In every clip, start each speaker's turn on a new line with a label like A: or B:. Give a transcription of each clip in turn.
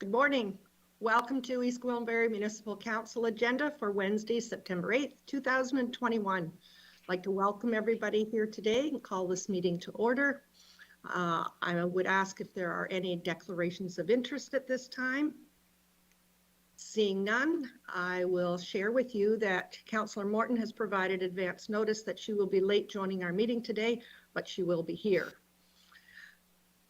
A: Good morning. Welcome to East Gwillimbury Municipal Council agenda for Wednesday, September 8th, 2021. I'd like to welcome everybody here today and call this meeting to order. I would ask if there are any declarations of interest at this time. Seeing none, I will share with you that Councillor Morton has provided advance notice that she will be late joining our meeting today, but she will be here.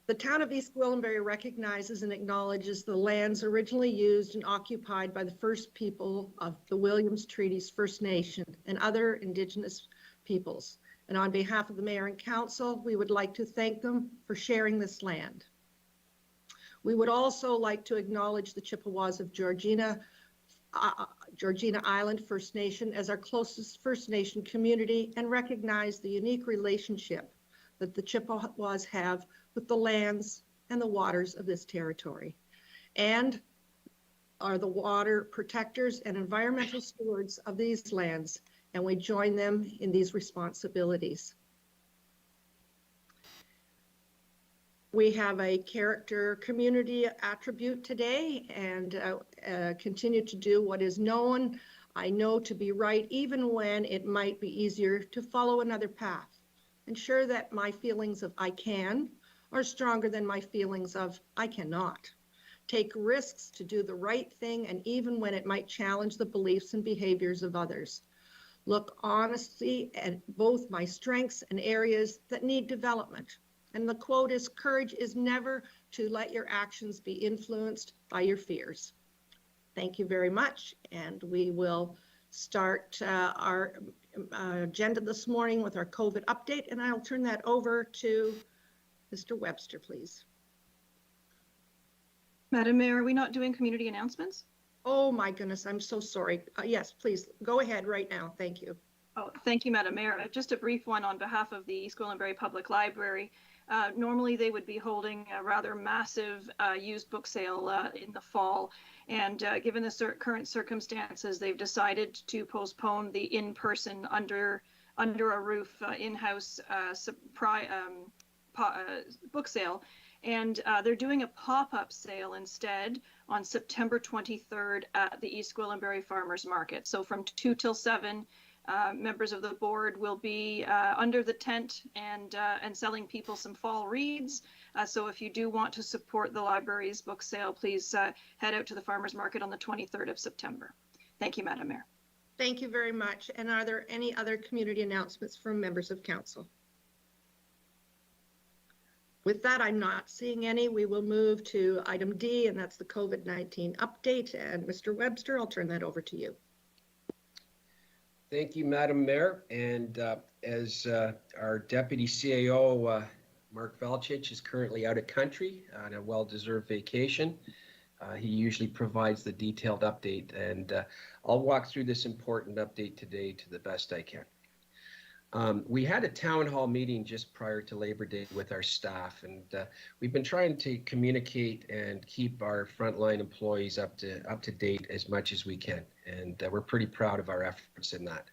A: The town of East Gwillimbury recognizes and acknowledges the lands originally used and occupied by the first people of the Williams Treaties First Nation and other Indigenous peoples. And on behalf of the Mayor and Council, we would like to thank them for sharing this land. We would also like to acknowledge the Chippewas of Georgina Island First Nation as our closest First Nation community and recognize the unique relationship that the Chippewas have with the lands and the waters of this territory, and are the water protectors and environmental stewards of these lands, and we join them in these responsibilities. We have a character community attribute today and continue to do what is known, I know, to be right, even when it might be easier to follow another path. Ensure that my feelings of I can are stronger than my feelings of I cannot. Take risks to do the right thing, and even when it might challenge the beliefs and behaviors of others. Look honestly at both my strengths and areas that need development. And the quote is, courage is never to let your actions be influenced by your fears. Thank you very much, and we will start our agenda this morning with our COVID update, and I'll turn that over to Mr. Webster, please.
B: Madam Mayor, are we not doing community announcements?
A: Oh my goodness, I'm so sorry. Yes, please go ahead right now. Thank you.
B: Oh, thank you, Madam Mayor. Just a brief one on behalf of the East Gwillimbury Public Library. Normally they would be holding a rather massive used book sale in the fall, and given the current circumstances, they've decided to postpone the in-person under a roof in-house book sale, and they're doing a pop-up sale instead on September 23rd at the East Gwillimbury Farmers Market. So from 2 till 7, members of the board will be under the tent and selling people some fall reads. So if you do want to support the library's book sale, please head out to the Farmers Market on the 23rd of September. Thank you, Madam Mayor.
A: Thank you very much. And are there any other community announcements from members of council? With that, I'm not seeing any. We will move to item D, and that's the COVID-19 update. And Mr. Webster, I'll turn that over to you.
C: Thank you, Madam Mayor. And as our Deputy CAO, Mark Valchich, is currently out of country on a well-deserved vacation, he usually provides the detailed update. And I'll walk through this important update today to the best I can. We had a town hall meeting just prior to Labor Day with our staff, and we've been trying to communicate and keep our frontline employees up to date as much as we can, and we're pretty proud of our efforts in that.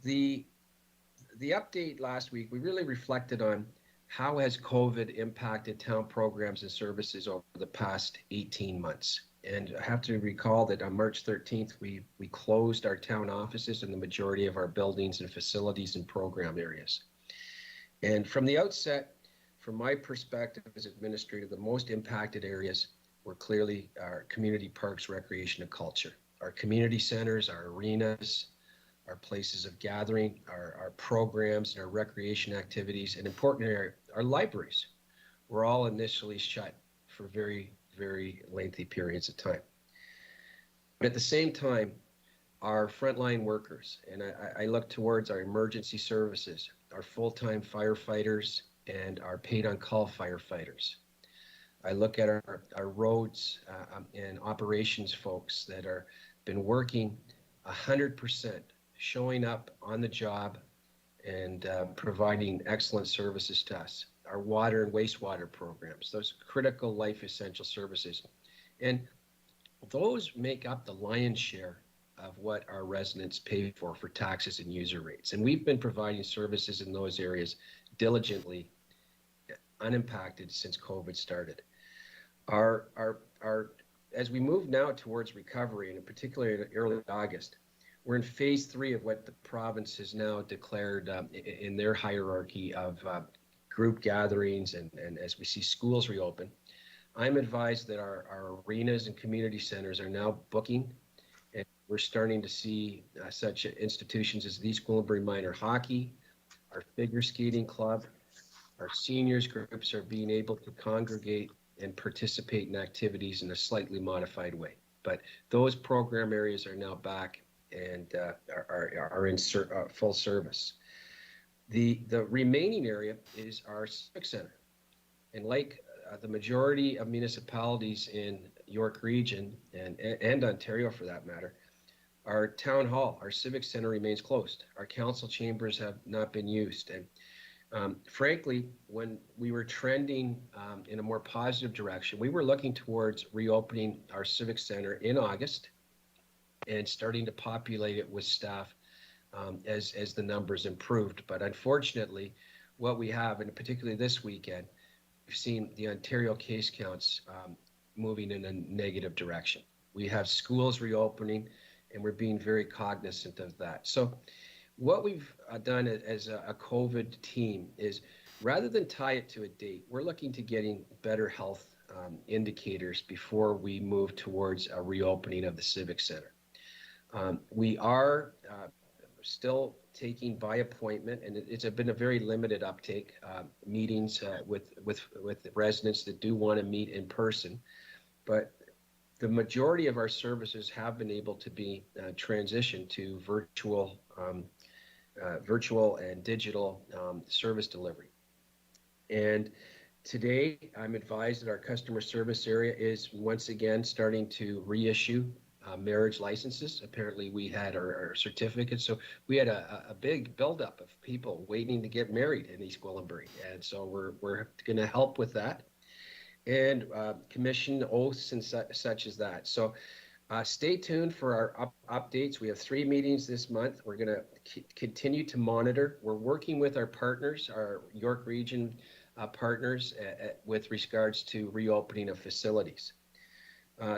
C: The update last week, we really reflected on how has COVID impacted town programs and services over the past 18 months. And I have to recall that on March 13th, we closed our town offices in the majority of our buildings and facilities and program areas. And from the outset, from my perspective as administrator, the most impacted areas were clearly our community parks, recreation, and culture. Our community centers, our arenas, our places of gathering, our programs, and our recreation activities, and importantly, our libraries were all initially shut for very lengthy periods of time. But at the same time, our frontline workers, and I look towards our emergency services, our full-time firefighters, and our paid-on-call firefighters. I look at our roads and operations folks that are been working 100%, showing up on the job and providing excellent services to us. Our water and wastewater programs, those critical life essential services. And those make up the lion's share of what our residents pay for taxes and user rates. And we've been providing services in those areas diligently, unimpacted since COVID started. Our as we move now towards recovery, and in particular in early August, we're in phase 3 of what the province has now declared in their hierarchy of group gatherings, and as we see schools reopen. I'm advised that our arenas and community centers are now booking, and we're starting to see such institutions as the East Gwillimbury Minor Hockey, our figure skating club, our seniors groups are being able to congregate and participate in activities in a slightly modified way. But those program areas are now back and are in full service. The remaining area is our civic center. And like the majority of municipalities in York Region and Ontario for that matter, our town hall, our civic center remains closed. Our council chambers have not been used. And frankly, when we were trending in a more positive direction, we were looking towards reopening our civic center in August and starting to populate it with staff as the numbers improved. But unfortunately, what we have, and particularly this weekend, we've seen the Ontario case counts moving in a negative direction. We have schools reopening, and we're being very cognizant of that. So what we've done as a COVID team is, rather than tie it to a date, we're looking to getting better health indicators before we move towards a reopening of the Civic Center. We are still taking by appointment, and it's been a very limited uptake, meetings with residents that do want to meet in person, but the majority of our services have been able to be transitioned to virtual and digital service delivery. And today, I'm advised that our customer service area is once again starting to reissue marriage licenses. Apparently, we had our certificates, so we had a big buildup of people waiting to get married in East Gwillimbury, and so we're going to help with that and commission oaths and such as that. So stay tuned for our updates. We have 3 meetings this month. We're going to continue to monitor. We're working with our partners, our York Region partners, with regards to reopening of facilities.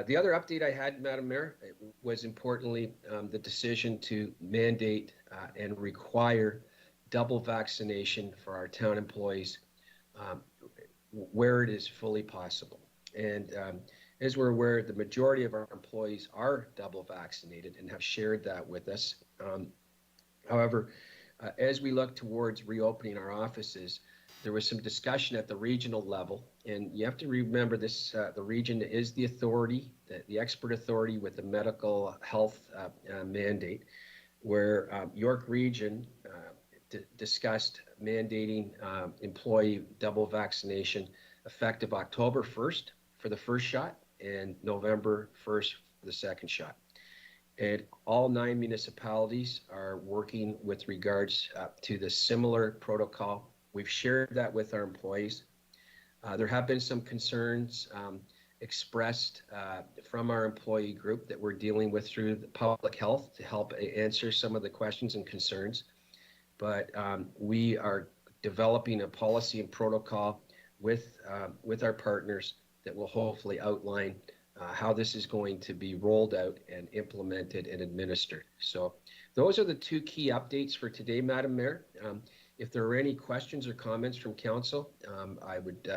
C: The other update I had, Madam Mayor, was importantly the decision to mandate and require double vaccination for our town employees where it is fully possible. And as we're aware, the majority of our employees are double vaccinated and have shared that with us. However, as we look towards reopening our offices, there was some discussion at the regional level, and you have to remember this, the region is the authority, the expert authority with the medical health mandate, where York Region discussed mandating employee double vaccination effective October 1st for the first shot and November 1st for the second shot. And all 9 municipalities are working with regards to the similar protocol. We've shared that with our employees. There have been some concerns expressed from our employee group that we're dealing with through the public health to help answer some of the questions and concerns. But we are developing a policy and protocol with our partners that will hopefully outline how this is going to be rolled out and implemented and administered. So those are the 2 key updates for today, Madam Mayor. If there are any questions or comments from council, I would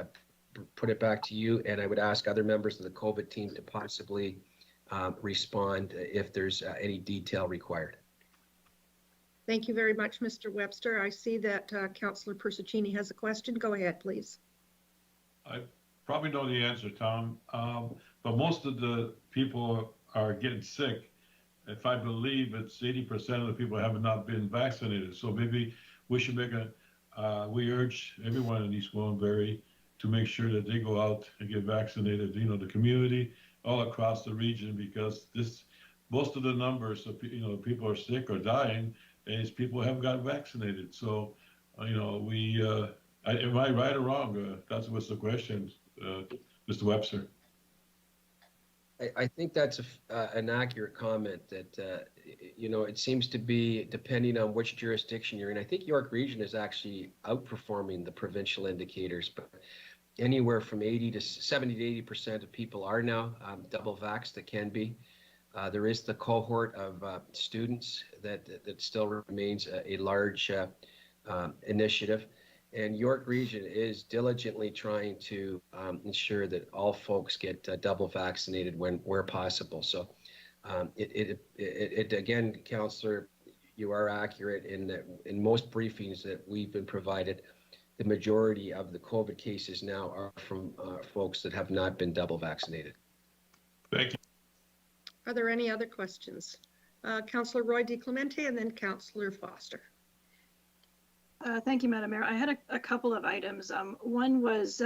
C: put it back to you, and I would ask other members of the COVID team to possibly respond if there's any detail required.
A: Thank you very much, Mr. Webster. I see that Councillor Persicini has a question. Go ahead, please.
D: I probably know the answer, Tom, but most of the people are getting sick. If I believe it's 80% of the people have not been vaccinated. So maybe we should make we urge everyone in East Gwillimbury to make sure that they go out and get vaccinated, the community all across the region, because most of the numbers of, people are sick or dying, and it's people who haven't got vaccinated. So, am I right or wrong? That's what's the question, Mr. Webster.
C: I think that's an accurate comment that, it seems to be depending on which jurisdiction you're in. I think York Region is actually outperforming the provincial indicators, but anywhere from 80 to 70 to 80% of people are now double vaxxed that can be. There is the cohort of students that still remains a large initiative. And York Region is diligently trying to ensure that all folks get double vaccinated where possible. So it again, Councillor, you are accurate in that in most briefings that we've been provided, the majority of the COVID cases now are from folks that have not been double vaccinated.
D: Thank you.
A: Are there any other questions? Councillor Roy DeClemente and then Councillor Foster.
B: Thank you, Madam Mayor. I had a couple of items. One was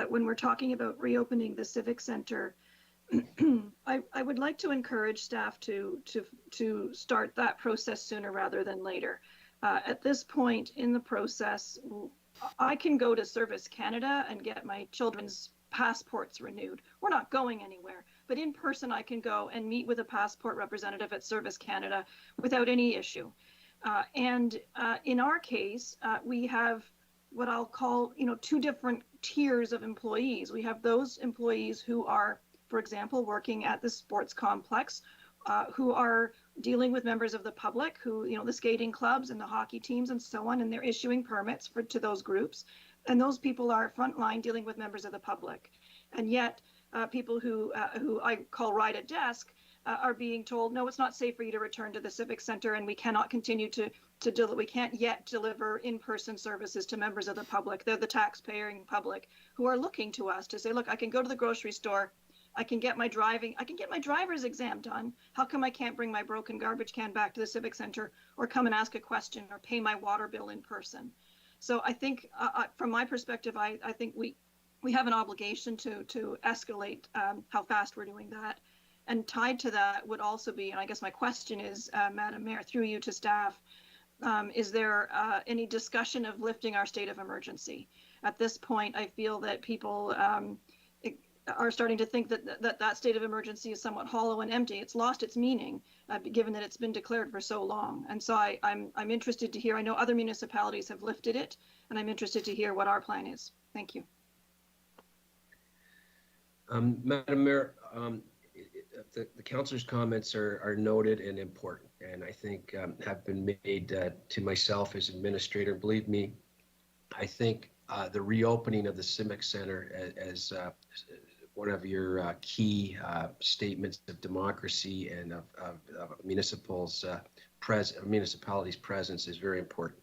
B: when we're talking about reopening the Civic Center, I would like to encourage staff to start that process sooner rather than later. At this point in the process, I can go to Service Canada and get my children's passports renewed. We're not going anywhere, but in person I can go and meet with a passport representative at Service Canada without any issue. And in our case, we have what I'll call, two different tiers of employees. We have those employees who are, for example, working at the sports complex, who are dealing with members of the public, who, the skating clubs and the hockey teams and so on, and they're issuing permits to those groups. And those people are frontline dealing with members of the public. And yet people who I call ride a desk are being told, no, it's not safe for you to return to the Civic Center, and we cannot continue we can't yet deliver in-person services to members of the public. They're the tax-paying public who are looking to us to say, look, I can go to the grocery store, I can get my driver's exam done. How come I can't bring my broken garbage can back to the Civic Center or come and ask a question or pay my water bill in person? So I think from my perspective, I think we have an obligation to escalate how fast we're doing that. And tied to that would also be, and I guess my question is, Madam Mayor, through you to staff, is there any discussion of lifting our state of emergency? At this point, I feel that people are starting to think that state of emergency is somewhat hollow and empty. It's lost its meaning, given that it's been declared for so long. And so I'm interested to hear, I know other municipalities have lifted it, and I'm interested to hear what our plan is. Thank you.
C: Madam Mayor, the councillor's comments are noted and important, and I think have been made to myself as administrator. Believe me, I think the reopening of the Civic Center as one of your key statements of democracy and of municipalities' presence is very important.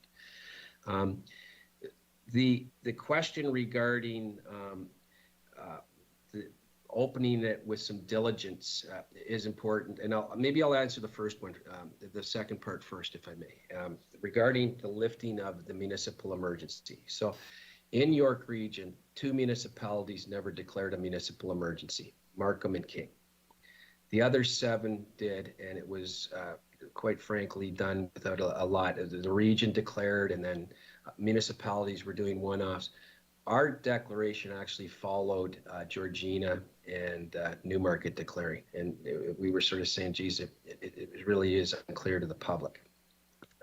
C: The question regarding the opening it with some diligence is important, and maybe I'll answer the first one, the second part first, if I may, regarding the lifting of the municipal emergency. So in York Region, 2 municipalities never declared a municipal emergency, Markham and King. The other 7 did, and it was quite frankly done without a lot. The region declared, and then municipalities were doing one-offs. Our declaration actually followed Georgina and Newmarket declaring, and we were sort of saying, geez, it really is unclear to the public.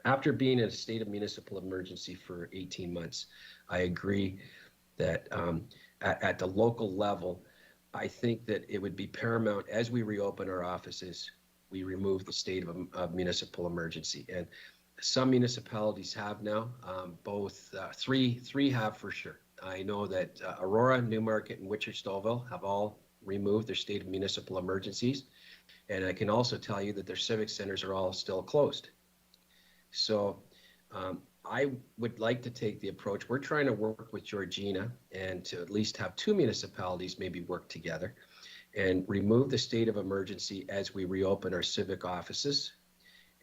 C: After being in a state of municipal emergency for 18 months, I agree that at the local level, I think that it would be paramount as we reopen our offices, we remove the state of municipal emergency. And some municipalities have now, three have for sure. I know that Aurora, Newmarket, and Wichita-Stouffville have all removed their state of municipal emergencies. And I can also tell you that their civic centers are all still closed. So I would like to take the approach, we're trying to work with Georgina and to at least have 2 municipalities maybe work together and remove the state of emergency as we reopen our civic offices.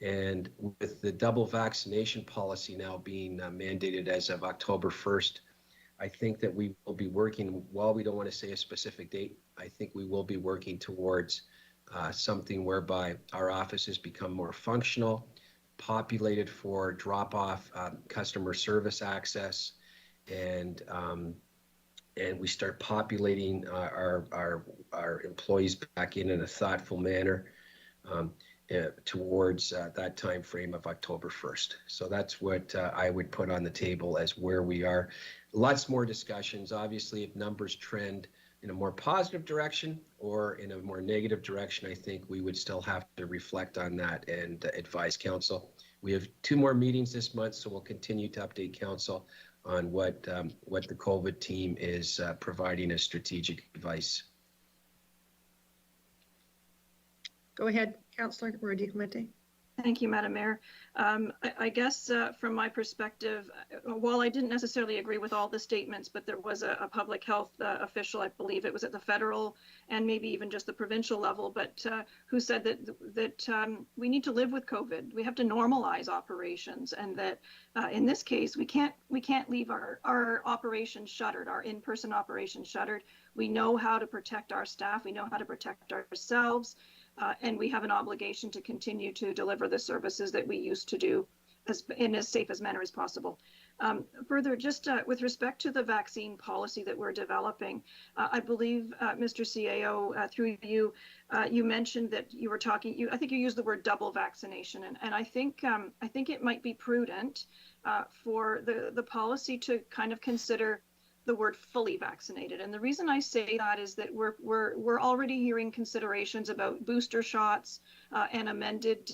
C: And with the double vaccination policy now being mandated as of October 1st, I think that we will be working, while we don't want to say a specific date, I think we will be working towards something whereby our offices become more functional, populated for drop-off customer service access, and we start populating our employees back in a thoughtful manner. towards that time frame of October 1st. So that's what I would put on the table as where we are. Lots more discussions. Obviously, if numbers trend in a more positive direction or in a more negative direction, I think we would still have to reflect on that and advise council. We have 2 more meetings this month, so we'll continue to update council on what the COVID team is providing as strategic advice.
A: Go ahead, Councillor Rodriguez-Mete.
B: Thank you, Madam Mayor. I guess from my perspective, while I didn't necessarily agree with all the statements, but there was a public health official, I believe it was at the federal and maybe even just the provincial level, but who said that we need to live with COVID. We have to normalize operations, and that in this case, we can't leave our operations shuttered, our in-person operations shuttered. We know how to protect our staff. We know how to protect ourselves. And we have an obligation to continue to deliver the services that we used to do in as safe as manner as possible. Further, just with respect to the vaccine policy that we're developing, I believe, Mr. CAO, through you, you mentioned that you were talking, I think you used the word double vaccination, and I think it might be prudent for the policy to kind of consider the word fully vaccinated. And the reason I say that is that we're already hearing considerations about booster shots and amended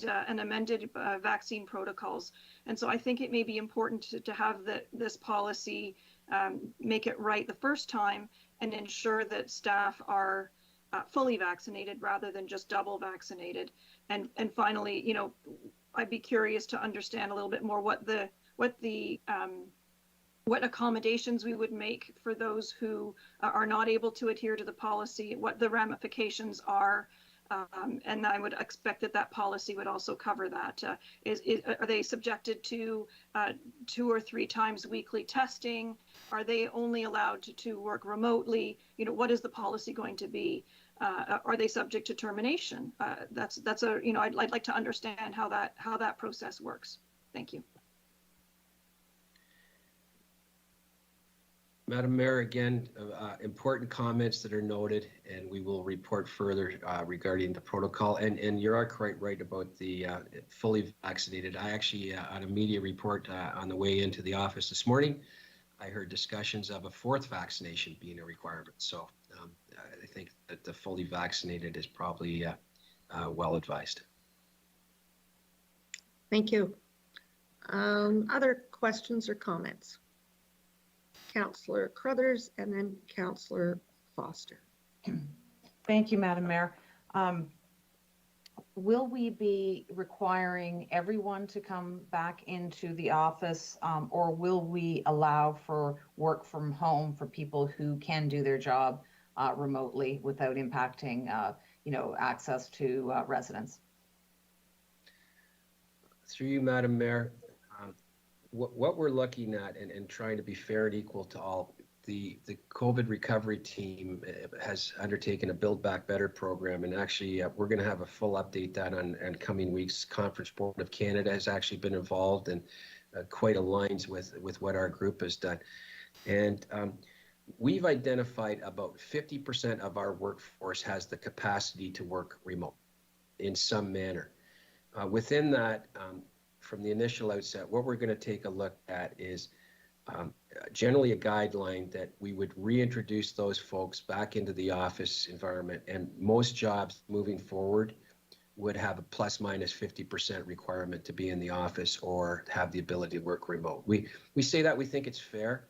B: vaccine protocols. And so I think it may be important to have this policy make it right the first time and ensure that staff are fully vaccinated rather than just double vaccinated. And finally, you know, I'd be curious to understand a little bit more what accommodations we would make for those who are not able to adhere to the policy, what the ramifications are, and I would expect that policy would also cover that. Are they subjected to 2 or 3 times weekly testing? Are they only allowed to work remotely? You know, what is the policy going to be? Are they subject to termination? That's a, you know, I'd like to understand how that process works. Thank you.
C: Madam Mayor, again, important comments that are noted, and we will report further regarding the protocol. And you are quite right about the fully vaccinated. I actually, on a media report on the way into the office this morning, I heard discussions of a 4th vaccination being a requirement. So I think that the fully vaccinated is probably well advised.
A: Thank you. Other questions or comments? Councillor Crothers and then Councillor Foster.
E: Thank you, Madam Mayor. Will we be requiring everyone to come back into the office, or will we allow for work from home for people who can do their job remotely without impacting, you know, access to residents?
C: Through you, Madam Mayor, what we're looking at and trying to be fair and equal to all, the COVID recovery team has undertaken a Build Back Better program, and actually we're going to have a full update that on coming weeks. Conference Board of Canada has actually been involved and quite aligns with what our group has done. And we've identified about 50% of our workforce has the capacity to work remote in some manner. Within that, from the initial outset, what we're going to take a look at is generally a guideline that we would reintroduce those folks back into the office environment, and most jobs moving forward would have a plus minus 50% requirement to be in the office or have the ability to work remote. We say that we think it's fair.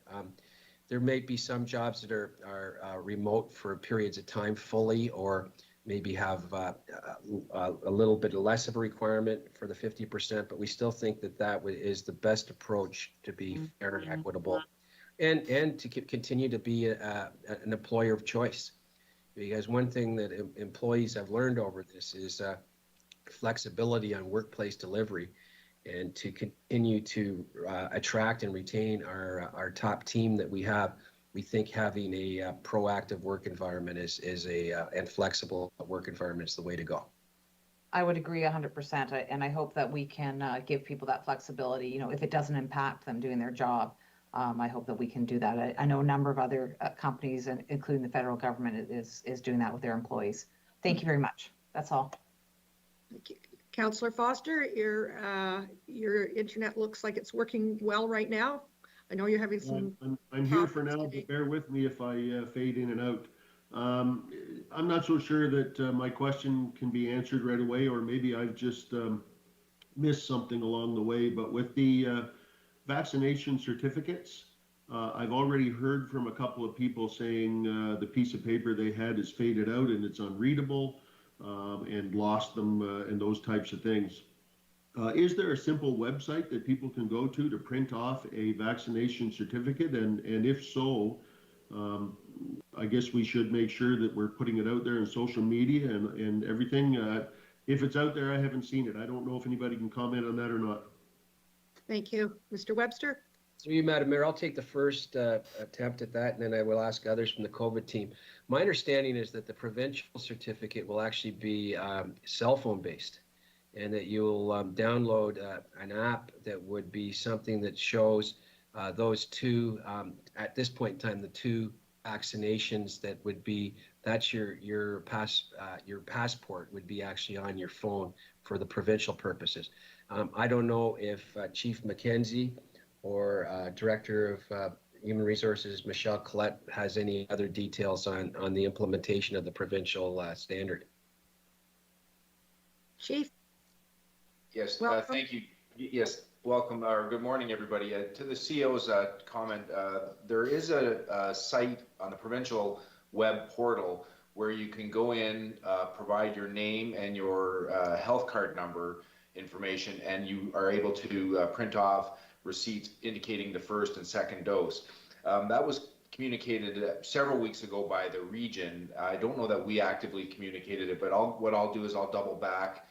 C: There may be some jobs that are remote for periods of time fully, or maybe have a little bit less of a requirement for the 50%, but we still think that is the best approach to be fair and equitable, and to continue to be an employer of choice. Because one thing that employees have learned over this is flexibility on workplace delivery, and to continue to attract and retain our top team that we have. We think having a proactive work environment and flexible work environment is the way to go.
E: I would agree 100%, and I hope that we can give people that flexibility. You know, if it doesn't impact them doing their job, I hope that we can do that. I know a number of other companies, including the federal government, is doing that with their employees. Thank you very much. That's all.
A: Thank you. Councillor Foster, your internet looks like it's working well right now. I know you're having some.
F: I'm here for
A: problems
F: now,
A: today.
F: but bear with me if I fade in and out. I'm not so sure that my question can be answered right away, or maybe I've just missed something along the way. But with the vaccination certificates, I've already heard from a couple of people saying the piece of paper they had is faded out and it's unreadable, and lost them and those types of things. Is there a simple website that people can go to print off a vaccination certificate? And if so, I guess we should make sure that we're putting it out there in social media and everything. If it's out there, I haven't seen it. I don't know if anybody can comment on that or not.
A: Thank you. Mr. Webster?
C: So you, Madam Mayor, I'll take the first attempt at that, and then I will ask others from the COVID team. My understanding is that the provincial certificate will actually be cell phone based, and that you'll download an app that would be something that shows those two, at this point in time, the two vaccinations that would be, that's your passport would be actually on your phone for the provincial purposes. I don't know if Chief McKenzie or Director of Human Resources, Michelle Collette, has any other details on the implementation of the provincial standard.
A: Chief?
G: Yes,
A: Welcome.
G: thank you. Yes, welcome, or good morning, everybody. To the CO's comment, there is a site on the provincial web portal where you can go in, provide your name and your health card number information, and you are able to print off receipts indicating the first and second dose. That was communicated several weeks ago by the region. I don't know that we actively communicated it, but what I'll do is I'll double back,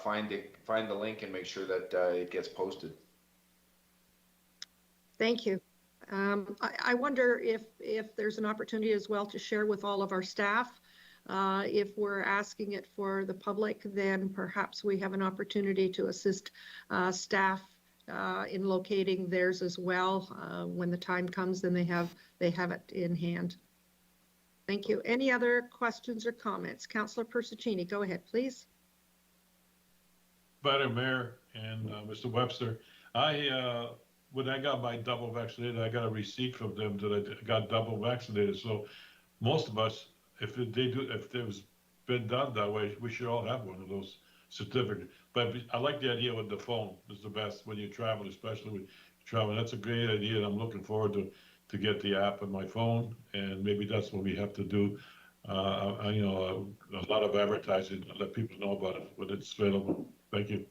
G: find the link and make sure that it gets posted.
A: Thank you. I wonder if there's an opportunity as well to share with all of our staff. If we're asking it for the public, then perhaps we have an opportunity to assist staff in locating theirs as well. When the time comes, then they have it in hand. Thank you. Any other questions or comments? Councillor Persicini, go ahead, please.
D: Madam Mayor and Mr. Webster, when I got my double vaccinated, I got a receipt from them that I got double vaccinated. So most of us, if it was been done that way, we should all have one of those certificates. But I like the idea with the phone. It's the best when you travel, especially when you travel. That's a great idea, and I'm looking forward to get the app on my phone. And maybe that's what we have to do. A lot of advertising to let people know about it when it's available. Thank you.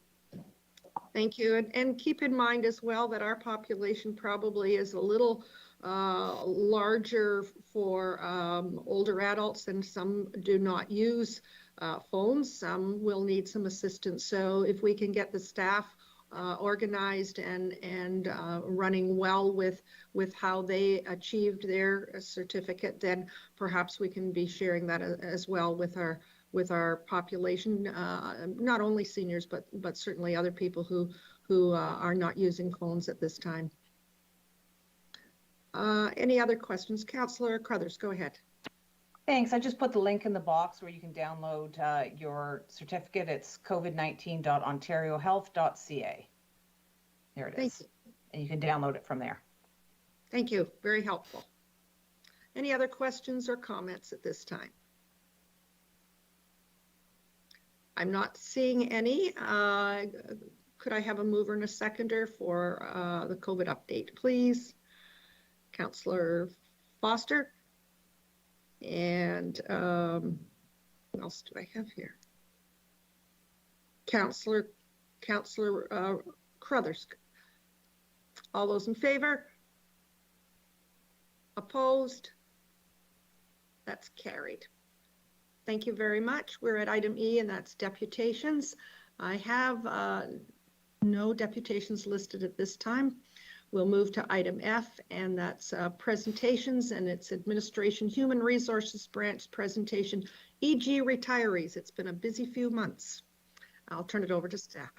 A: Thank you. And keep in mind as well that our population probably is a little larger for older adults, and some do not use phones. Some will need some assistance. So if we can get the staff organized and running well with how they achieved their certificate, then perhaps we can be sharing that as well with our population, not only seniors, but certainly other people who are not using phones at this time. Any other questions? Councillor Crothers, go ahead.
E: Thanks. I just put the link in the box where you can download your certificate. It's covid19.ontariohealth.ca. There it is.
A: Thank you.
E: And you can download it from there.
A: Thank you. Very helpful. Any other questions or comments at this time? I'm not seeing any. Could I have a mover and a seconder for the COVID update, please? Councillor Foster. And what else do I have here? Councillor Crothers. All those in favor? Opposed? That's carried. Thank you very much. We're at item E, and that's deputations. I have no deputations listed at this time. We'll move to item F, and that's presentations, and it's Administration Human Resources Branch presentation, e.g. retirees. It's been a busy few months. I'll turn it over to staff.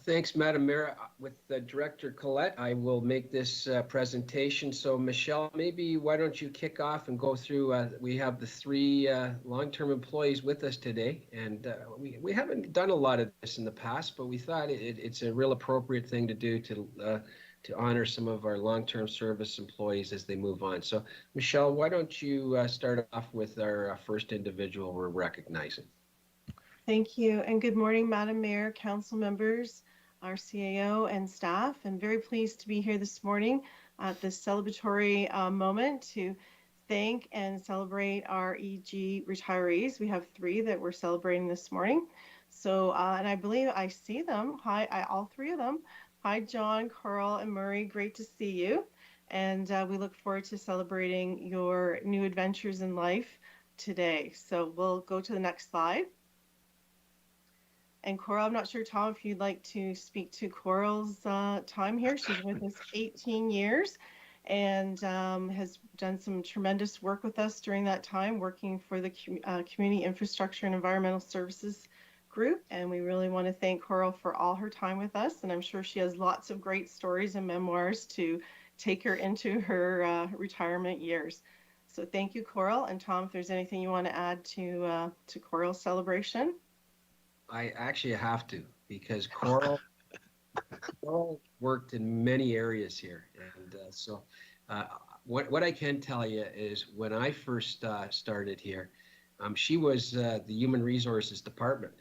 C: Thanks, Madam Mayor. With Director Collette, I will make this presentation. So Michelle, maybe why don't you kick off and go through, we have the three long-term employees with us today. And we haven't done a lot of this in the past, but we thought it's a real appropriate thing to do to honor some of our long-term service employees as they move on. So Michelle, why don't you start off with our first individual we're recognizing?
H: Thank you, and good morning, Madam Mayor, council members, our CAO and staff, and very pleased to be here this morning at this celebratory moment to thank and celebrate our EG retirees. We have 3 that we're celebrating this morning. So, and I believe I see them. Hi, all 3 of them. Hi, John, Coral, and Murray. Great to see you. And we look forward to celebrating your new adventures in life today. So we'll go to the next slide. And Coral, I'm not sure, Tom, if you'd like to speak to Coral's time here. She's with us 18 years and has done some tremendous work with us during that time, working for the Community Infrastructure and Environmental Services Group. And we really want to thank Coral for all her time with us. And I'm sure she has lots of great stories and memoirs to take her into her retirement years. So thank you, Coral. And Tom, if there's anything you want to add to Coral's celebration.
C: I actually have to, because Coral worked in many areas here. And so what I can tell you is when I first started here, she was the Human Resources Department.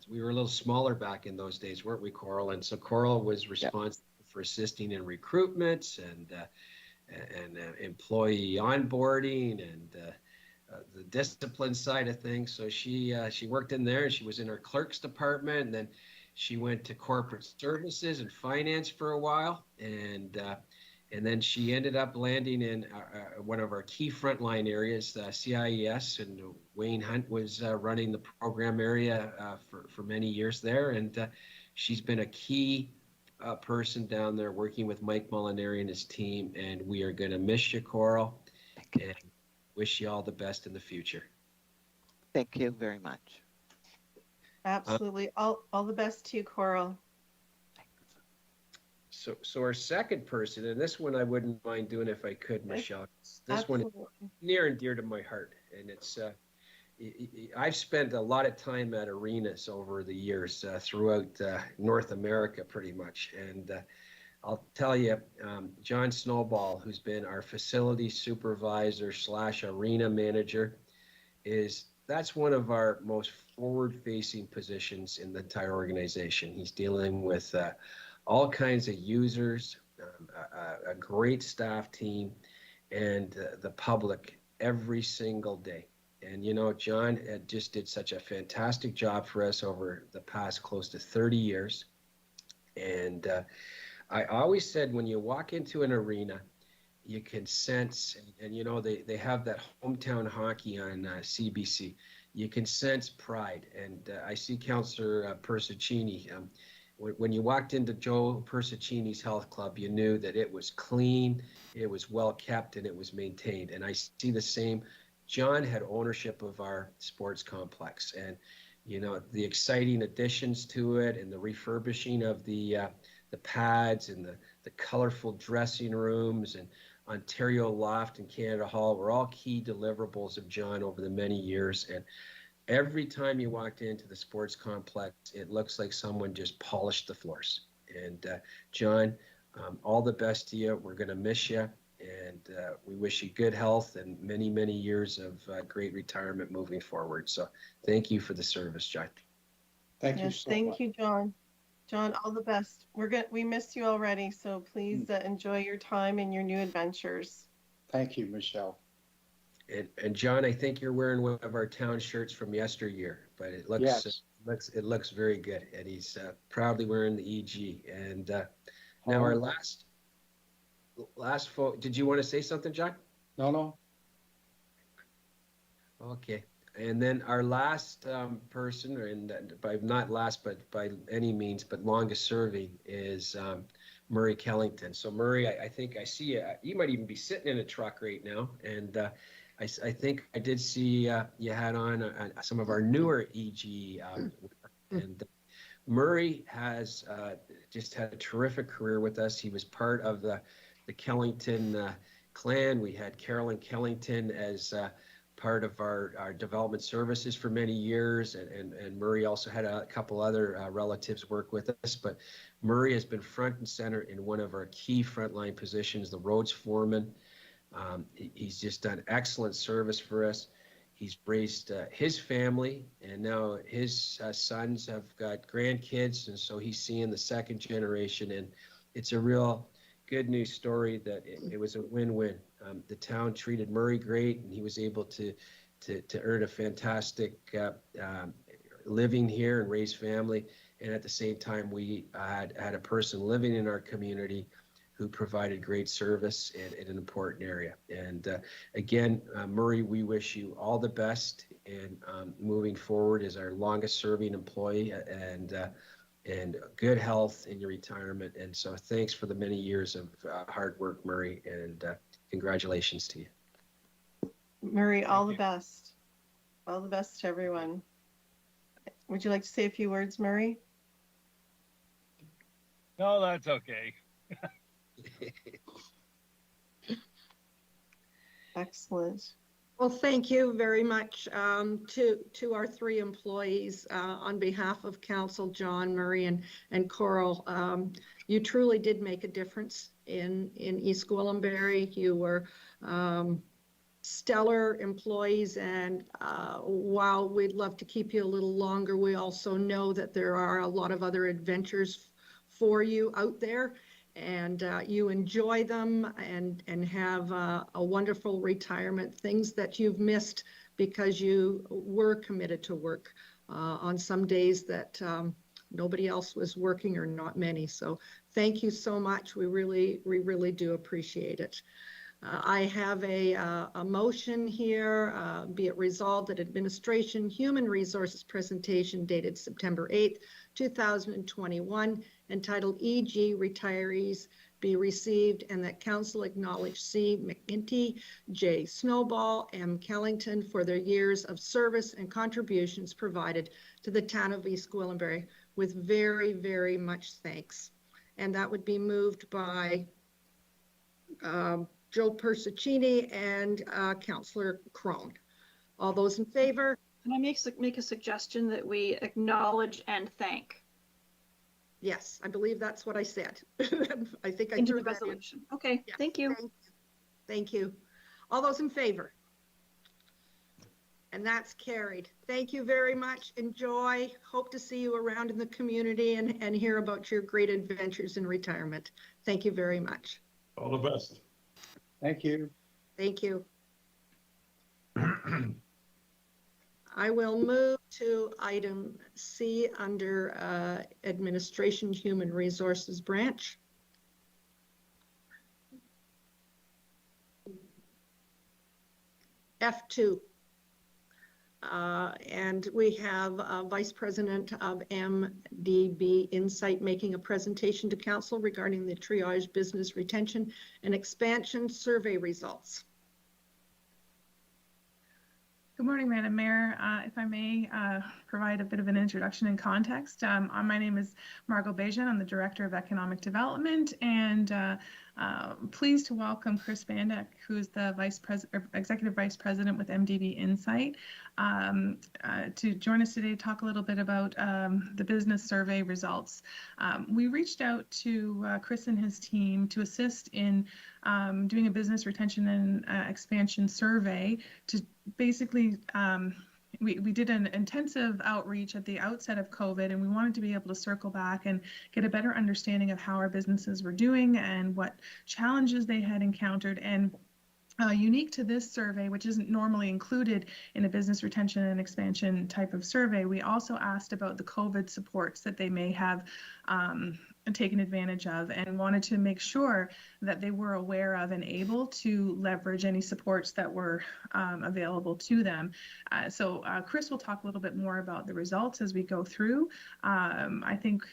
C: We were a little smaller back in those days, weren't we, Coral? And so Coral was responsible for assisting in recruitments and employee onboarding and the discipline side of things. So she worked in there, and she was in her clerk's department, and then she went to corporate services and finance for a while, and then she ended up landing in one of our key frontline areas, CIES, and Wayne Hunt was running the program area for many years there, and she's been a key person down there working with Mike Molinari and his team, and we are going to miss you, Coral, and wish you all the best in the future.
I: Thank you very much.
H: Absolutely. All the best to you, Coral.
C: So our second person, and this one I wouldn't mind doing if I could, Michelle. This
H: Absolutely.
C: one is near and dear to my heart, and it's I've spent a lot of time at arenas over the years throughout North America, pretty much, and I'll tell you, John Snowball, who's been our facility supervisor / arena manager, that's one of our most forward-facing positions in the entire organization. He's dealing with all kinds of users, a great staff team, and the public every single day. And, you know, John just did such a fantastic job for us over the past close to 30 years. And I always said when you walk into an arena, you can sense, and you know, they have that hometown hockey on CBC. You can sense pride. And I see Councillor Persicini. When you walked into Joe Persicini's health club, you knew that it was clean, it was well kept, and it was maintained. And I see the same. John had ownership of our sports complex, and you know, the exciting additions to it and the refurbishing of the pads and the colorful dressing rooms and Ontario Loft and Canada Hall were all key deliverables of John over the many years. And every time you walked into the sports complex, it looks like someone just polished the floors. And John, all the best to you. We're going to miss you. And we wish you good health and many, many years of great retirement moving forward. So thank you for the service, John.
J: Thank you so much.
H: Thank you, John. John, all the best. We missed you already, so please enjoy your time and your new adventures.
J: Thank you, Michelle.
C: And John, I think you're wearing one of our town shirts from yesteryear, but it looks very good. And he's proudly wearing the EG. And now our last did you want to say something, John?
J: No.
C: Okay. And then our last person, and by not last, but by any means, but longest serving is Murray Kellington. So Murray, I think I see you. You might even be sitting in a truck right now. And I think I did see you had on some of our newer EG. And Murray has just had a terrific career with us. He was part of the Kellington clan. We had Carolyn Kellington as part of our development services for many years, and Murray also had a couple other relatives work with us, but Murray has been front and center in one of our key frontline positions, the roads foreman. He's just done excellent service for us. He's raised his family, and now his sons have got grandkids, and so he's seeing the second generation, and it's a real good news story that it was a win-win. The town treated Murray great, and he was able to earn a fantastic living here and raise family, and at the same time we had a person living in our community who provided great service in an important area. And again, Murray, we wish you all the best in moving forward as our longest serving employee, and good health in your retirement. And so thanks for the many years of hard work, Murray, and congratulations to you.
H: Murray, all the best. All the best to everyone. Would you like to say a few words, Murray?
K: No, that's okay.
H: Excellent.
A: Well, thank you very much to our three employees on behalf of Council, John, Murray, and Coral. You truly did make a difference in East Gwillimbury. You were stellar employees, and while we'd love to keep you a little longer, we also know that there are a lot of other adventures for you out there, and you enjoy them and have a wonderful retirement, things that you've missed because you were committed to work on some days that nobody else was working, or not many. So thank you so much. We really do appreciate it. I have a motion here, be it resolved that Administration Human Resources presentation dated September 8th, 2021, entitled E.G. Retirees be received, and that Council acknowledge C. McGinty, J. Snowball, M. Kellington for their years of service and contributions provided to the town of East Gwillimbury with very, very much thanks. And that would be moved by Joe Persicini and Councillor Crone. All those in favor?
B: Can I make a suggestion that we acknowledge and thank?
A: Yes, I believe that's what I said. I think I
B: Into
A: threw
B: the
A: that
B: resolution. Okay,
A: Yes,
B: thank you.
A: Thank you. All those in favor? And that's carried. Thank you very much. Enjoy. Hope to see you around in the community and hear about your great adventures in retirement. Thank you very much.
D: All the best.
J: Thank you.
A: Thank you. I will move to item C under Administration Human Resources branch. F2. And we have Vice President of MDB Insight making a presentation to Council regarding the Triage Business Retention and Expansion Survey results.
L: Good morning, Madam Mayor. If I may provide a bit of an introduction and context. My name is Margot Bejan. I'm the Director of Economic Development, and pleased to welcome Chris Bandak, who's the Executive Vice President with MDB Insight, to join us today to talk a little bit about the business survey results. We reached out to Chris and his team to assist in doing a business retention and expansion survey to basically, we did an intensive outreach at the outset of COVID, and we wanted to be able to circle back and get a better understanding of how our businesses were doing and what challenges they had encountered. And unique to this survey, which isn't normally included in a business retention and expansion type of survey, we also asked about the COVID supports that they may have taken advantage of, and wanted to make sure that they were aware of and able to leverage any supports that were available to them. So Chris will talk a little bit more about the results as we go through. I think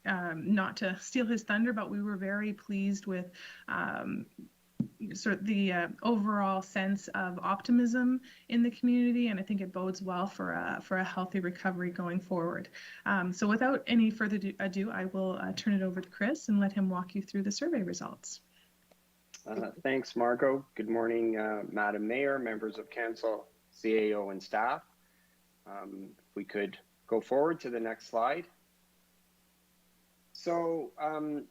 L: not to steal his thunder, but we were very pleased with sort of the overall sense of optimism in the community, and I think it bodes well for a healthy recovery going forward. So without any further ado, I will turn it over to Chris and let him walk you through the survey results.
K: Thanks, Margot. Good morning, Madam Mayor, members of Council, CAO, and staff. If we could go forward to the next slide. So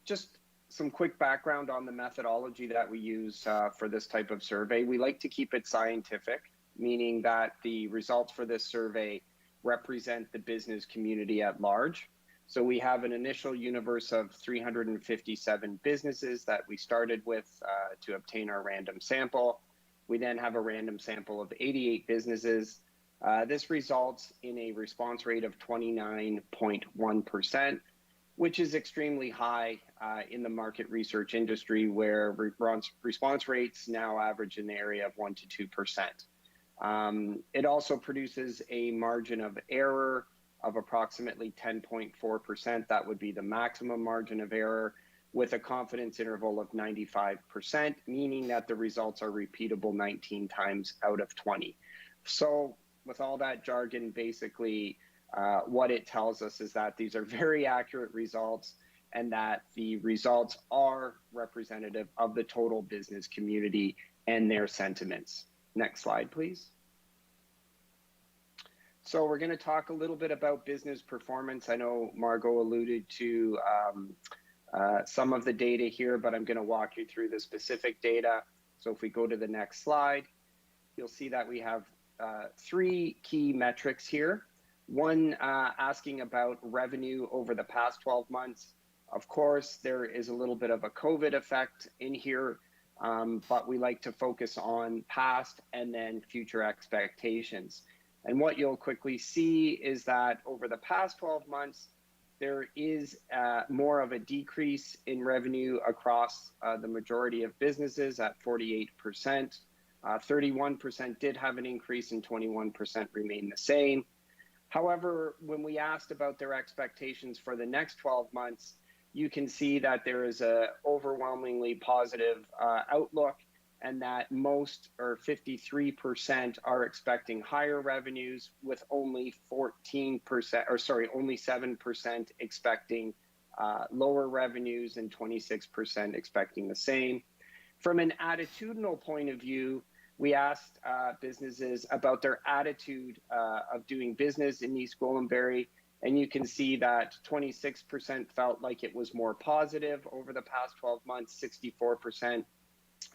K: just some quick background on the methodology that we use for this type of survey. We like to keep it scientific, meaning that the results for this survey represent the business community at large. So we have an initial universe of 357 businesses that we started with to obtain our random sample. We then have a random sample of 88 businesses. This results in a response rate of 29.1%, which is extremely high in the market research industry, where response rates now average in the area of 1 to 2%. It also produces a margin of error of approximately 10.4%. That would be the maximum margin of error, with a confidence interval of 95%, meaning that the results are repeatable 19 times out of 20. So with all that jargon, basically what it tells us is that these are very accurate results and that the results are representative of the total business community and their sentiments. Next slide, please. So we're going to talk a little bit about business performance. I know Margot alluded to some of the data here, but I'm going to walk you through the specific data. So if we go to the next slide, you'll see that we have three key metrics here. One asking about revenue over the past 12 months. Of course, there is a little bit of a COVID effect in here, but we like to focus on past and then future expectations. And what you'll quickly see is that over the past 12 months, there is more of a decrease in revenue across the majority of businesses at 48%. 31% did have an increase and 21% remain the same. However, when we asked about their expectations for the next 12 months, you can see that there is a overwhelmingly positive outlook, and that most, or 53%, are expecting higher revenues, with only 7% expecting lower revenues and 26% expecting the same. From an attitudinal point of view, we asked businesses about their attitude of doing business in East Gwillimbury, and you can see that 26% felt like it was more positive over the past 12 months, 64%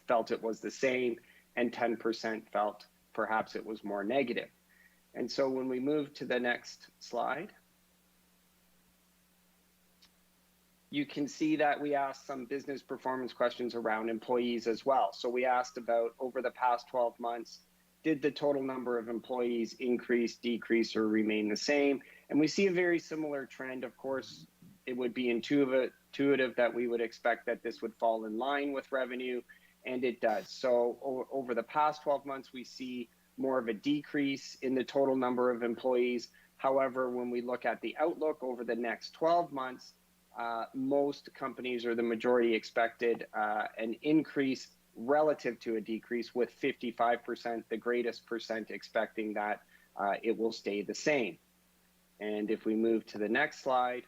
K: felt it was the same, and 10% felt perhaps it was more negative. And so when we move to the next slide, you can see that we asked some business performance questions around employees as well. So we asked about, over the past 12 months, did the total number of employees increase, decrease, or remain the same? And we see a very similar trend. Of course, it would be intuitive that we would expect that this would fall in line with revenue, and it does. So over the past 12 months, we see more of a decrease in the total number of employees. However, when we look at the outlook over the next 12 months, most companies, or the majority, expected an increase relative to a decrease, with 55%, the greatest percent, expecting that it will stay the same. And if we move to the next slide,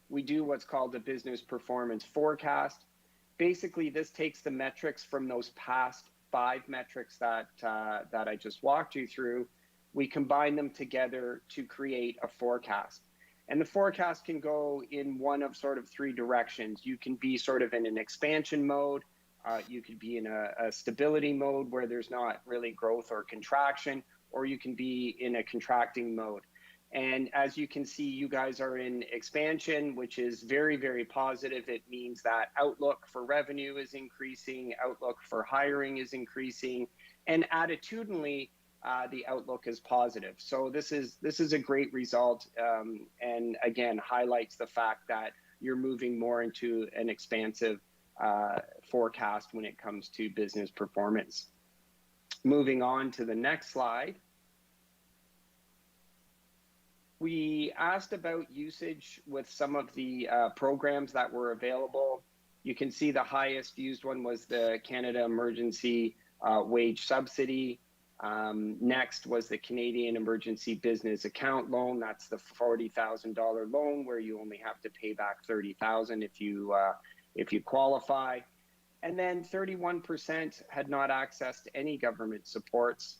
K: we do what's called a business performance forecast. Basically, this takes the metrics from those past 5 metrics that I just walked you through. We combine them together to create a forecast. And the forecast can go in one of sort of 3 directions. You can be sort of in an expansion mode. You could be in a stability mode where there's not really growth or contraction, or you can be in a contracting mode. And as you can see, you guys are in expansion, which is very, very positive. It means that outlook for revenue is increasing, outlook for hiring is increasing, and attitudinally, the outlook is positive. So this is a great result, and again, highlights the fact that you're moving more into an expansive forecast when it comes to business performance. Moving on to the next slide. We asked about usage with some of the programs that were available. You can see the highest used one was the Canada Emergency Wage Subsidy. Next was the Canadian Emergency Business Account Loan. That's the $40,000 loan where you only have to pay back $30,000 if you qualify. And then 31% had not accessed any government supports.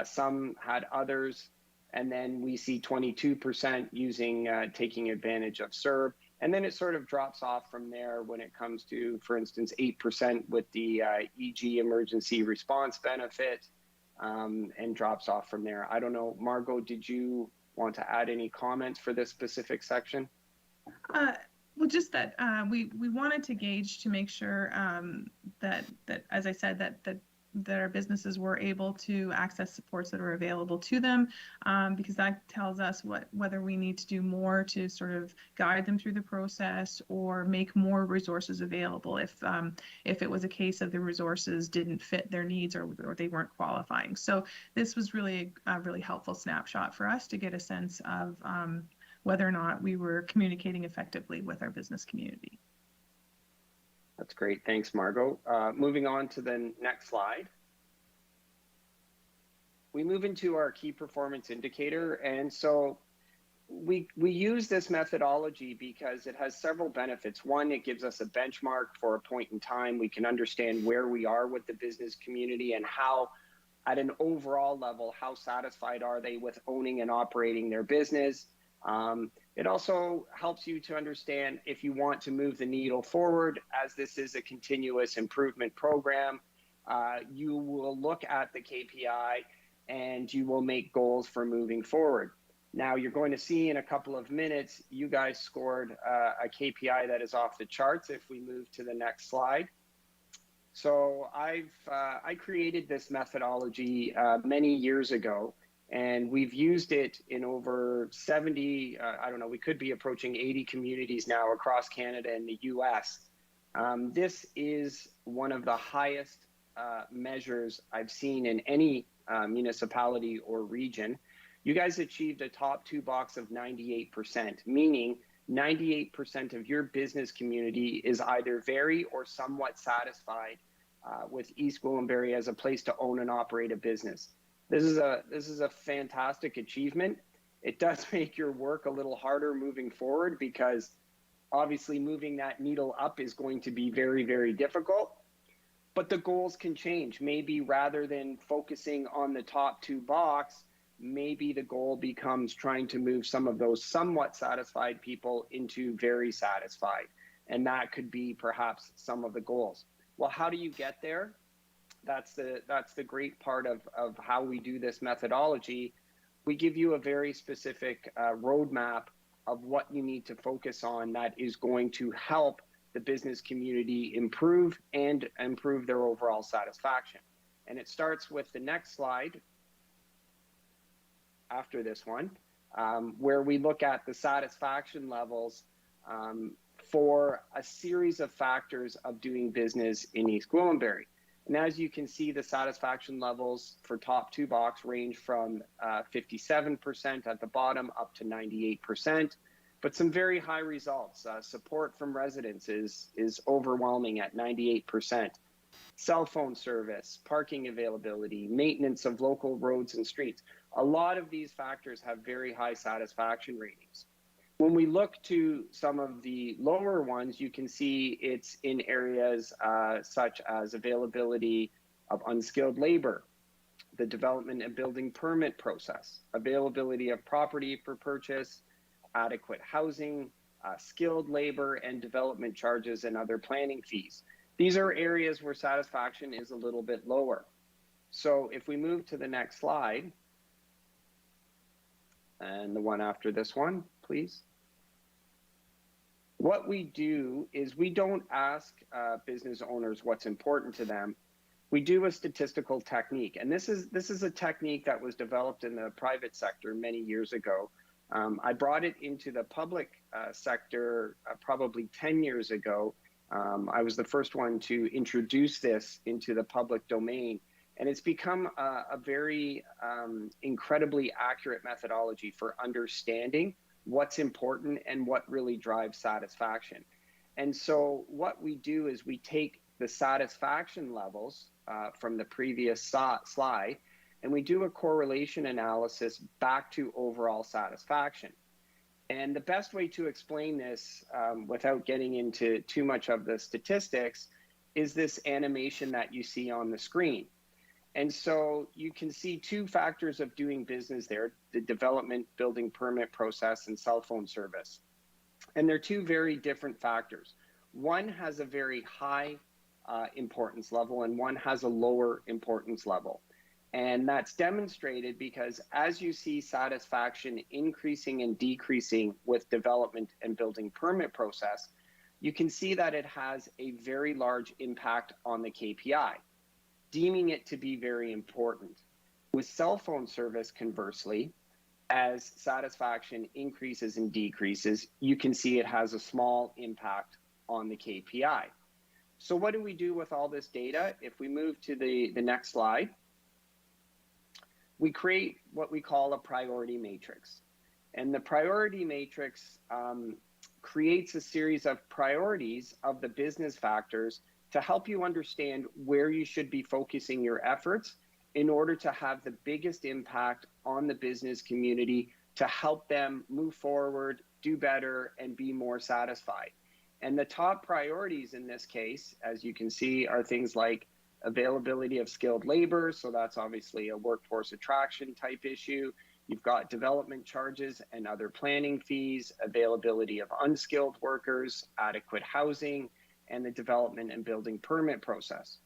K: Some had others. And then we see 22% using taking advantage of CERB. And then it sort of drops off from there when it comes to, for instance, 8% with the EG emergency response benefit, and drops off from there. I don't know, Margot, did you want to add any comments for this specific section?
L: Well, just that we wanted to gauge to make sure that as I said, that our businesses were able to access supports that are available to them, because that tells us whether we need to do more to sort of guide them through the process or make more resources available if it was a case of the resources didn't fit their needs or they weren't qualifying. So this was really a really helpful snapshot for us to get a sense of whether or not we were communicating effectively with our business community.
K: That's great. Thanks, Margot. Moving on to the next slide. We move into our key performance indicator. And so we use this methodology because it has several benefits. One, it gives us a benchmark for a point in time. We can understand where we are with the business community and how, at an overall level, how satisfied are they with owning and operating their business. It also helps you to understand if you want to move the needle forward, as this is a continuous improvement program. You will look at the KPI and you will make goals for moving forward. Now, you're going to see in a couple of minutes, you guys scored a KPI that is off the charts if we move to the next slide. So I created this methodology many years ago. And we've used it in over 70, I don't know, we could be approaching 80 communities now across Canada and the US. This is one of the highest measures I've seen in any municipality or region. You guys achieved a top two box of 98%, meaning 98% of your business community is either very or somewhat satisfied with East Gwillimbury as a place to own and operate a business. This is a fantastic achievement. It does make your work a little harder moving forward because obviously moving that needle up is going to be very, very difficult. But the goals can change. Maybe rather than focusing on the top two box, maybe the goal becomes trying to move some of those somewhat satisfied people into very satisfied. And that could be perhaps some of the goals. Well, how do you get there? That's the great part of how we do this methodology. We give you a very specific roadmap of what you need to focus on that is going to help the business community improve and improve their overall satisfaction. And it starts with the next slide after this one, where we look at the satisfaction levels for a series of factors of doing business in East Gwillimbury. And as you can see, the satisfaction levels for top two box range from 57% at the bottom up to 98%, but some very high results. Support from residents is overwhelming at 98%. Cell phone service, parking availability, maintenance of local roads and streets. A lot of these factors have very high satisfaction ratings. When we look to some of the lower ones, you can see it's in areas such as availability of unskilled labor, the development and building permit process, availability of property for purchase, adequate housing, skilled labor and development charges and other planning fees. These are areas where satisfaction is a little bit lower. So if we move to the next slide, and the one after this one, please. What we do is we don't ask business owners what's important to them. We do a statistical technique, and this is a technique that was developed in the private sector many years ago. I brought it into the public sector probably 10 years ago. I was the first one to introduce this into the public domain, and it's become a very incredibly accurate methodology for understanding what's important and what really drives satisfaction. And so what we do is we take the satisfaction levels from the previous slide, and we do a correlation analysis back to overall satisfaction. And the best way to explain this without getting into too much of the statistics is this animation that you see on the screen. And so you can see two factors of doing business there, the development, building permit process, and cell phone service. And they're two very different factors. One has a very high importance level and one has a lower importance level. And that's demonstrated because as you see satisfaction increasing and decreasing with development and building permit process, you can see that it has a very large impact on the KPI, deeming it to be very important. With cell phone service, conversely, as satisfaction increases and decreases, you can see it has a small impact on the KPI. So what do we do with all this data? If we move to the next slide, we create what we call a priority matrix. And the priority matrix creates a series of priorities of the business factors to help you understand where you should be focusing your efforts in order to have the biggest impact on the business community to help them move forward, do better, and be more satisfied. And the top priorities in this case, as you can see, are things like availability of skilled labor. So that's obviously a workforce attraction type issue. You've got development charges and other planning fees, availability of unskilled workers, adequate housing, and the development and building permit process.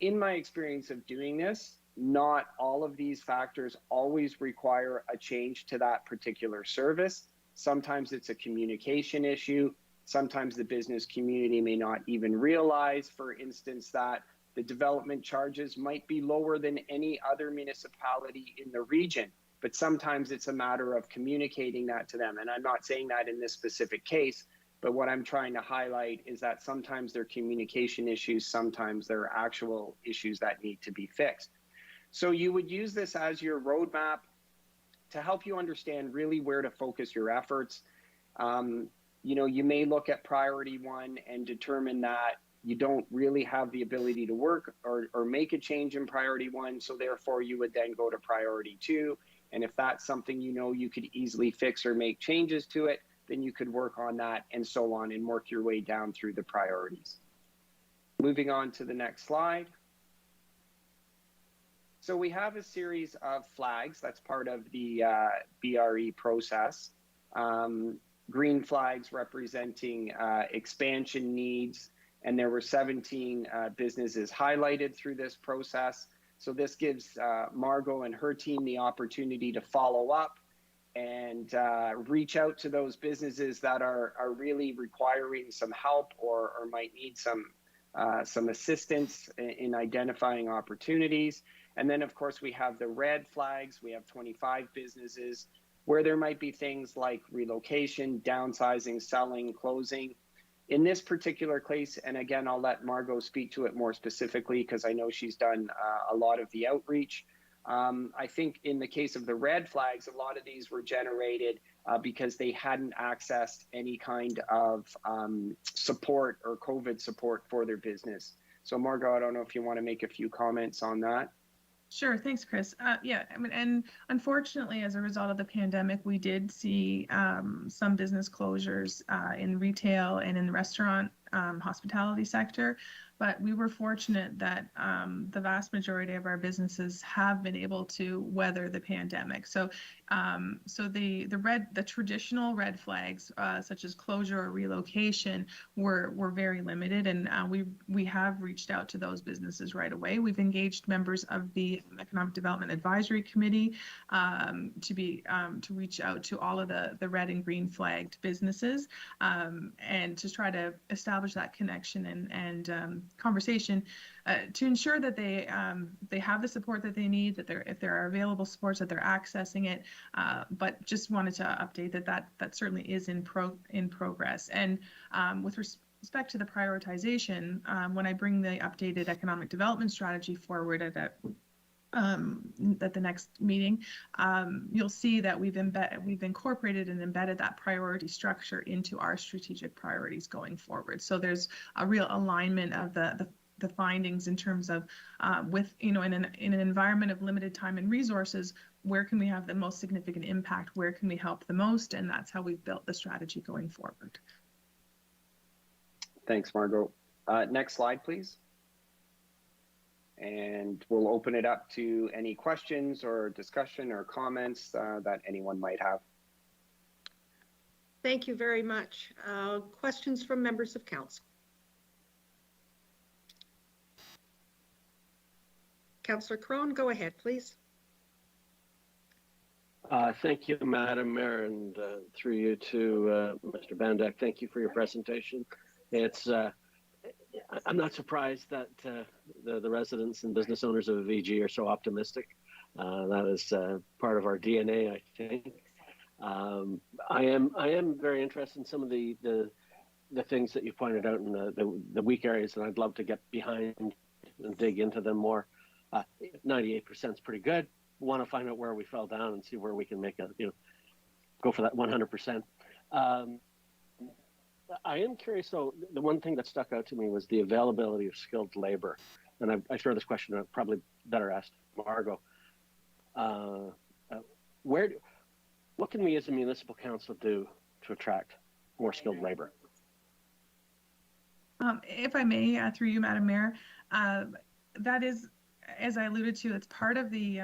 K: In my experience of doing this, not all of these factors always require a change to that particular service. Sometimes it's a communication issue. Sometimes the business community may not even realize, for instance, that the development charges might be lower than any other municipality in the region, but sometimes it's a matter of communicating that to them. And I'm not saying that in this specific case, but what I'm trying to highlight is that sometimes they're communication issues, sometimes they're actual issues that need to be fixed. So you would use this as your roadmap to help you understand really where to focus your efforts. You may look at priority one and determine that you don't really have the ability to work or make a change in priority one. So therefore you would then go to priority two. And if that's something you could easily fix or make changes to it, then you could work on that and so on and work your way down through the priorities. Moving on to the next slide. So we have a series of flags that's part of the BRE process. Green flags representing expansion needs, and there were 17 businesses highlighted through this process. So this gives Margot and her team the opportunity to follow up and reach out to those businesses that are really requiring some help or might need some assistance in identifying opportunities. And then, of course, we have the red flags. We have 25 businesses where there might be things like relocation, downsizing, selling, closing. In this particular case, and again, I'll let Margot speak to it more specifically because I know she's done a lot of the outreach. I think in the case of the red flags, a lot of these were generated because they hadn't accessed any kind of support or COVID support for their business. So Margot, I don't know if you want to make a few comments on that.
L: Sure. Thanks, Chris. And unfortunately, as a result of the pandemic, we did see some business closures in retail and in the restaurant hospitality sector. But we were fortunate that the vast majority of our businesses have been able to weather the pandemic. So the traditional red flags, such as closure or relocation, were very limited, and we have reached out to those businesses right away. We've engaged members of the Economic Development Advisory Committee to reach out to all of the red and green flagged businesses and to try to establish that connection and conversation to ensure that they have the support that they need, that if there are available supports, that they're accessing it. But just wanted to update that certainly is in progress. And with respect to the prioritization, when I bring the updated economic development strategy forward at at the next meeting, you'll see that we've incorporated and embedded that priority structure into our strategic priorities going forward. So there's a real alignment of the findings in terms of in an environment of limited time and resources, where can we have the most significant impact? Where can we help the most? And that's how we've built the strategy going forward.
K: Thanks, Margot. Next slide, please. And we'll open it up to any questions or discussion or comments that anyone might have.
A: Thank you very much. Questions from members of council? Councillor Crone, go ahead, please.
M: Thank you, Madam Mayor, and through you to Mr. Bandak. Thank you for your presentation. It's I'm not surprised that the residents and business owners of VG are so optimistic. That is part of our DNA, I think. I am very interested in some of the things that you pointed out in the weak areas, and I'd love to get behind and dig into them more. 98% is pretty good. We want to find out where we fell down and see where we can make go for that 100%. I am curious, though, the one thing that stuck out to me was the availability of skilled labor. And I throw this question out, probably better asked Margot. What can we as a municipal council do to attract more skilled labor?
L: If I may, through you, Madam Mayor, that is, as I alluded to, it's part of the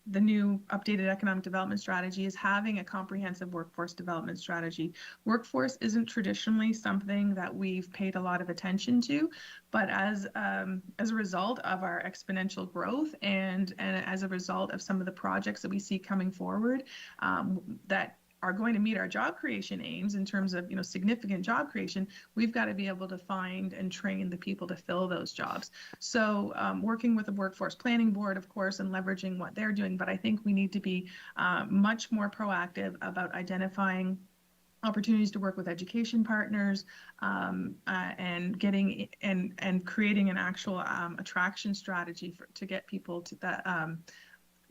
L: new updated economic development strategy is having a comprehensive workforce development strategy. Workforce isn't traditionally something that we've paid a lot of attention to, but as a result of our exponential growth and as a result of some of the projects that we see coming forward, that are going to meet our job creation aims in terms of significant job creation, we've got to be able to find and train the people to fill those jobs. So working with the Workforce Planning Board, of course, and leveraging what they're doing, but I think we need to be much more proactive about identifying opportunities to work with education partners and getting and creating an actual attraction strategy to get people to that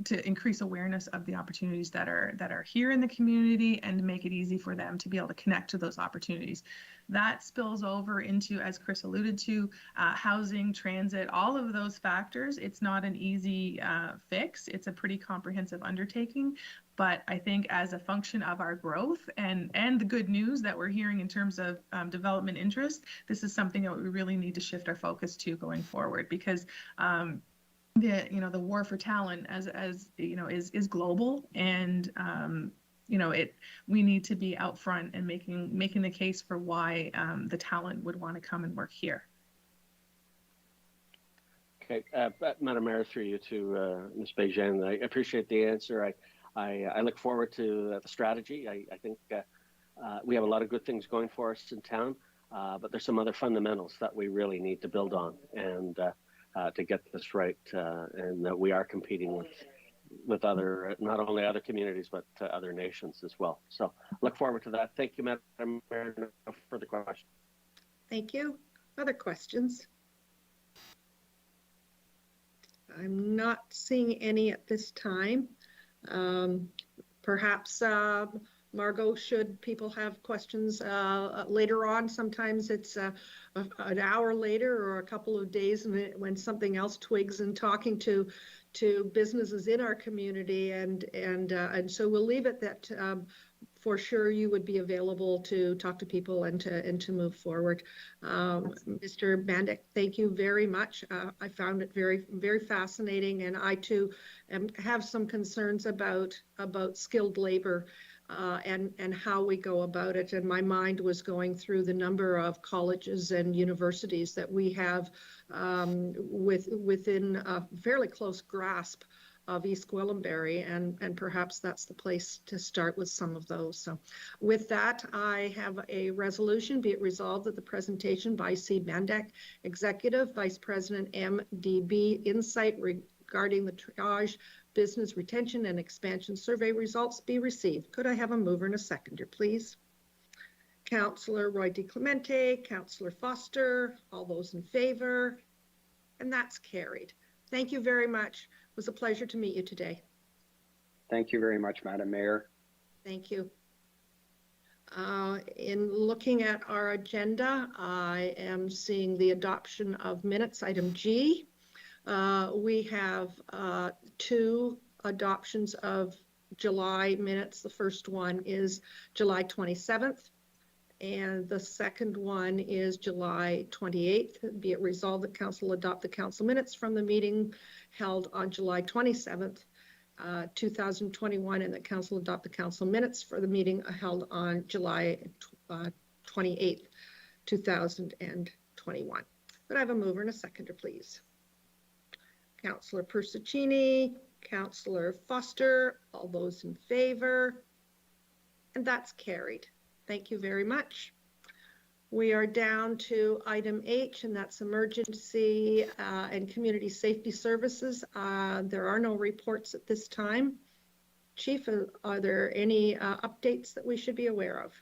L: to increase awareness of the opportunities that are here in the community and make it easy for them to be able to connect to those opportunities. That spills over into, as Chris alluded to, housing, transit, all of those factors. It's not an easy fix. It's a pretty comprehensive undertaking. But I think as a function of our growth and the good news that we're hearing in terms of development interest, this is something that we really need to shift our focus to going forward, because the war for talent is global, and we need to be out front and making the case for why the talent would want to come and work here.
M: Okay, Madam Mayor, through you to Ms. Bejan, I appreciate the answer. I look forward to the strategy. I think we have a lot of good things going for us in town, but there's some other fundamentals that we really need to build on and to get this right, and that we are competing with other, not only other communities, but other nations as well. So look forward to that. Thank you, Madam Mayor. No further questions.
A: Thank you. Other questions? I'm not seeing any at this time. Perhaps Margot, should people have questions later on? Sometimes it's an hour later or a couple of days when something else twigs, and talking to businesses in our community, and so we'll leave it that for sure you would be available to talk to people and to move forward. Mr. Bandak, thank you very much. I found it very, very fascinating, and I too have some concerns about skilled labor. And how we go about it. And my mind was going through the number of colleges and universities that we have within a fairly close grasp of East Gwillimbury, and perhaps that's the place to start with some of those. So with that, I have a resolution. Be it resolved that the presentation by C. Bandak, Executive Vice President, MDB Insight, regarding the Triage Business Retention and Expansion Survey results be received. Could I have a mover and a seconder, please? Councillor Roy DeClemente, Councillor Foster, all those in favor, and that's carried. Thank you very much. It was a pleasure to meet you today.
K: Thank you very much, Madam Mayor.
A: Thank you. In looking at our agenda, I am seeing the adoption of minutes, item G. We have 2 adoptions of July minutes. The first one is July 27th, and the second one is July 28th. Be it resolved that Council adopt the Council minutes from the meeting held on July 27th, 2021, and that Council adopt the Council minutes for the meeting held on July 28th, 2021. Could I have a mover and a seconder, please? Councillor Persicini, Councillor Foster, all those in favor, and that's carried. Thank you very much. We are down to item H, and that's emergency and community safety services. There are no reports at this time. Chief, are there any updates that we should be aware of?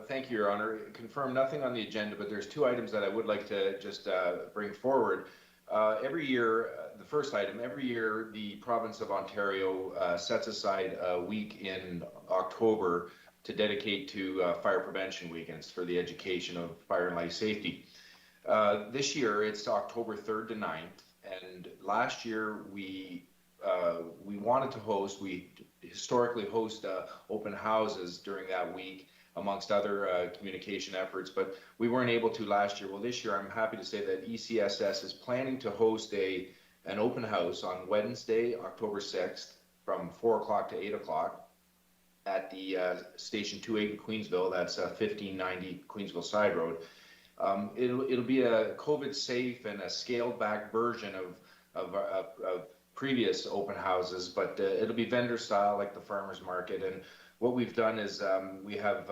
G: Thank you, Your Honor. Confirm nothing on the agenda, but there's 2 items that I would like to just bring forward. Every year, the first item, every year the province of Ontario sets aside a week in October to dedicate to fire prevention weekends for the education of fire and life safety. This year it's October 3rd to 9th, and last year we wanted to host, we historically host open houses during that week amongst other communication efforts, but we weren't able to last year. Well, this year I'm happy to say that ECSS is planning to host an open house on Wednesday, October 6th from 4 o'clock to 8 o'clock at the Station 28 in Queensville. That's 1590 Queensville Sideroad. It'll be a COVID safe and a scaled back version of previous open houses, but it'll be vendor style like the farmers market. And what we've done is we have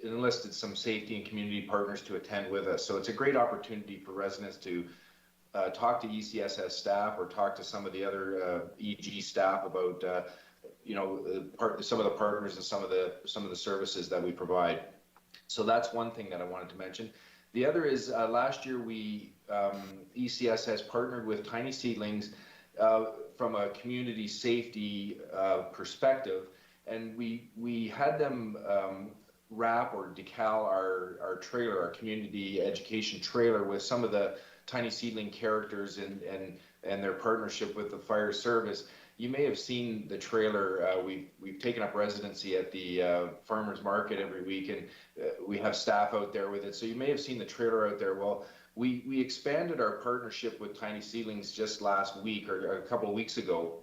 G: enlisted some safety and community partners to attend with us. So it's a great opportunity for residents to talk to ECSS staff or talk to some of the other EG staff about some of the partners and some of the services that we provide. So that's one thing that I wanted to mention. The other is last year ECSS partnered with Tiny Seedlings from a community safety perspective, and we had them wrap or decal our trailer, our community education trailer, with some of the Tiny Seedling characters and their partnership with the fire service. You may have seen the trailer. We've taken up residency at the farmers market every week, and we have staff out there with it. So you may have seen the trailer out there. Well, we expanded our partnership with Tiny Seedlings just last week or a couple of weeks ago,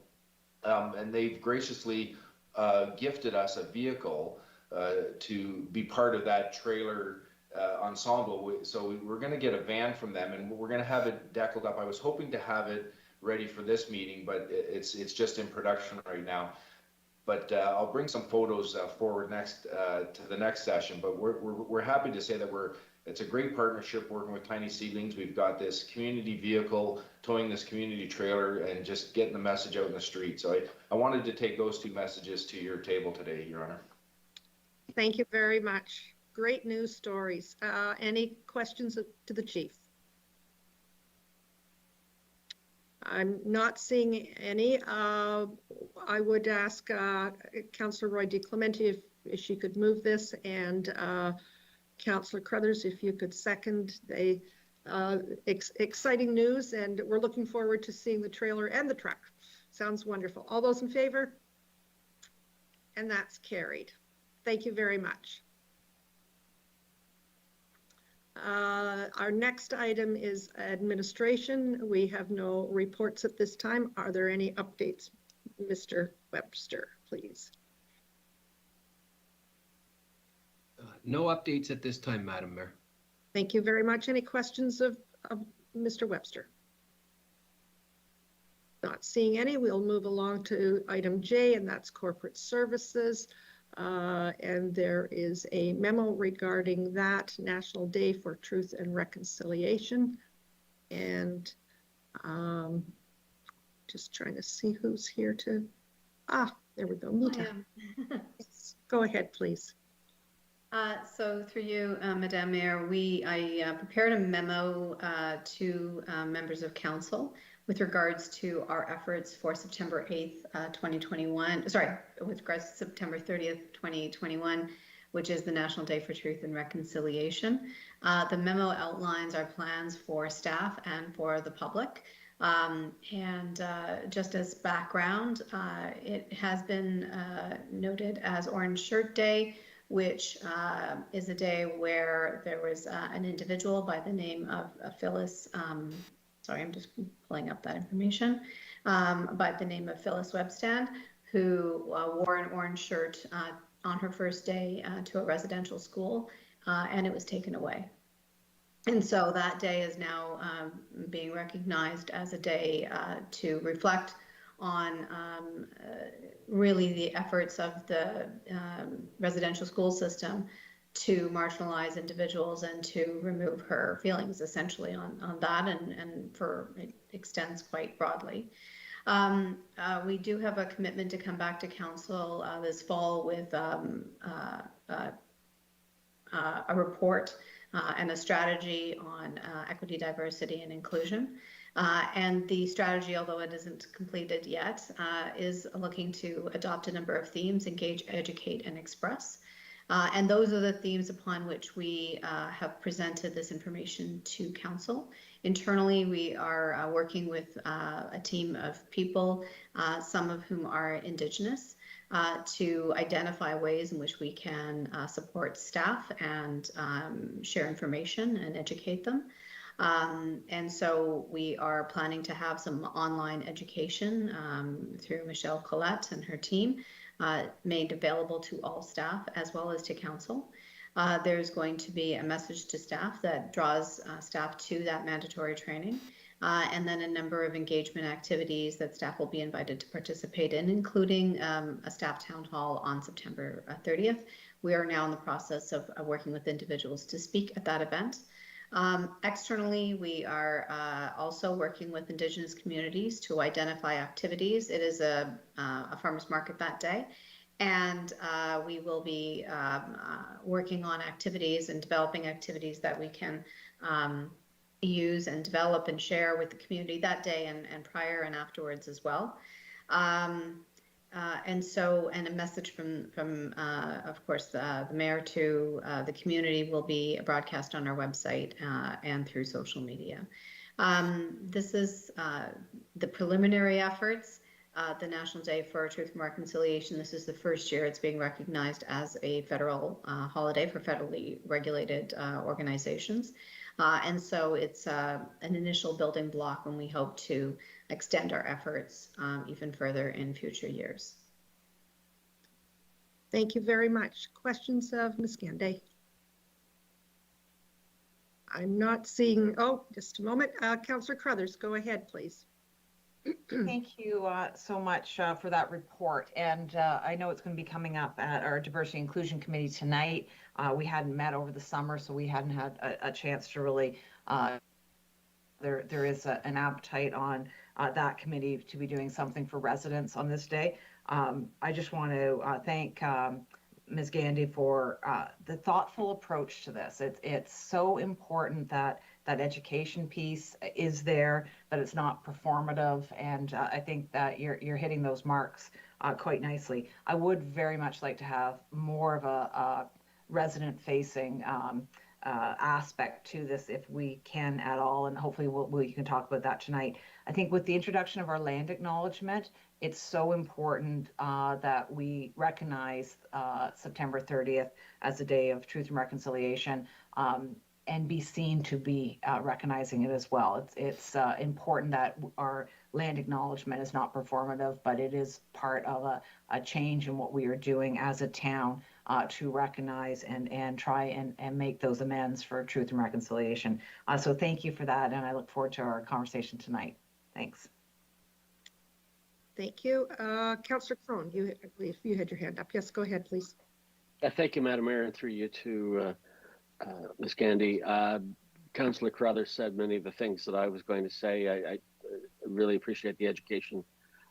G: and they've graciously gifted us a vehicle to be part of that trailer ensemble. So we're going to get a van from them, and we're going to have it deckled up. I was hoping to have it ready for this meeting, but it's just in production right now. But I'll bring some photos forward to the next session. But we're happy to say that it's a great partnership working with Tiny Seedlings. We've got this community vehicle towing this community trailer and just getting the message out in the street. So I wanted to take those 2 messages to your table today, Your Honor.
A: Thank you very much. Great news stories. Any questions to the chief? I'm not seeing any. I would ask Councillor Roy DeClemente if she could move this, and Councillor Crothers, if you could second. Exciting news, and we're looking forward to seeing the trailer and the truck. Sounds wonderful. All those in favor? And that's carried. Thank you very much. Our next item is administration. We have no reports at this time. Are there any updates? Mr. Webster, please.
C: No updates at this time, Madam Mayor.
A: Thank you very much. Any questions of Mr. Webster? Not seeing any. We'll move along to item J, and that's corporate services. And there is a memo regarding that, National Day for Truth and Reconciliation. And just trying to see who's here to, there we go, Mita. Go ahead, please.
N: So through you, Madame Mayor, I prepared a memo to members of council with regards to our efforts for September 8th, 2021, sorry, with regards to September 30th, 2021, which is the National Day for Truth and Reconciliation. The memo outlines our plans for staff and for the public. Just as background, it has been noted as Orange Shirt Day, which is a day where there was an individual by the name of Phyllis, sorry, I'm just pulling up that information, by the name of Phyllis Webstand, who wore an orange shirt on her first day to a residential school, and it was taken away. And so that day is now being recognized as a day to reflect on really the efforts of the residential school system to marginalize individuals and to remove her feelings essentially on that, and for it extends quite broadly. We do have a commitment to come back to council this fall with a report and a strategy on equity, diversity, and inclusion. And the strategy, although it isn't completed yet, is looking to adopt a number of themes: engage, educate, and express. And those are the themes upon which we have presented this information to council. Internally, we are working with a team of people, some of whom are Indigenous, to identify ways in which we can support staff and share information and educate them. And so we are planning to have some online education through Michelle Collette and her team, made available to all staff as well as to council. There's going to be a message to staff that draws staff to that mandatory training, and then a number of engagement activities that staff will be invited to participate in, including a staff town hall on September 30th. We are now in the process of working with individuals to speak at that event. Externally, we are also working with Indigenous communities to identify activities. It is a farmers market that day, and we will be working on activities and developing activities that we can use and develop and share with the community that day and prior and afterwards as well. And a message from of course, the mayor to the community will be broadcast on our website and through social media. This is the preliminary efforts, the National Day for Truth and Reconciliation. This is the first year it's being recognized as a federal holiday for federally regulated organizations. And so it's an initial building block when we hope to extend our efforts even further in future years.
A: Thank you very much. Questions of Ms. Ganday? I'm not seeing, oh, just a moment. Councillor Crothers, go ahead, please.
E: Thank you so much for that report. And I know it's going to be coming up at our Diversity Inclusion Committee tonight. We hadn't met over the summer, so we hadn't had a chance to really, there is an appetite on that committee to be doing something for residents on this day. I just want to thank Ms. Gandy for the thoughtful approach to this. It's so important that that education piece is there, that it's not performative, and I think that you're hitting those marks quite nicely. I would very much like to have more of a resident-facing aspect to this if we can at all, and hopefully we can talk about that tonight. I think with the introduction of our land acknowledgement, it's so important that we recognize September 30th as a day of truth and reconciliation, and be seen to be recognizing it as well. It's important that our land acknowledgement is not performative, but it is part of a change in what we are doing as a town to recognize and try and make those amends for truth and reconciliation. So thank you for that, and I look forward to our conversation tonight. Thanks.
A: Thank you. Councillor Crone, I believe you had your hand up. Yes, go ahead, please.
M: Thank you, Madam Mayor, and through you to Ms. Gandy. Councillor Crothers said many of the things that I was going to say. I really appreciate the education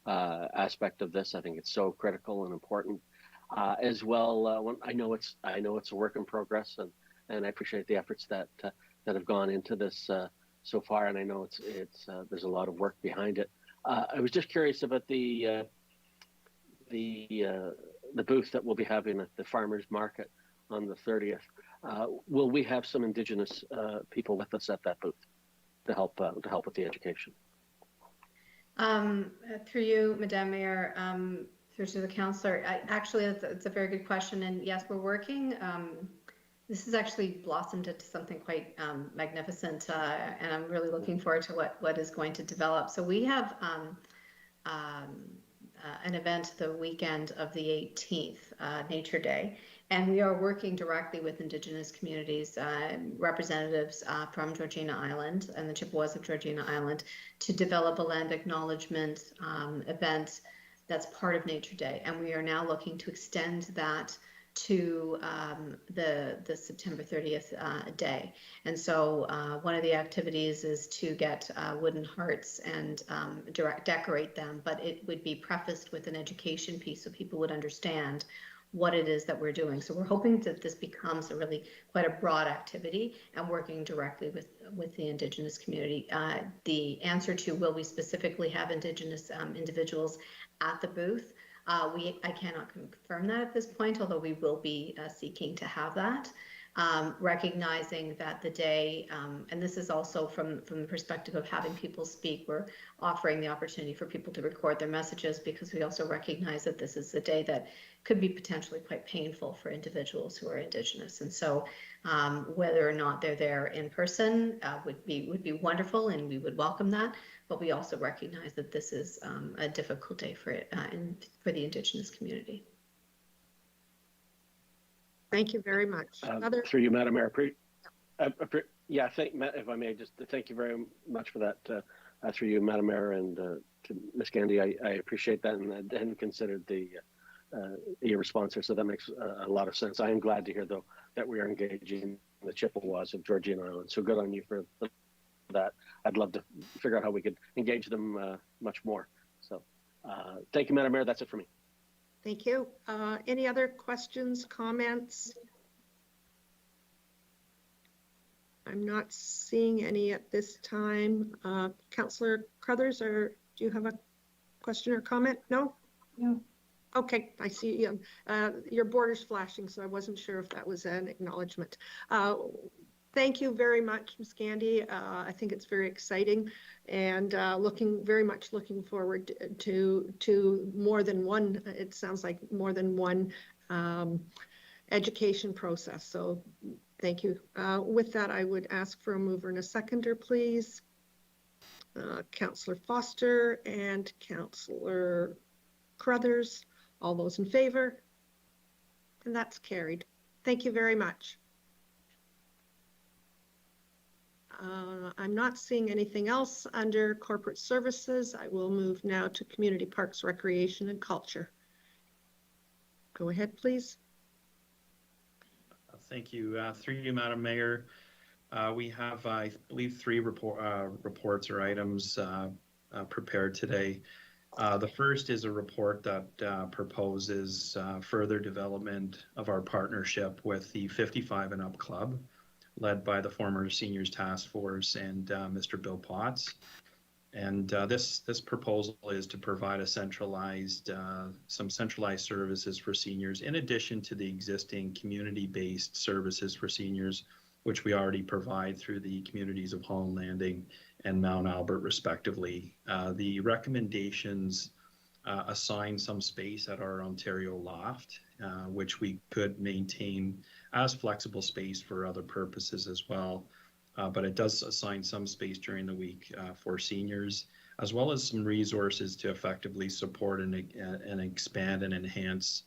M: aspect of this. I think it's so critical and important. as well. I know it's a work in progress, and I appreciate the efforts that have gone into this so far, and I know it's there's a lot of work behind it. I was just curious about the booth that we'll be having at the farmers market on the 30th. Will we have some Indigenous people with us at that booth to help with the education?
N: Through you, Madam Mayor, through to the councillor. Actually, it's a very good question, and yes, we're working. This has actually blossomed into something quite magnificent, and I'm really looking forward to what is going to develop. So we have an event the weekend of the 18th, Nature Day, and we are working directly with Indigenous communities, representatives from Georgina Island and the Chippewas of Georgina Island, to develop a land acknowledgement event that's part of Nature Day. And we are now looking to extend that to the September 30th day. And so one of the activities is to get wooden hearts and decorate them, but it would be prefaced with an education piece so people would understand what it is that we're doing. So we're hoping that this becomes a really quite a broad activity and working directly with the Indigenous community. The answer to will we specifically have Indigenous individuals at the booth, I cannot confirm that at this point, although we will be seeking to have that. Recognizing that the day, and this is also from the perspective of having people speak, we're offering the opportunity for people to record their messages, because we also recognize that this is a day that could be potentially quite painful for individuals who are Indigenous. And so whether or not they're there in person would be wonderful, and we would welcome that. But we also recognize that this is a difficult day for the Indigenous community.
A: Thank you very much.
M: Through you, Madam Mayor. Yeah, if I may, just thank you very much for that. Through you, Madam Mayor, and to Ms. Gandy, I appreciate that, and I hadn't considered your response here, so that makes a lot of sense. I am glad to hear, though, that we are engaging the Chippewas of Georgina Island. So good on you for that. I'd love to figure out how we could engage them much more. So thank you, Madam Mayor. That's it for me.
A: Thank you. Any other questions, comments? I'm not seeing any at this time. Councillor Crothers, do you have a question or comment? No?
H: No.
A: Okay, I see your border's flashing, so I wasn't sure if that was an acknowledgement. Thank you very much, Ms. Gandy. I think it's very exciting, and very much looking forward to more than one. It sounds like more than one education process. So thank you. With that, I would ask for a mover and a seconder, please. Councillor Foster and Councillor Crothers. All those in favor? And that's carried. Thank you very much. I'm not seeing anything else under corporate services. I will move now to community parks, recreation, and culture. Go ahead, please.
O: Thank you. Through you, Madam Mayor, we have, I believe, 3 reports or items prepared today. The first is a report that proposes further development of our partnership with the 55 and Up Club, led by the former Seniors Task Force and Mr. Bill Potts. And this proposal is to provide some centralized services for seniors, in addition to the existing community-based services for seniors, which we already provide through the communities of Holland Landing and Mount Albert, respectively. The recommendations assign some space at our Ontario loft, which we could maintain as flexible space for other purposes as well. But it does assign some space during the week for seniors, as well as some resources to effectively support and expand and enhance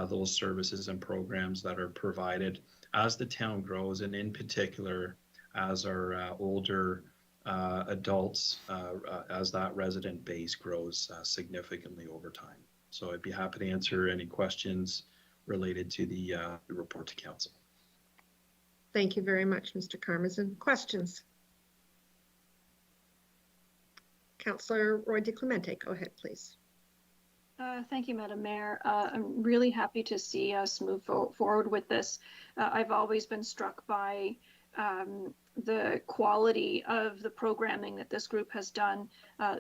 O: those services and programs that are provided as the town grows, and in particular as our older adults, as that resident base grows significantly over time. So I'd be happy to answer any questions related to the report to council.
A: Thank you very much, Mr. Karmazin. Questions? Councillor Roy DeClemente, go ahead, please.
B: Thank you, Madam Mayor. I'm really happy to see us move forward with this. I've always been struck by the quality of the programming that this group has done.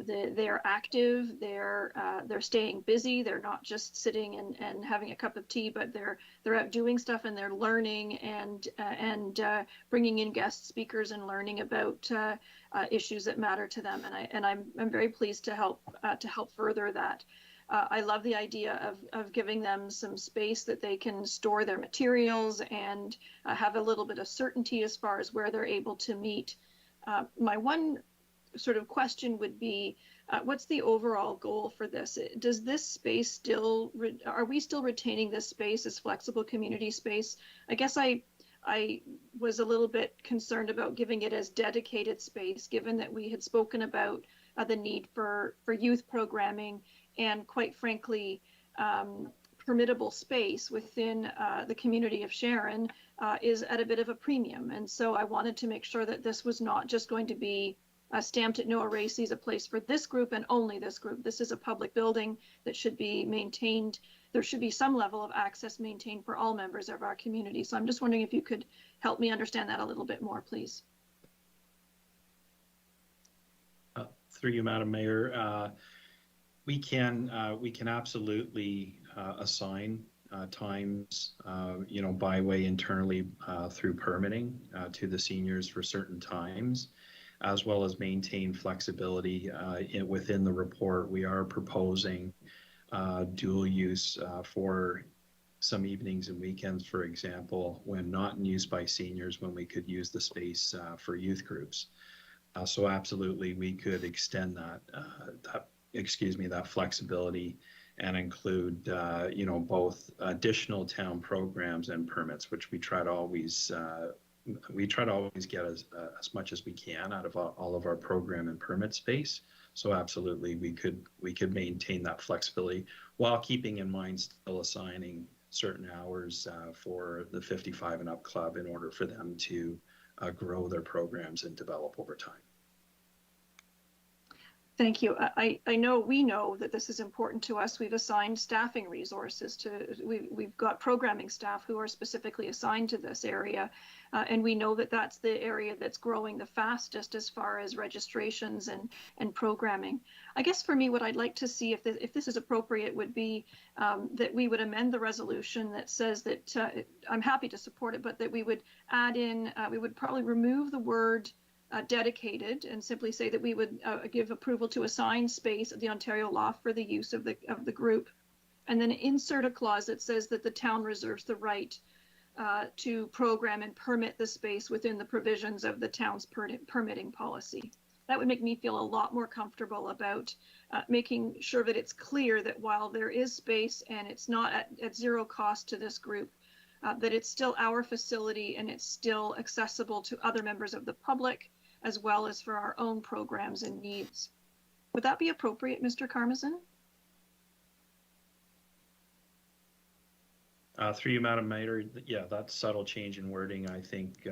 B: They're active, they're staying busy, they're not just sitting and having a cup of tea, but they're out doing stuff, and they're learning and bringing in guest speakers and learning about issues that matter to them. And I'm very pleased to help further that. I love the idea of giving them some space that they can store their materials and have a little bit of certainty as far as where they're able to meet. My one sort of question would be, what's the overall goal for this? Does this space still, are we still retaining this space as flexible community space? I guess I was a little bit concerned about giving it as dedicated space, given that we had spoken about the need for youth programming and, quite frankly, permittable space within the community of Sharon is at a bit of a premium. And so I wanted to make sure that this was not just going to be stamped at no erases, a place for this group and only this group. This is a public building that should be maintained. There should be some level of access maintained for all members of our community. So I'm just wondering if you could help me understand that a little bit more, please.
O: Through you, Madam Mayor, we can absolutely assign times, by way internally through permitting to the seniors for certain times, as well as maintain flexibility within the report. We are proposing dual use for some evenings and weekends, for example, when not in use by seniors, when we could use the space for youth groups. So absolutely, we could extend that flexibility and include, both additional town programs and permits, which we try to always get as much as we can out of all of our program and permit space. So absolutely, we could maintain that flexibility while keeping in mind still assigning certain hours for the 55 and up club in order for them to grow their programs and develop over time.
B: Thank you. I know we know that this is important to us. We've assigned staffing resources we've got programming staff who are specifically assigned to this area. And we know that that's the area that's growing the fastest as far as registrations and programming. I guess for me, what I'd like to see, if this is appropriate, would be that we would amend the resolution that says that, I'm happy to support it, but that we would add in, we would probably remove the word dedicated and simply say that we would give approval to assign space at the Ontario law for the use of the group, and then insert a clause that says that the town reserves the right to program and permit the space within the provisions of the town's permitting policy. That would make me feel a lot more comfortable about making sure that it's clear that while there is space and it's not at zero cost to this group, that it's still our facility and it's still accessible to other members of the public, as well as for our own programs and needs. Would that be appropriate, Mr. Karmazin?
O: Through you, Madam Mayor, yeah, that subtle change in wording, I think,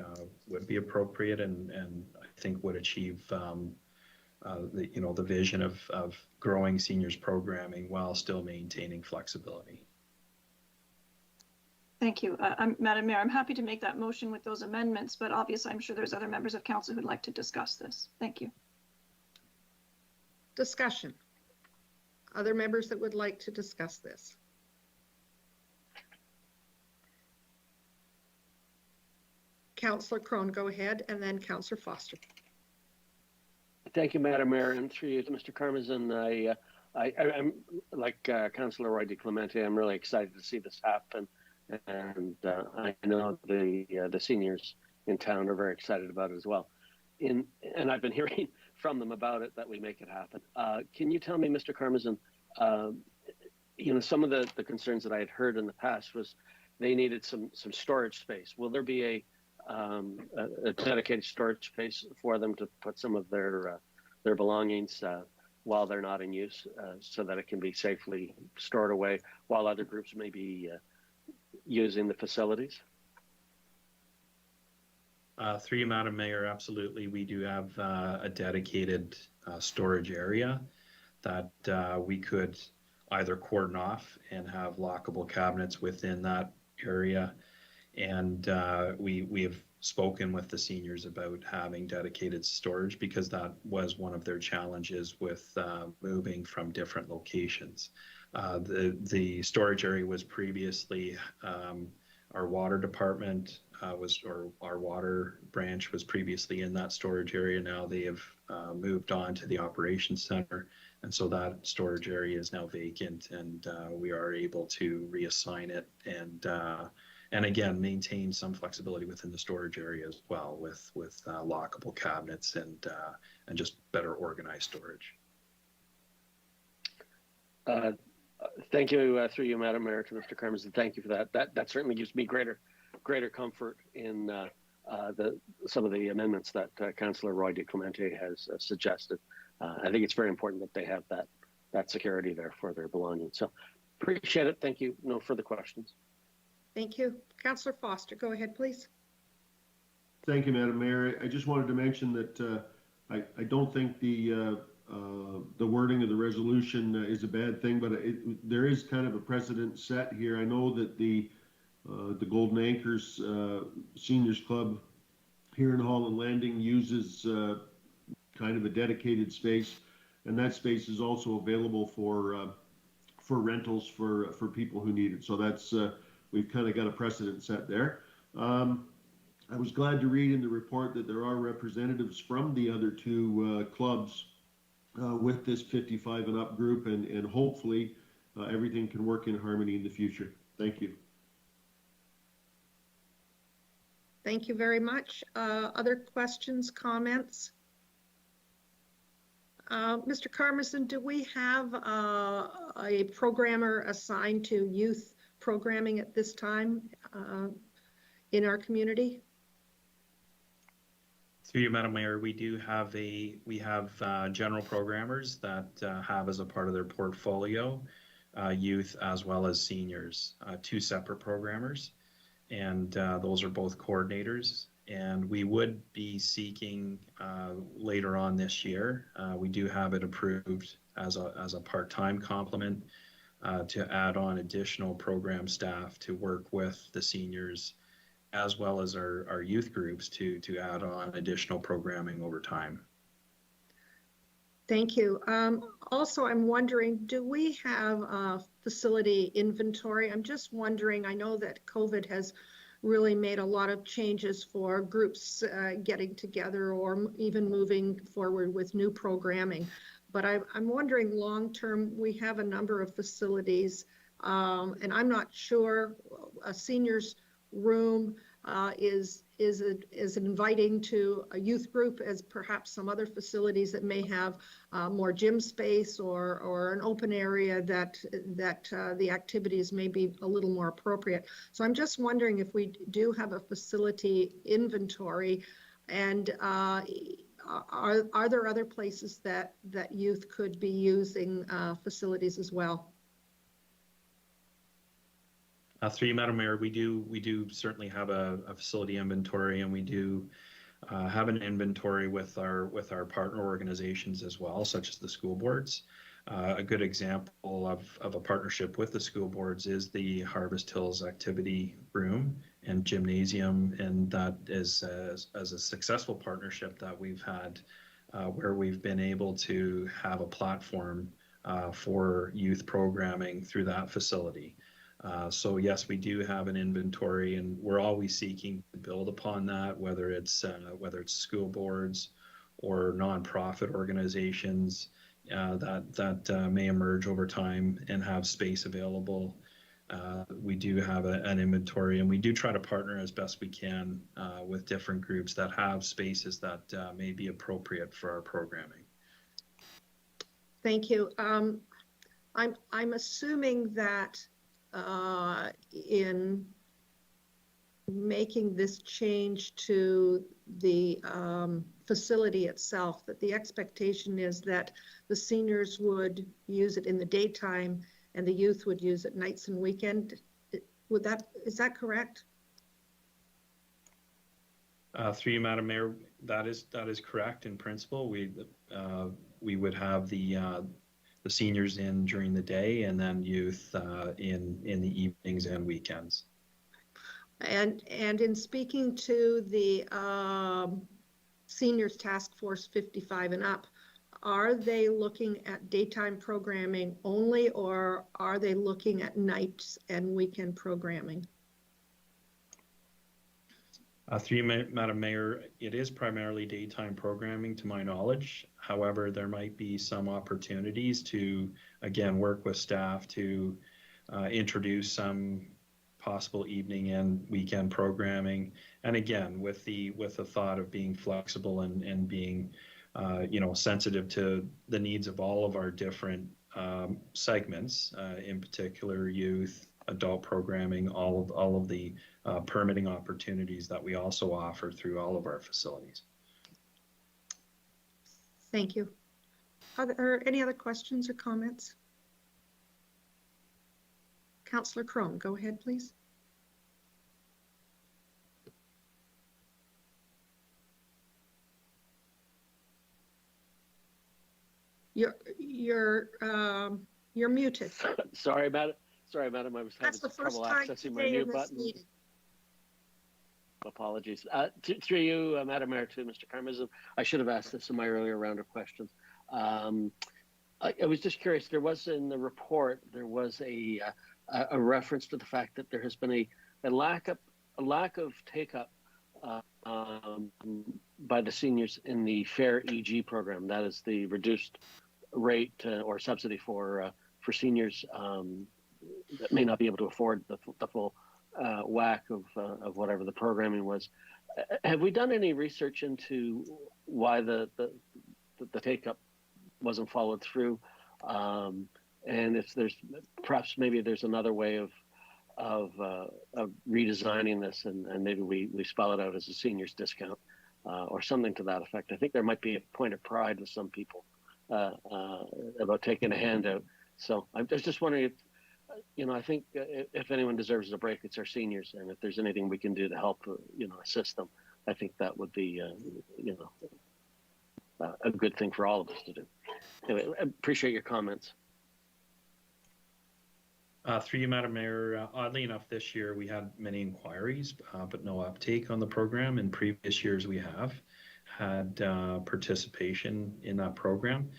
O: would be appropriate and I think would achieve the vision of growing seniors programming while still maintaining flexibility.
B: Thank you. Madam Mayor, I'm happy to make that motion with those amendments, but obviously I'm sure there's other members of council who'd like to discuss this. Thank you.
A: Discussion. Other members that would like to discuss this? Councillor Crone, go ahead, and then Councillor Foster.
M: Thank you, Madam Mayor, and through you to Mr. Karmazin. I'm like Councillor Roy DeClemente. I'm really excited to see this happen. And I know the seniors in town are very excited about it as well. And I've been hearing from them about it, that we make it happen. Can you tell me, Mr. Karmazin, some of the concerns that I had heard in the past was they needed some storage space. Will there be a dedicated storage space for them to put some of their belongings while they're not in use, so that it can be safely stored away while other groups may be using the facilities?
O: Through you, Madam Mayor, absolutely. We do have a dedicated storage area that we could either cordon off and have lockable cabinets within that area. And we have spoken with the seniors about having dedicated storage because that was one of their challenges with moving from different locations. The storage area was previously our water department or our water branch was previously in that storage area. Now they have moved on to the operations center. And so that storage area is now vacant, and we are able to reassign it and again, maintain some flexibility within the storage area as well with lockable cabinets and just better organized storage.
M: Thank you, through you, Madam Mayor, to Mr. Carmers, and thank you for that. That certainly gives me greater comfort in some of the amendments that Councillor Roy DeClemente has suggested. I think it's very important that they have that security there for their belongings. So appreciate it. Thank you. No further questions.
A: Thank you. Councillor Foster, go ahead, please.
F: Thank you, Madam Mayor. I just wanted to mention that I don't think the wording of the resolution is a bad thing, but there is kind of a precedent set here. I know that the Golden Anchors Seniors Club here in Holland Landing uses kind of a dedicated space, and that space is also available for rentals for people who need it. So that's we've kind of got a precedent set there. I was glad to read in the report that there are representatives from the other two clubs with this 55 and up group, and hopefully everything can work in harmony in the future. Thank you.
A: Thank you very much. Other questions, comments? Mr. Carmison, do we have a programmer assigned to youth programming at this time in our community?
O: Through you, Madam Mayor, we do have general programmers that have as a part of their portfolio youth as well as seniors, two separate programmers, and those are both coordinators. And we would be seeking later on this year. We do have it approved as a part-time complement to add on additional program staff to work with the seniors as well as our youth groups to add on additional programming over time.
A: Thank you. Also, I'm wondering, do we have a facility inventory? I'm just wondering, I know that COVID has really made a lot of changes for groups getting together or even moving forward with new programming. But I'm wondering long-term, we have a number of facilities and I'm not sure a seniors room is inviting to a youth group as perhaps some other facilities that may have more gym space or an open area that the activities may be a little more appropriate. So I'm just wondering if we do have a facility inventory, and are there other places that youth could be using facilities as well?
O: Through you, Madam Mayor, we do certainly have a facility inventory, and we do have an inventory with our partner organizations as well, such as the school boards. A good example of a partnership with the school boards is the Harvest Hills Activity Room and Gymnasium, and that is as a successful partnership that we've had where we've been able to have a platform for youth programming through that facility. So yes, we do have an inventory, and we're always seeking to build upon that, whether it's school boards or nonprofit organizations that may emerge over time and have space available. We do have an inventory, and we do try to partner as best we can with different groups that have spaces that may be appropriate for our programming.
A: Thank you. I'm assuming that in making this change to the facility itself, that the expectation is that the seniors would use it in the daytime and the youth would use it nights and weekend. Is that correct?
O: Through you, Madam Mayor, that is correct in principle. We would have the the seniors in during the day, and then youth in the evenings and weekends.
A: And in speaking to the Seniors Task Force 55 and up, are they looking at daytime programming only, or are they looking at nights and weekend programming?
O: Through you, Madam Mayor, it is primarily daytime programming to my knowledge. However, there might be some opportunities to, again, work with staff to introduce some possible evening and weekend programming. And again, with the thought of being flexible and being, sensitive to the needs of all of our different segments, in particular youth, adult programming, all of the permitting opportunities that we also offer through all of our facilities.
A: Thank you. Are there any other questions or comments? Councillor Crone, go ahead, please. You're muted.
M: Sorry about it. Sorry, madam. I was having trouble accessing my mute button. Apologies. Through you, Madam Mayor, to Mr. Karmazin. I should have asked this in my earlier round of questions. I was just curious. There was in the report, there was a reference to the fact that there has been a lack of take up by the seniors in the Fair EG program. That is the reduced rate or subsidy for seniors that may not be able to afford the full whack of whatever the programming was. Have we done any research into why the take up wasn't followed through? And if there's perhaps maybe there's another way of redesigning this, and maybe we spell it out as a seniors discount or something to that effect. I think there might be a point of pride with some people about taking a handout. So I was just wondering if, I think if anyone deserves a break, it's our seniors, and if there's anything we can do to help, assist them, I think that would be, a good thing for all of us to do. Anyway, I appreciate your comments.
O: Through you, Madam Mayor, oddly enough, this year we had many inquiries, but no uptake on the program. In previous years, we have had participation in that program,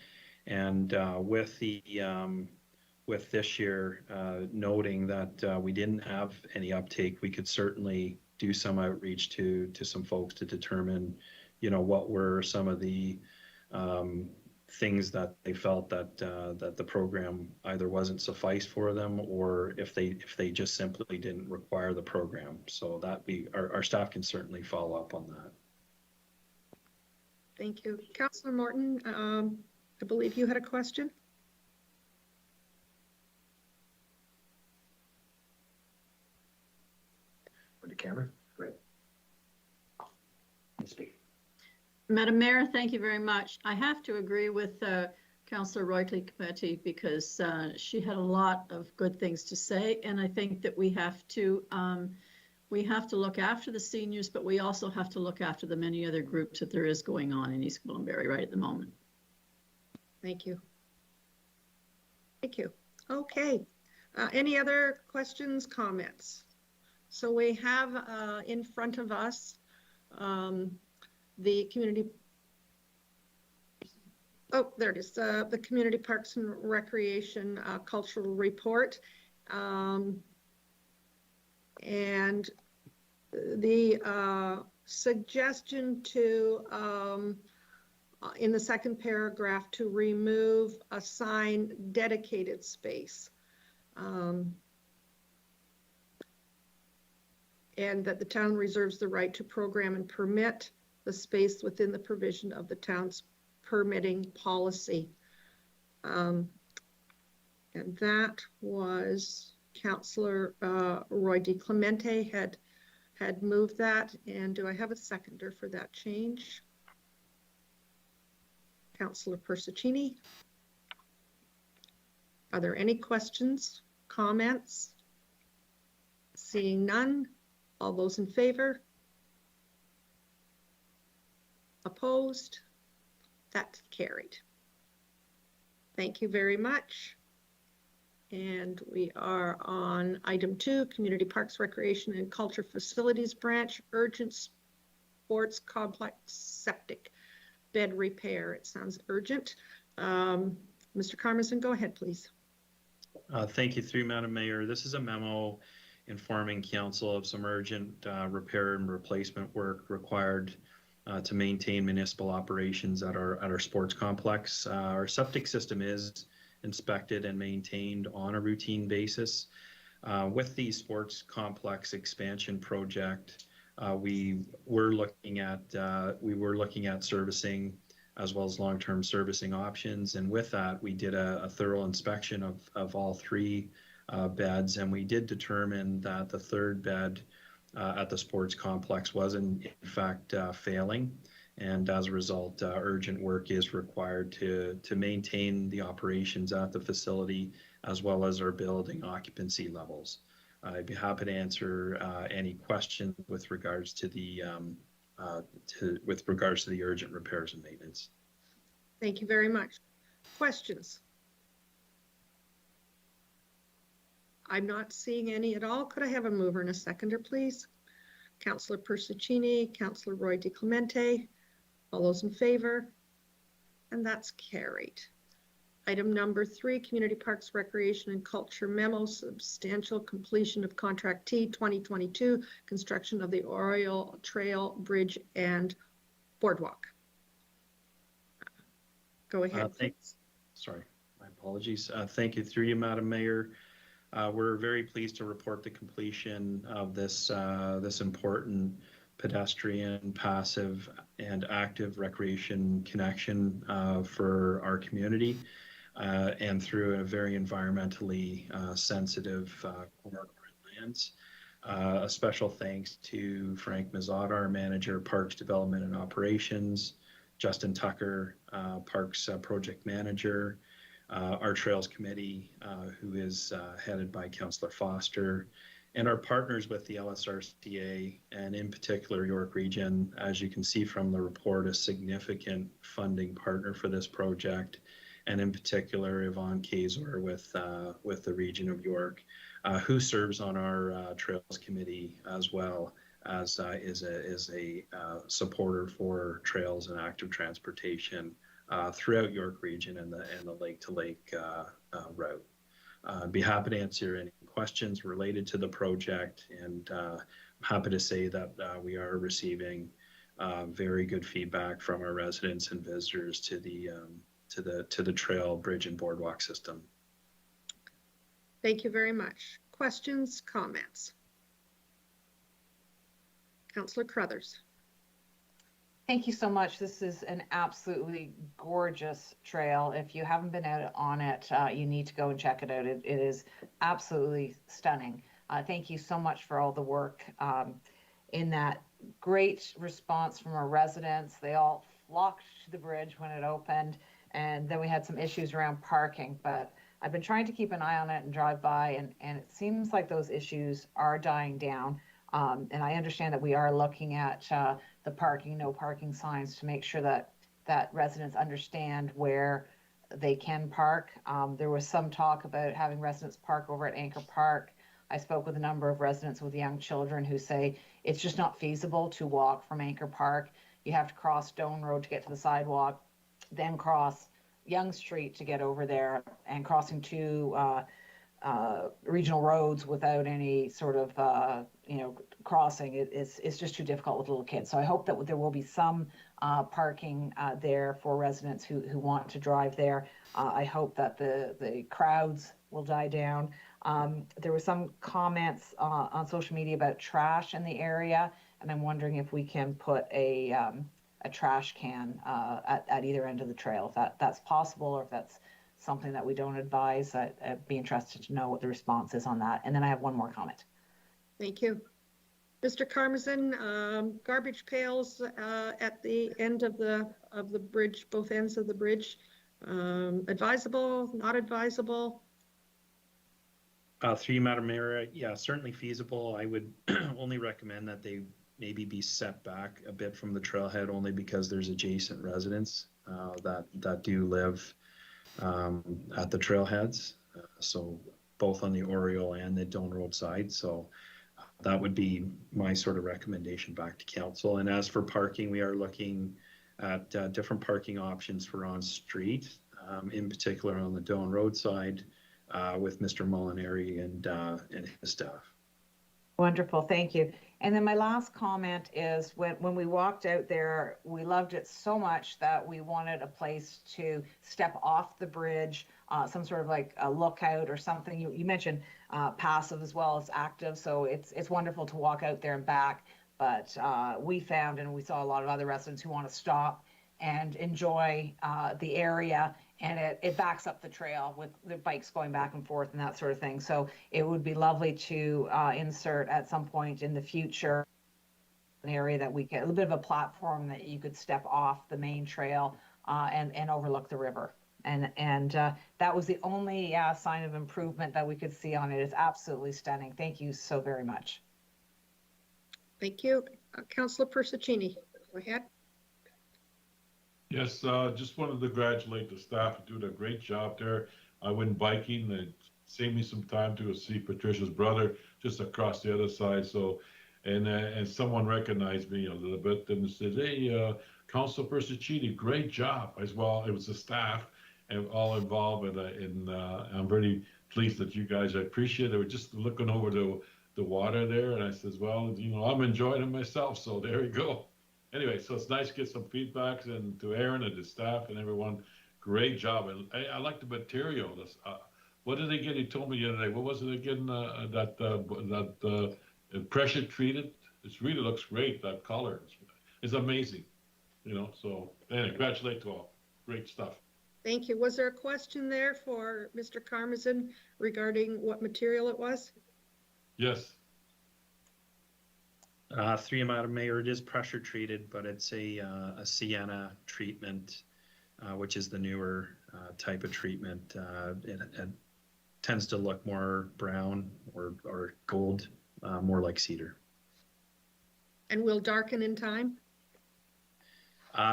O: and with this year, noting that we didn't have any uptake, we could certainly do some outreach to some folks to determine, what were some of the things that they felt that the program either wasn't suffice for them, or if they just simply didn't require the program. So that our staff can certainly follow up on that.
A: Thank you. Councillor Morton, I believe you had a question.
P: For the camera, great. Speak.
Q: Madam Mayor, thank you very much. I have to agree with Councillor Roytley-Cometti because she had a lot of good things to say, and I think that we have to look after the seniors, but we also have to look after the many other groups that there is going on in East Gwillimbury right at the moment.
A: Thank you. Thank you. Okay. Any other questions, comments? So we have in front of us the community, there it is, the Community Parks and Recreation Cultural Report. And the suggestion to, in the second paragraph, to remove assign dedicated space. And that the town reserves the right to program and permit the space within the provision of the town's permitting policy. And that was Councillor Roy DiClemente had moved that. And do I have a seconder for that change? Councillor Persicini. Are there any questions, comments? Seeing none. All those in favor? Opposed? That's carried. Thank you very much. And we are on item 2, Community Parks, Recreation and Culture Facilities Branch, Urgent Sports Complex Septic Bed Repair. It sounds urgent. Mr. Carmison, go ahead, please.
O: Thank you, through Madam Mayor. This is a memo informing Council of some urgent repair and replacement work required to maintain municipal operations at our sports complex. Our septic system is inspected and maintained on a routine basis. With the sports complex expansion project, we were looking at servicing as well as long-term servicing options, and with that, we did a thorough inspection of all 3 beds, and we did determine that the 3rd bed at the sports complex was in fact failing. And as a result, urgent work is required to maintain the operations at the facility as well as our building occupancy levels. I'd be happy to answer any questions with regards to the urgent repairs and maintenance.
A: Thank you very much. Questions? I'm not seeing any at all. Could I have a mover and a seconder, please? Councillor Persuccini, Councillor Roy DiClemente. All those in favor? And that's carried. Item number 3, Community Parks, Recreation and Culture Memo, substantial completion of Contract T 2022, construction of the Oriole Trail Bridge and Boardwalk. Go ahead.
O: Sorry, my apologies. Thank you, through you, Madam Mayor. We're very pleased to report the completion of this important pedestrian, passive, and active recreation connection for our community, and through a very environmentally sensitive corridor lands. A special thanks to Frank Mazzotta, our Manager, Parks Development and Operations, Justin Tucker, Parks Project Manager, our Trails Committee, who is headed by Councillor Foster, and our partners with the LSRCA, and in particular York Region, as you can see from the report, a significant funding partner for this project, and in particular Yvonne Kazor with the Region of York, who serves on our Trails Committee as well as is a supporter for trails and active transportation throughout York Region and the lake-to-lake route. I'd be happy to answer any questions related to the project, and I'm happy to say that we are receiving very good feedback from our residents and visitors to the trail, bridge, and boardwalk system.
A: Thank you very much. Questions, comments? Councillor Crothers.
E: Thank you so much. This is an absolutely gorgeous trail. If you haven't been out on it, you need to go and check it out. It is absolutely stunning. Thank you so much for all the work in that. Great response from our residents. They all flocked to the bridge when it opened, and then we had some issues around parking, but I've been trying to keep an eye on it and drive by, and it seems like those issues are dying down. And I understand that we are looking at the parking, no parking signs to make sure that residents understand where they can park. There was some talk about having residents park over at Anchor Park. I spoke with a number of residents with young children who say it's just not feasible to walk from Anchor Park. You have to cross Stone Road to get to the sidewalk, then cross Yonge Street to get over there, and crossing 2 regional roads without any sort of crossing it's just too difficult with little kids. So I hope that there will be some parking there for residents who want to drive there. I hope that the crowds will die down. There were some comments on social media about trash in the area, and I'm wondering if we can put a trash can at either end of the trail, if that's possible, or if that's something that we don't advise. I'd be interested to know what the response is on that. And then I have one more comment.
A: Thank you. Mr. Karmazin, garbage pails at the end of the bridge, both ends of the bridge, advisable, not advisable?
O: Through you, Madam Mayor, yeah, certainly feasible. I would only recommend that they maybe be set back a bit from the trailhead, only because there's adjacent residents that do live at the trailheads. So both on the Oriole and the Doan Road side. So that would be my sort of recommendation back to council. And as for parking, we are looking at different parking options for on street, in particular on the Doan Road side, with Mr. Molinari and his staff.
E: Wonderful, thank you. And then my last comment is when we walked out there, we loved it so much that we wanted a place to step off the bridge, some sort of like a lookout or something. You mentioned passive as well as active, so it's wonderful to walk out there and back. But we found, and we saw a lot of other residents who want to stop and enjoy the area, and it backs up the trail with the bikes going back and forth and that sort of thing. So it would be lovely to insert at some point in the future an area that we could, a little bit of a platform that you could step off the main trail and overlook the river. And that was the only sign of improvement that we could see on it. It's absolutely stunning. Thank you so very much.
A: Thank you. Councillor Persicini, go ahead.
D: Yes, just wanted to congratulate the staff for doing a great job there. I went biking and saved me some time to go see Patricia's brother just across the other side. So, and someone recognized me a little bit and said, "Hey, Councilor Persicini, great job." As well, it was the staff and all involved, and I'm really pleased that you guys. I appreciate it. We're just looking over the water there, and I says, "Well, you know, I'm enjoying it myself." So there we go. Anyway, so it's nice to get some feedbacks, and to Aaron and the staff and everyone, great job. And I like the material. What did they get? He told me the other day. What was it again? That pressure treated. It really looks great. That color is amazing. You know. So anyway, congratulate to all. Great stuff.
A: Thank you. Was there a question there for Mr. Karmazin regarding what material it was?
D: Yes.
O: Through you, Madam Mayor, it is pressure treated, but it's a sienna treatment, which is the newer type of treatment. It tends to look more brown or gold, more like cedar.
A: And will darken in time?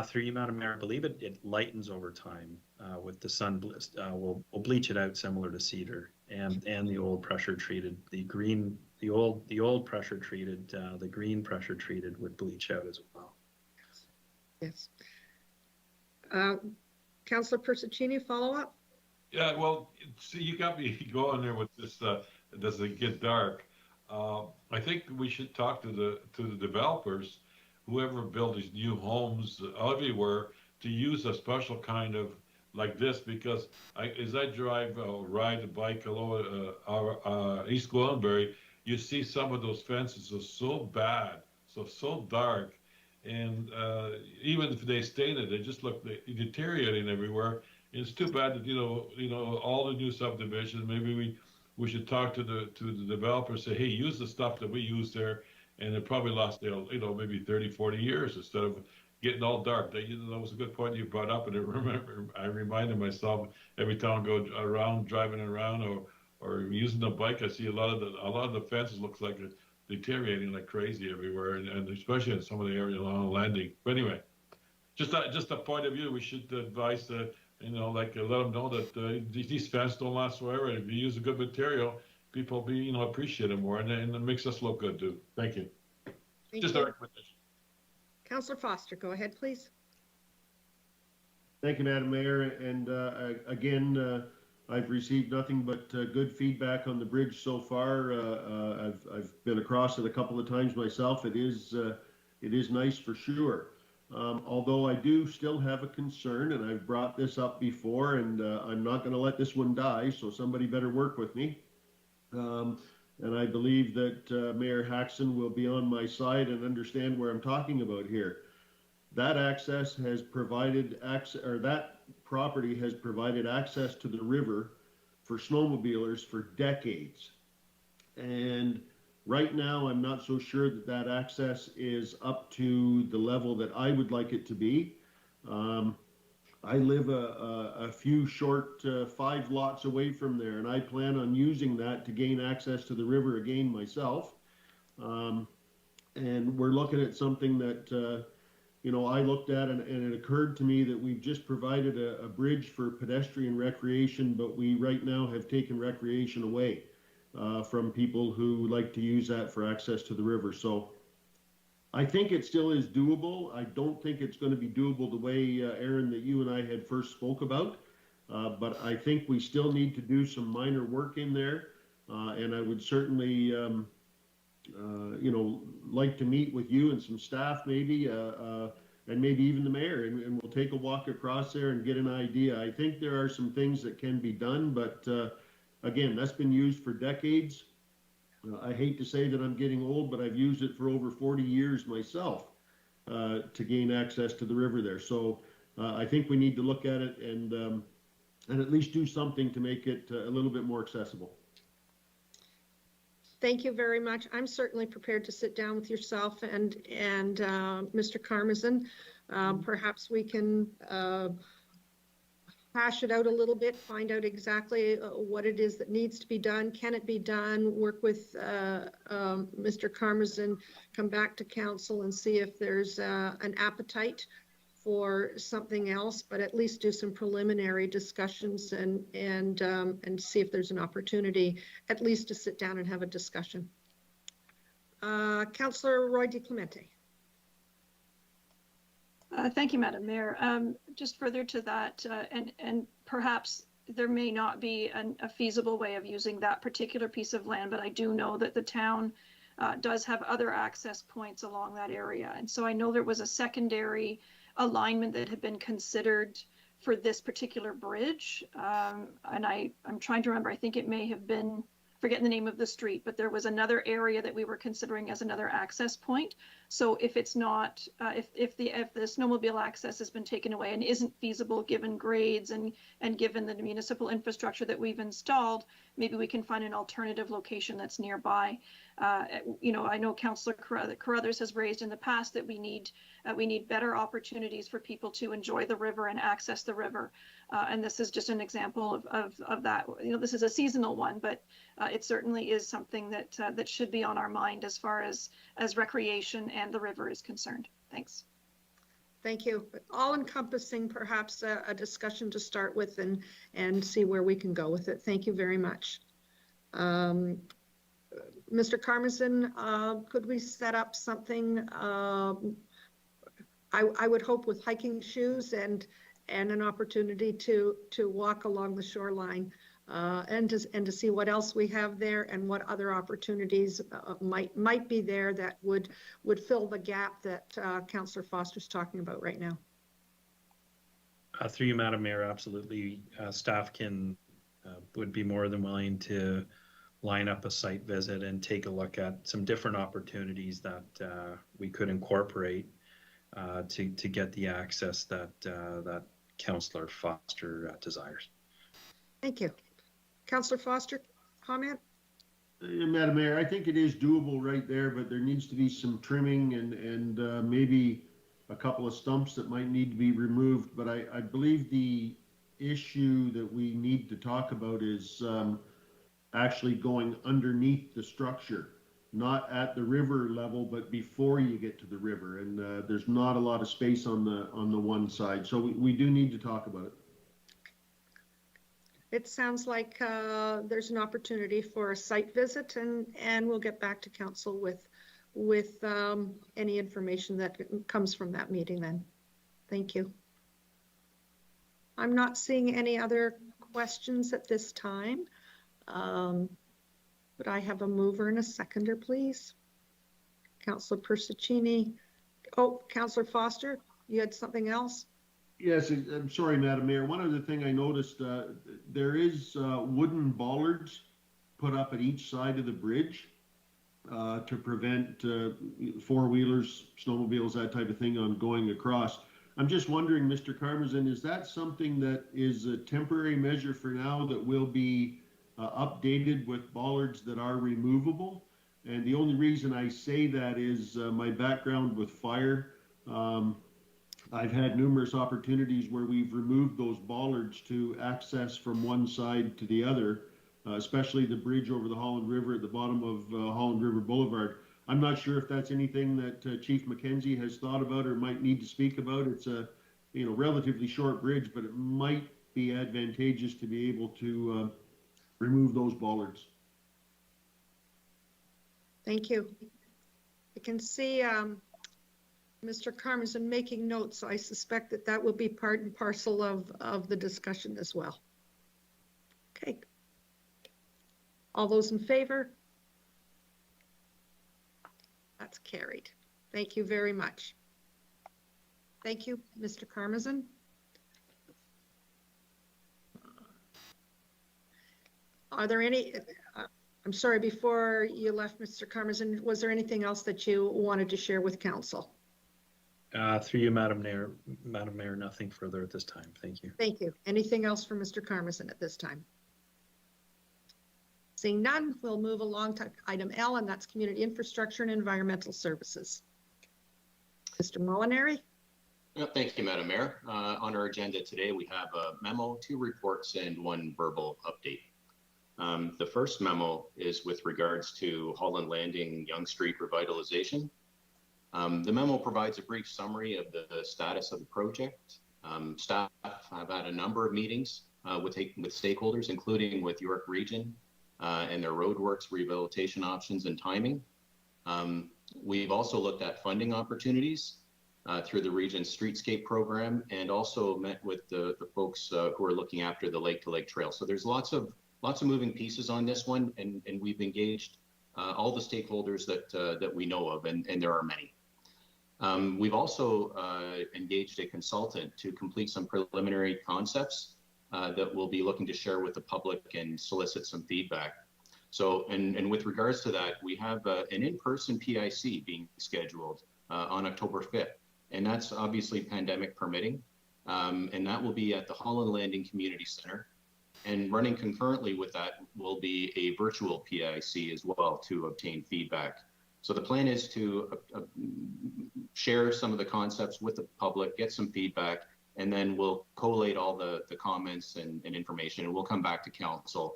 O: Through you, Madam Mayor, I believe it lightens over time with the sun. We'll bleach it out similar to cedar and the old pressure treated, the old pressure treated, the green pressure treated would bleach out as well.
A: Yes. Councillor Persicini, follow up?
D: Yeah, well, see, you got me going there with this. Does it get dark? I think we should talk to the developers, whoever built these new homes everywhere, to use a special kind of like this, because as I drive or ride a bike along East Gwillimbury, you see some of those fences are so bad, so dark, and even if they stated, they just look deteriorating everywhere. It's too bad that you know all the new subdivisions. Maybe we should talk to the developers, say, hey, use the stuff that we use there, and it probably lost maybe 30, 40 years instead of getting all dark. That was a good point you brought up, and I reminded myself every time I go around driving around or using the bike, I see a lot of the fences looks like it's deteriorating like crazy everywhere, and especially in some of the area along the landing. But anyway, just a point of view. We should advise let them know that these fences don't last forever. And if you use a good material, people appreciate it more, and it makes us look good too. Thank you. Just a recommendation.
A: Councillor Foster, go ahead, please.
F: Thank you, Madam Mayor. And again, I've received nothing but good feedback on the bridge so far. I've been across it a couple of times myself. It is nice for sure. Although I do still have a concern, and I've brought this up before, and I'm not going to let this one die, so somebody better work with me. And I believe that Mayor Haxon will be on my side and understand where I'm talking about here. That access has provided access, or that property has provided access to the river for snowmobilers for decades. And right now, I'm not so sure that access is up to the level that I would like it to be. I live a few short 5 lots away from there, and I plan on using that to gain access to the river again myself. And we're looking at something that you know, I looked at it and it occurred to me that we've just provided a bridge for pedestrian recreation, but we right now have taken recreation away from people who like to use that for access to the river. So I think it still is doable. I don't think it's going to be doable the way, Aaron, that you and I had first spoke about. But I think we still need to do some minor work in there. And I would certainly, you know, like to meet with you and some staff maybe, and maybe even the mayor, and we'll take a walk across there and get an idea. I think there are some things that can be done, but again, that's been used for decades. I hate to say that I'm getting old, but I've used it for over 40 years myself to gain access to the river there. So I think we need to look at it and at least do something to make it a little bit more accessible.
A: Thank you very much. I'm certainly prepared to sit down with yourself and Mr. Karmazin. Perhaps we can hash it out a little bit, find out exactly what it is that needs to be done. Can it be done? Work with Mr. Karmazin, come back to council and see if there's an appetite for something else, but at least do some preliminary discussions and see if there's an opportunity at least to sit down and have a discussion. Councillor Roy DeClemente.
B: Thank you, Madam Mayor. Just further to that, and perhaps there may not be a feasible way of using that particular piece of land, but I do know that the town does have other access points along that area. And so I know there was a secondary alignment that had been considered for this particular bridge. And I'm trying to remember, I think it may have been, forgetting the name of the street, but there was another area that we were considering as another access point. So if it's not, if the snowmobile access has been taken away and isn't feasible given grades and given the municipal infrastructure that we've installed, maybe we can find an alternative location that's nearby. You know, I know Councillor Carruthers has raised in the past that we need better opportunities for people to enjoy the river and access the river. And this is just an example of that. You know, this is a seasonal one, but it certainly is something that that should be on our mind as far as recreation and the river is concerned. Thanks.
A: Thank you. All encompassing, perhaps a discussion to start with and see where we can go with it. Thank you very much. Mr. Karmazin, could we set up something, I would hope with hiking shoes and an opportunity to walk along the shoreline and to see what else we have there and what other opportunities might be there that would fill the gap that Councillor Foster's talking about right now.
O: Through you, Madam Mayor, absolutely. Staff would be more than willing to line up a site visit and take a look at some different opportunities that we could incorporate to get the access that Councillor Foster desires.
A: Thank you. Councillor Foster, comment?
F: Madam Mayor, I think it is doable right there, but there needs to be some trimming and maybe a couple of stumps that might need to be removed. But I believe the issue that we need to talk about is actually going underneath the structure, not at the river level, but before you get to the river. And there's not a lot of space on the one side. So we do need to talk about it.
A: It sounds like there's an opportunity for a site visit, and we'll get back to council with any information that comes from that meeting then. Thank you. I'm not seeing any other questions at this time. But I have a mover and a seconder, please. Councillor Persicini. Oh, Councillor Foster, you had something else?
F: Yes, I'm sorry, Madam Mayor. One other thing I noticed, there is wooden bollards put up at each side of the bridge to prevent four-wheelers, snowmobiles, that type of thing on going across. I'm just wondering, Mr. Karmazin, is that something that is a temporary measure for now that will be updated with bollards that are removable? And the only reason I say that is my background with fire. I've had numerous opportunities where we've removed those bollards to access from one side to the other, especially the bridge over the Holland River at the bottom of Holland River Boulevard. I'm not sure if that's anything that Chief McKenzie has thought about or might need to speak about. It's a, relatively short bridge, but it might be advantageous to be able to remove those bollards.
A: Thank you. I can see Mr. Carmazin making notes, so I suspect that that will be part and parcel of the discussion as well. Okay. All those in favor? That's carried. Thank you very much. Thank you, Mr. Carmazin. Are there any, I'm sorry, before you left, Mr. Carmazin, was there anything else that you wanted to share with council?
O: Through you, Madam Mayor, nothing further at this time. Thank you.
A: Thank you. Anything else from Mr. Carmazin at this time? Seeing none, we'll move along to item L, and that's community infrastructure and environmental services. Mr. Molinari.
R: Thank you, Madam Mayor. On our agenda today, we have a memo, 2 reports, and 1 verbal update. The first memo is with regards to Holland Landing Yonge Street revitalization. The memo provides a brief summary of the status of the project. Staff have had a number of meetings with stakeholders, including with York Region and their roadworks, rehabilitation options, and timing. We've also looked at funding opportunities through the region's streetscape program, and also met with the folks who are looking after the Lake to Lake Trail. So there's lots of moving pieces on this one, and we've engaged all the stakeholders that we know of, and there are many. We've also engaged a consultant to complete some preliminary concepts that we'll be looking to share with the public and solicit some feedback. So, and with regards to that, we have an in-person PIC being scheduled on October 5th, and that's obviously pandemic permitting, and that will be at the Holland Landing Community Center. And running concurrently with that will be a virtual PIC as well to obtain feedback. So the plan is to share some of the concepts with the public, get some feedback, and then we'll collate all the comments and information, and we'll come back to council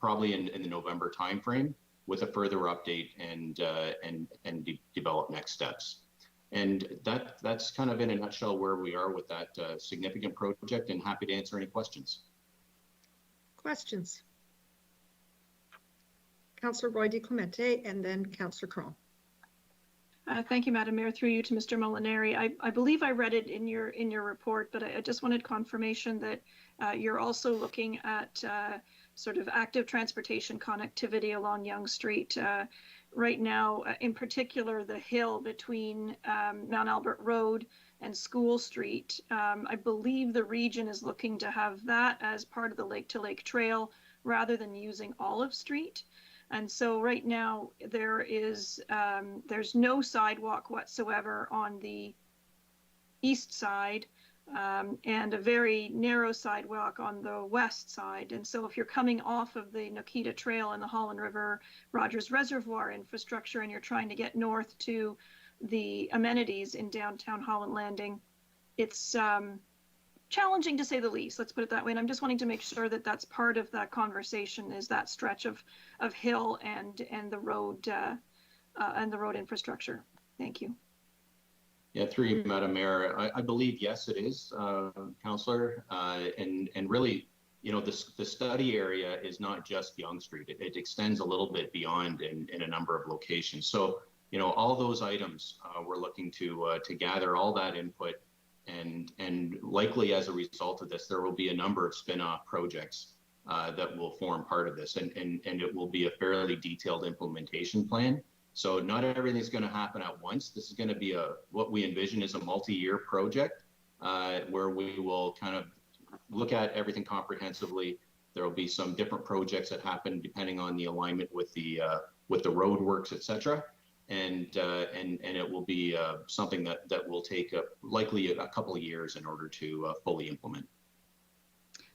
R: probably in the November timeframe with a further update and develop next steps. And that's kind of in a nutshell where we are with that significant project, and happy to answer any questions.
A: Questions? Councillor Roy DeClemente, and then Councillor Crone.
B: Thank you, Madam Mayor. Through you to Mr. Molinari. I believe I read it in your report, but I just wanted confirmation that you're also looking at sort of active transportation connectivity along Yonge Street. Right now, in particular, the hill between Mount Albert Road and School Street. I believe the region is looking to have that as part of the Lake to Lake Trail rather than using Olive Street. And so right now there's no sidewalk whatsoever on the east side and a very narrow sidewalk on the west side. And so if you're coming off of the Nokita Trail and the Holland River Rogers Reservoir infrastructure and you're trying to get north to the amenities in downtown Holland Landing, it's challenging to say the least, let's put it that way. And I'm just wanting to make sure that that's part of that conversation, is that stretch of hill and the road infrastructure. Thank you.
R: Yeah, through you, Madam Mayor. I believe, yes, it is, Councillor. And really, you know, the study area is not just Yonge Street. It extends a little bit beyond in a number of locations. So, you know, all those items, we're looking to gather all that input, and likely as a result of this, there will be a number of spin-off projects that will form part of this, and it will be a fairly detailed implementation plan. So not everything's going to happen at once. This is going to be what we envision is a multi-year project where we will kind of look at everything comprehensively. There will be some different projects that happen depending on the alignment with the roadworks, et cetera. And it will be something that will take likely a couple of years in order to fully implement.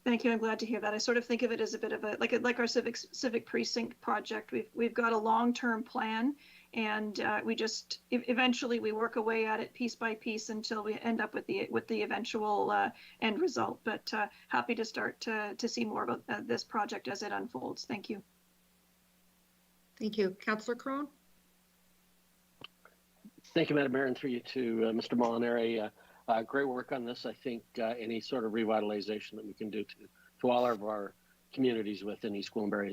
B: Thank you. I'm glad to hear that. I sort of think of it as a bit of like our civic precinct project. We've got a long-term plan, and we just eventually we work away at it piece by piece until we end up with the eventual end result. But happy to start to see more about this project as it unfolds. Thank you.
A: Thank you, Councillor Crone.
M: Thank you, Madam Mayor, and through you to Mr. Molinari. Great work on this. I think any sort of revitalization that we can do to all of our communities within East Gwillimbury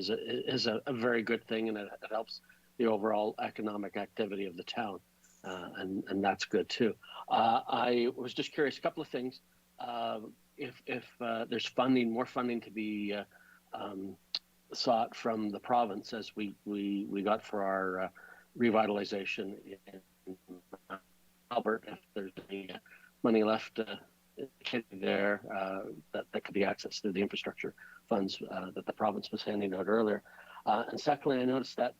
M: is a very good thing, and it helps the overall economic activity of the town, and that's good too. I was just curious, a couple of things. If there's more funding to be sought from the province, as we got for our revitalization in Alberta, if there's any money left there that could be accessed through the infrastructure funds that the province was handing out earlier. And secondly, I noticed that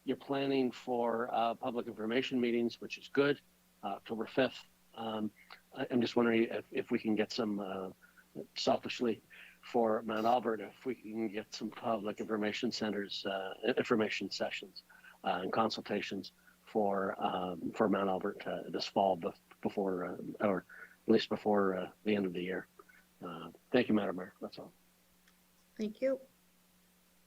M: you're planning for public information meetings, which is good, October 5th. I'm just wondering if we can get some, selfishly for Mount Albert, if we can get some public information centers, information sessions and consultations for Mount Albert this fall before, or at least before the end of the year. Thank you, Madam Mayor. That's all.
A: Thank you.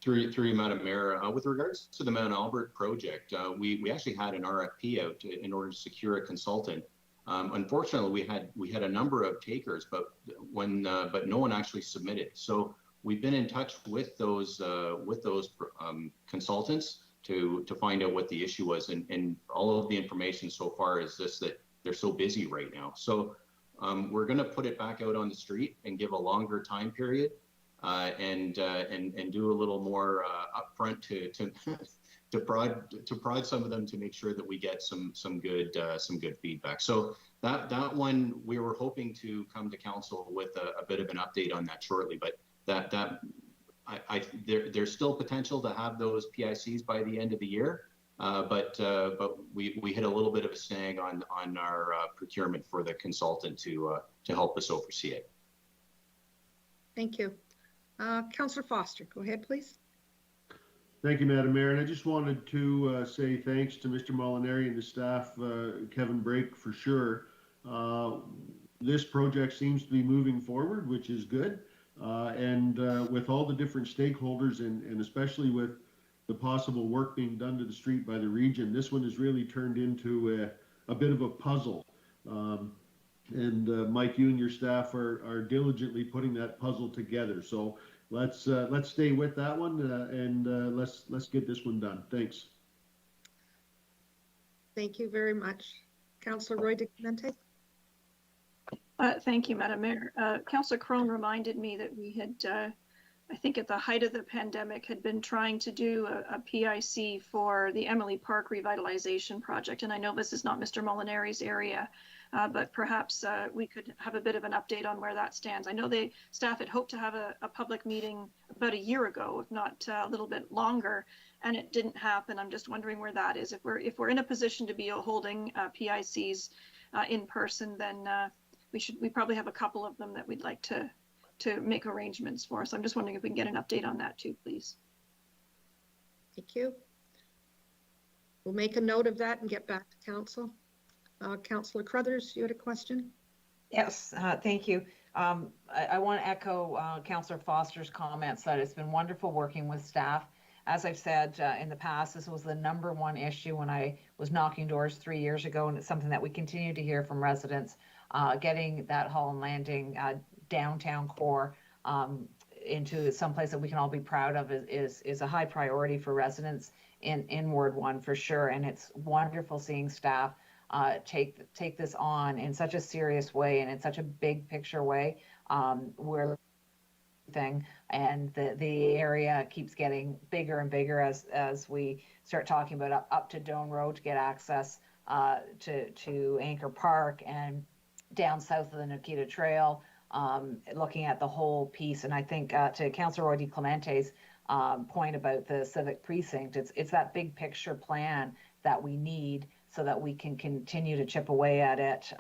R: Through you, Madam Mayor, with regards to the Mount Albert project, we actually had an RFP out in order to secure a consultant. Unfortunately, we had a number of takers, but no one actually submitted. So we've been in touch with those consultants to find out what the issue was, and all of the information so far is just that they're so busy right now. So we're going to put it back out on the street and give a longer time period, and do a little more upfront to prod some of them to make sure that we get some good feedback. So that one, we were hoping to come to council with a bit of an update on that shortly, but there's still potential to have those PICs by the end of the year, but we hit a little bit of a snag on our procurement for the consultant to help us oversee it.
A: Thank you. Councillor Foster, go ahead, please.
F: Thank you, Madam Mayor. And I just wanted to say thanks to Mr. Molinari and the staff, Kevin Brake, for sure. This project seems to be moving forward, which is good. And with all the different stakeholders and especially with the possible work being done to the street by the region, this one has really turned into a bit of a puzzle. And Mike, you and your staff are diligently putting that puzzle together. So let's stay with that one and let's get this one done. Thanks.
A: Thank you very much. Councillor Roy de Clemente.
B: Thank you, Madam Mayor. Councillor Crone reminded me that we had, I think at the height of the pandemic, had been trying to do a PIC for the Emily Park Revitalization Project. And I know this is not Mr. Molinari's area, but perhaps we could have a bit of an update on where that stands. I know the staff had hoped to have a public meeting about a year ago, if not a little bit longer, and it didn't happen. I'm just wondering where that is. If we're in a position to be holding PICs in person, then we probably have a couple of them that we'd like to make arrangements for. So I'm just wondering if we can get an update on that too, please.
A: Thank you. We'll make a note of that and get back to council. Councillor Crothers, you had a question?
E: Yes, thank you. I want to echo Councillor Foster's comments that it's been wonderful working with staff. As I've said in the past, this was the #1 issue when I was knocking doors 3 years ago, and it's something that we continue to hear from residents. Getting that Holland Landing downtown core into someplace that we can all be proud of is a high priority for residents in Ward 1 for sure. And it's wonderful seeing staff take this on in such a serious way and in such a big picture way. We're and the area keeps getting bigger and bigger as we start talking about up to Doan Road to get access to Anchor Park and down south of the Nikita Trail, looking at the whole piece. And I think to Councillor Roy de Clemente's point about the civic precinct, it's that big picture plan that we need so that we can continue to chip away at it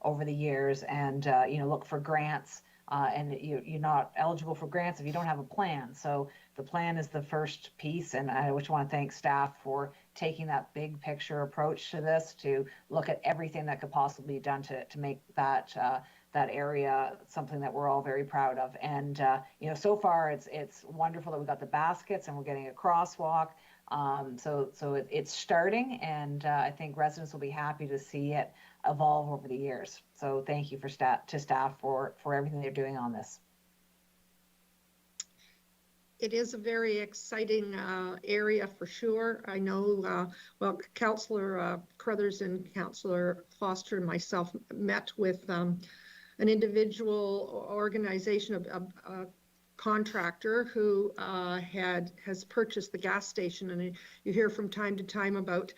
E: over the years and look for grants. And you're not eligible for grants if you don't have a plan. So the plan is the first piece, and I just want to thank staff for taking that big picture approach to this, to look at everything that could possibly be done to make that that area, something that we're all very proud of. And so far it's wonderful that we got the baskets and we're getting a crosswalk. So it's starting, and I think residents will be happy to see it evolve over the years. So thank you to staff for everything they're doing on this.
A: It is a very exciting area for sure. I know, Councillor Crothers and Councillor Foster and myself met with an individual organization, a contractor who has purchased the gas station, and you hear from time to time about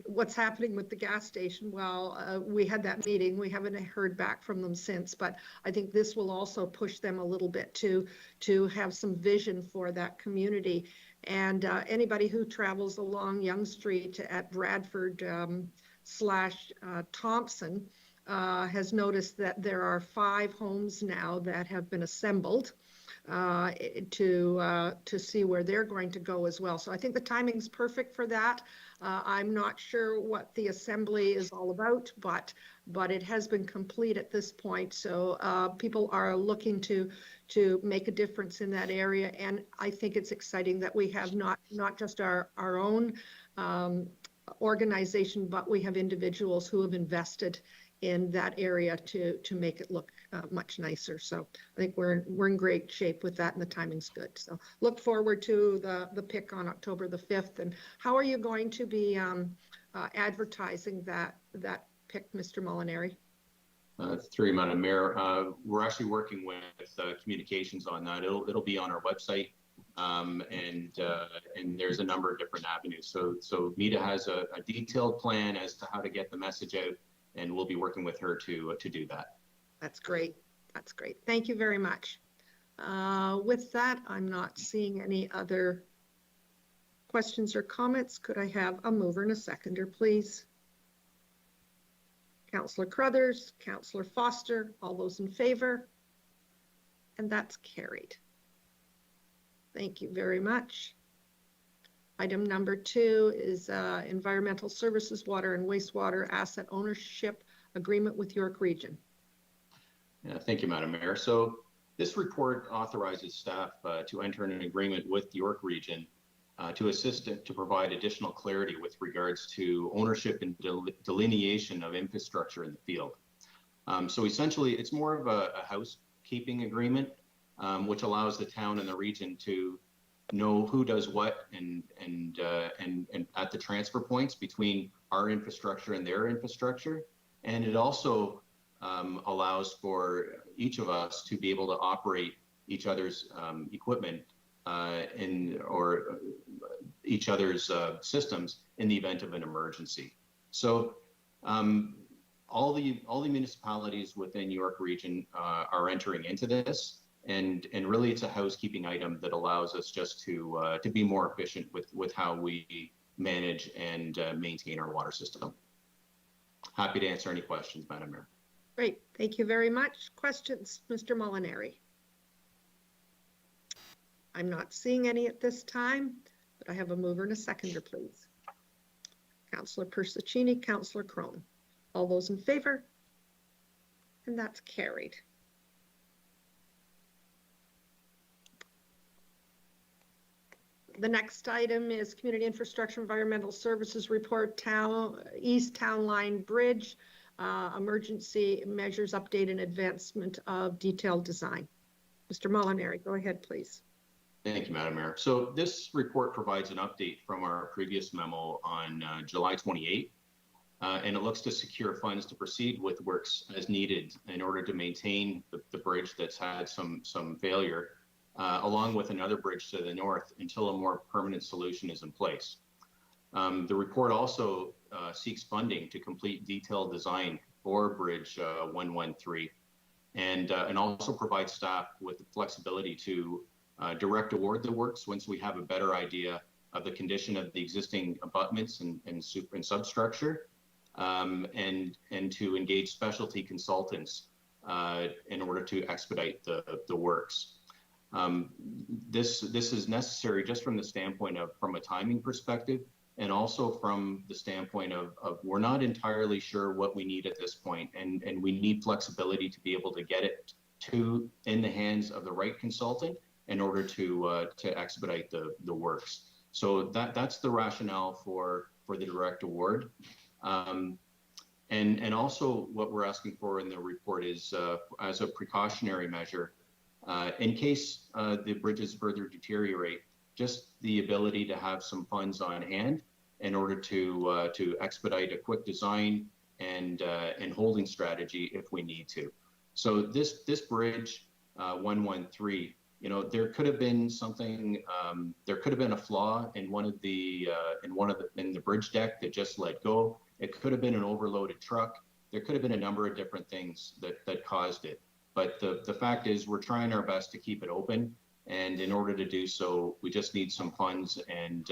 A: what's happening with the gas station. Well, we had that meeting. We haven't heard back from them since, but I think this will also push them a little bit to have some vision for that community. And anybody who travels along Yonge Street at Bradford / Thompson has noticed that there are 5 homes now that have been assembled to see where they're going to go as well. So I think the timing's perfect for that. I'm not sure what the assembly is all about, but it has been complete at this point. So people are looking to make a difference in that area. And I think it's exciting that we have not just our own organization, but we have individuals who have invested in that area to make it look much nicer. So I think we're in great shape with that, and the timing's good. So look forward to the pick on October the 5th. And how are you going to be advertising that pick, Mr. Molinari?
R: Through you, Madam Mayor, we're actually working with communications on that. It'll be on our website, and there's a number of different avenues. So Mita has a detailed plan as to how to get the message out, and we'll be working with her to do that.
A: That's great. That's great. Thank you very much. With that, I'm not seeing any other questions or comments. Could I have a mover and a seconder, please? Councillor Crothers, Councillor Foster, all those in favor? And that's carried. Thank you very much. Item number 2 is Environmental Services, Water and Wastewater Asset Ownership Agreement with York Region.
R: Yeah, thank you, Madam Mayor. So this report authorizes staff to enter an agreement with York Region to assist it to provide additional clarity with regards to ownership and delineation of infrastructure in the field. So essentially, it's more of a housekeeping agreement, which allows the town and the region to know who does what and at the transfer points between our infrastructure and their infrastructure. And it also allows for each of us to be able to operate each other's equipment or each other's systems in the event of an emergency. So all the municipalities within York Region are entering into this. And really, it's a housekeeping item that allows us just to be more efficient with how we manage and maintain our water system. Happy to answer any questions, Madam Mayor.
A: Great, thank you very much. Questions, Mr. Molinari? I'm not seeing any at this time, but I have a mover and a seconder, please. Councillor Persicini, Councillor Crone. All those in favor? And that's carried. The next item is Community Infrastructure Environmental Services Report, East Townline Bridge, Emergency Measures Update and Advancement of Detailed Design. Mr. Molinari, go ahead, please.
R: Thank you, Madam Mayor. So this report provides an update from our previous memo on July 28th, and it looks to secure funds to proceed with works as needed in order to maintain the bridge that's had some failure, along with another bridge to the north until a more permanent solution is in place. The report also seeks funding to complete detailed design for Bridge 113 and also provide staff with the flexibility to direct award the works once we have a better idea of the condition of the existing abutments and substructure, and to engage specialty consultants in order to expedite the works. This is necessary just from the standpoint of, from a timing perspective, and also from the standpoint of we're not entirely sure what we need at this point, and we need flexibility to be able to get it in the hands of the right consultant in order to expedite the works. So that's the rationale for the direct award. And also what we're asking for in the report is as a precautionary measure, in case the bridges further deteriorate, just the ability to have some funds on hand in order to expedite a quick design and holding strategy if we need to. So this bridge 113, there could have been something. There could have been a flaw in in the bridge deck that just let go. It could have been an overloaded truck. There could have been a number of different things that caused it. But the fact is, we're trying our best to keep it open. And in order to do so, we just need some funds and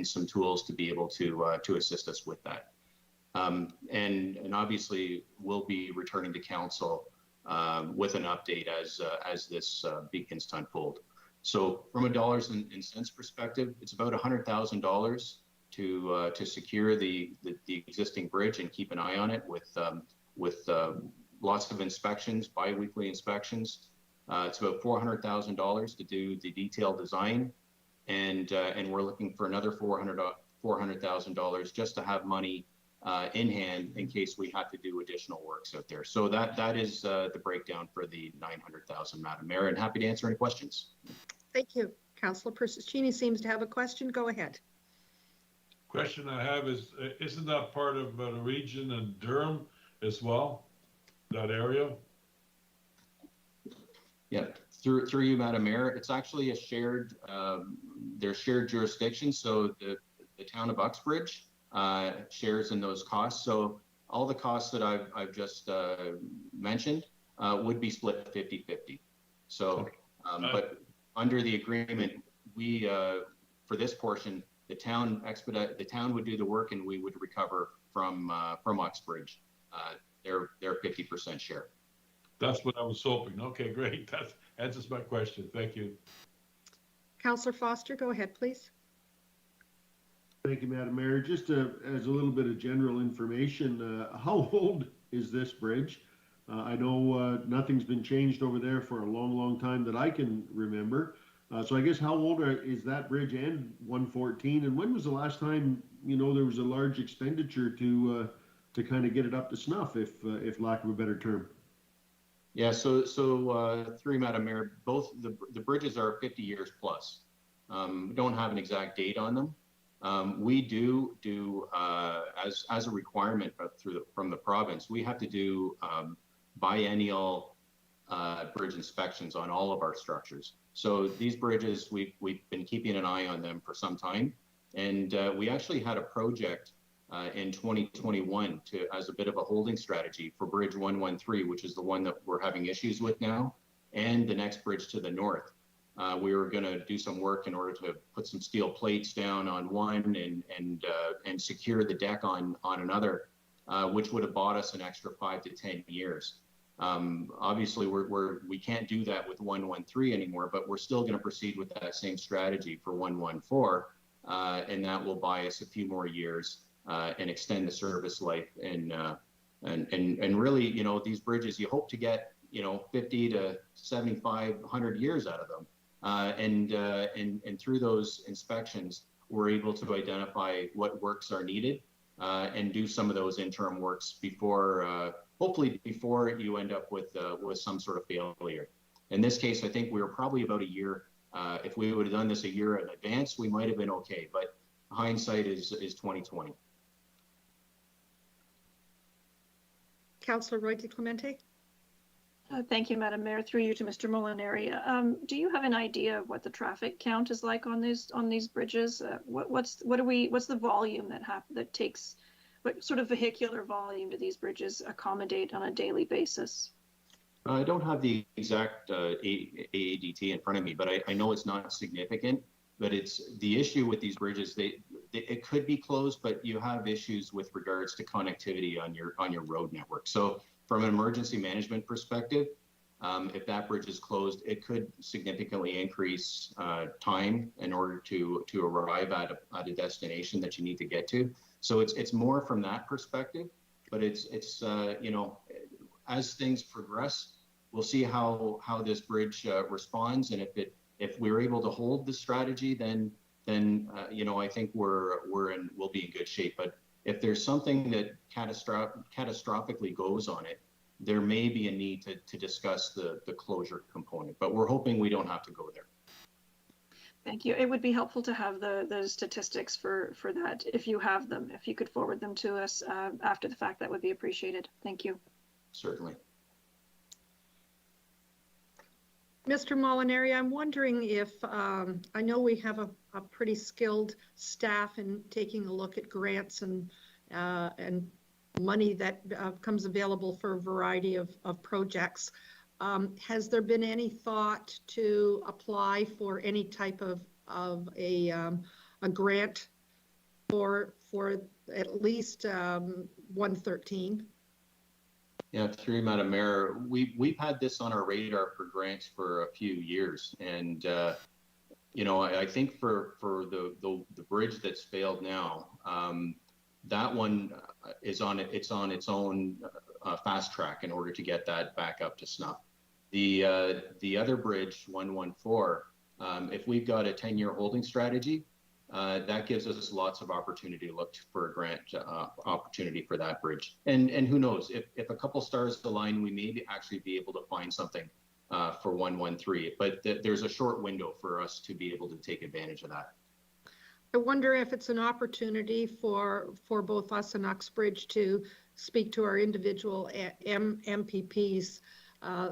R: some tools to be able to assist us with that. And obviously, we'll be returning to council with an update as this begins to unfold. So from a dollars and cents perspective, it's about $100,000 to secure the existing bridge and keep an eye on it with lots of inspections, bi-weekly inspections. It's about $400,000 to do the detailed design, and we're looking for another $400,000 just to have money in hand in case we have to do additional works out there. So that is the breakdown for the $900,000, Madam Mayor, and happy to answer any questions.
A: Thank you. Councillor Persicini seems to have a question. Go ahead.
D: Question I have is, isn't that part of the region in Durham as well, that area?
R: Yeah, through you, Madam Mayor, it's actually a shared, they're shared jurisdictions. So the town of Uxbridge shares in those costs. So all the costs that I've just mentioned would be split 50-50. So, but under the agreement, we for this portion, the town would do the work, and we would recover from Uxbridge their 50% share.
D: That's what I was hoping. Okay, great. That answers my question. Thank you.
A: Councillor Foster, go ahead, please.
F: Thank you, Madam Mayor. Just as a little bit of general information, how old is this bridge? I know nothing's been changed over there for a long, long time that I can remember. So I guess how old is that bridge and 114? And when was the last time, there was a large expenditure to kind of get it up to snuff, if lack of a better term?
R: Yeah, so through Madam Mayor, both the bridges are 50 years plus. We don't have an exact date on them. We do as a requirement from the province, we have to do biennial bridge inspections on all of our structures. So these bridges, we've been keeping an eye on them for some time, and we actually had a project in 2021 as a bit of a holding strategy for Bridge 113, which is the one that we're having issues with now, and the next bridge to the north. We were going to do some work in order to put some steel plates down on one and secure the deck on another, which would have bought us an extra 5 to 10 years. Obviously, we can't do that with 113 anymore, but we're still going to proceed with that same strategy for 114, and that will buy us a few more years. And extend the service life and really, these bridges, you hope to get 50 to 75, 100 years out of them, and through those inspections, we're able to identify what works are needed and do some of those interim works before, hopefully before you end up with some sort of failure. In this case, I think we were probably about a year. If we would have done this a year in advance, we might have been okay. But hindsight is 2020.
A: Councillor Roy DeClemente.
B: Thank you, Madam Mayor. Through you to Mr. Molinari. Do you have an idea of what the traffic count is like on these bridges? What's the volume that takes? What sort of vehicular volume do these bridges accommodate on a daily basis?
R: I don't have the exact AADT in front of me, but I know it's not significant. But it's the issue with these bridges. It could be closed, but you have issues with regards to connectivity on your road network. So from an emergency management perspective, If that bridge is closed, it could significantly increase time in order to arrive at a destination that you need to get to. So it's more from that perspective, but it's you know, as things progress, we'll see how this bridge responds, and if we're able to hold the strategy, then you know, I think we'll be in good shape. But if there's something that catastrophically goes on it, there may be a need to discuss the closure component, but we're hoping we don't have to go there.
B: Thank you. It would be helpful to have the statistics for that, if you have them. If you could forward them to us after the fact, that would be appreciated. Thank you.
R: Certainly.
A: Mr. Molinari, I'm wondering if, I know we have a pretty skilled staff in taking a look at grants and money that comes available for a variety of projects. Has there been any thought to apply for any type of a grant for at least 113?
R: Yeah, through you, Madam Mayor, we've had this on our radar for grants for a few years, and you know, I think for the bridge that's failed now, that one is on its own fast track in order to get that back up to snuff. The other bridge, 114, if we've got a 10-year holding strategy, that gives us lots of opportunity to look for a grant opportunity for that bridge. And who knows, if a couple stars align, we may actually be able to find something for 113. But there's a short window for us to be able to take advantage of that.
A: I wonder if it's an opportunity for both us and Uxbridge to speak to our individual MPPs.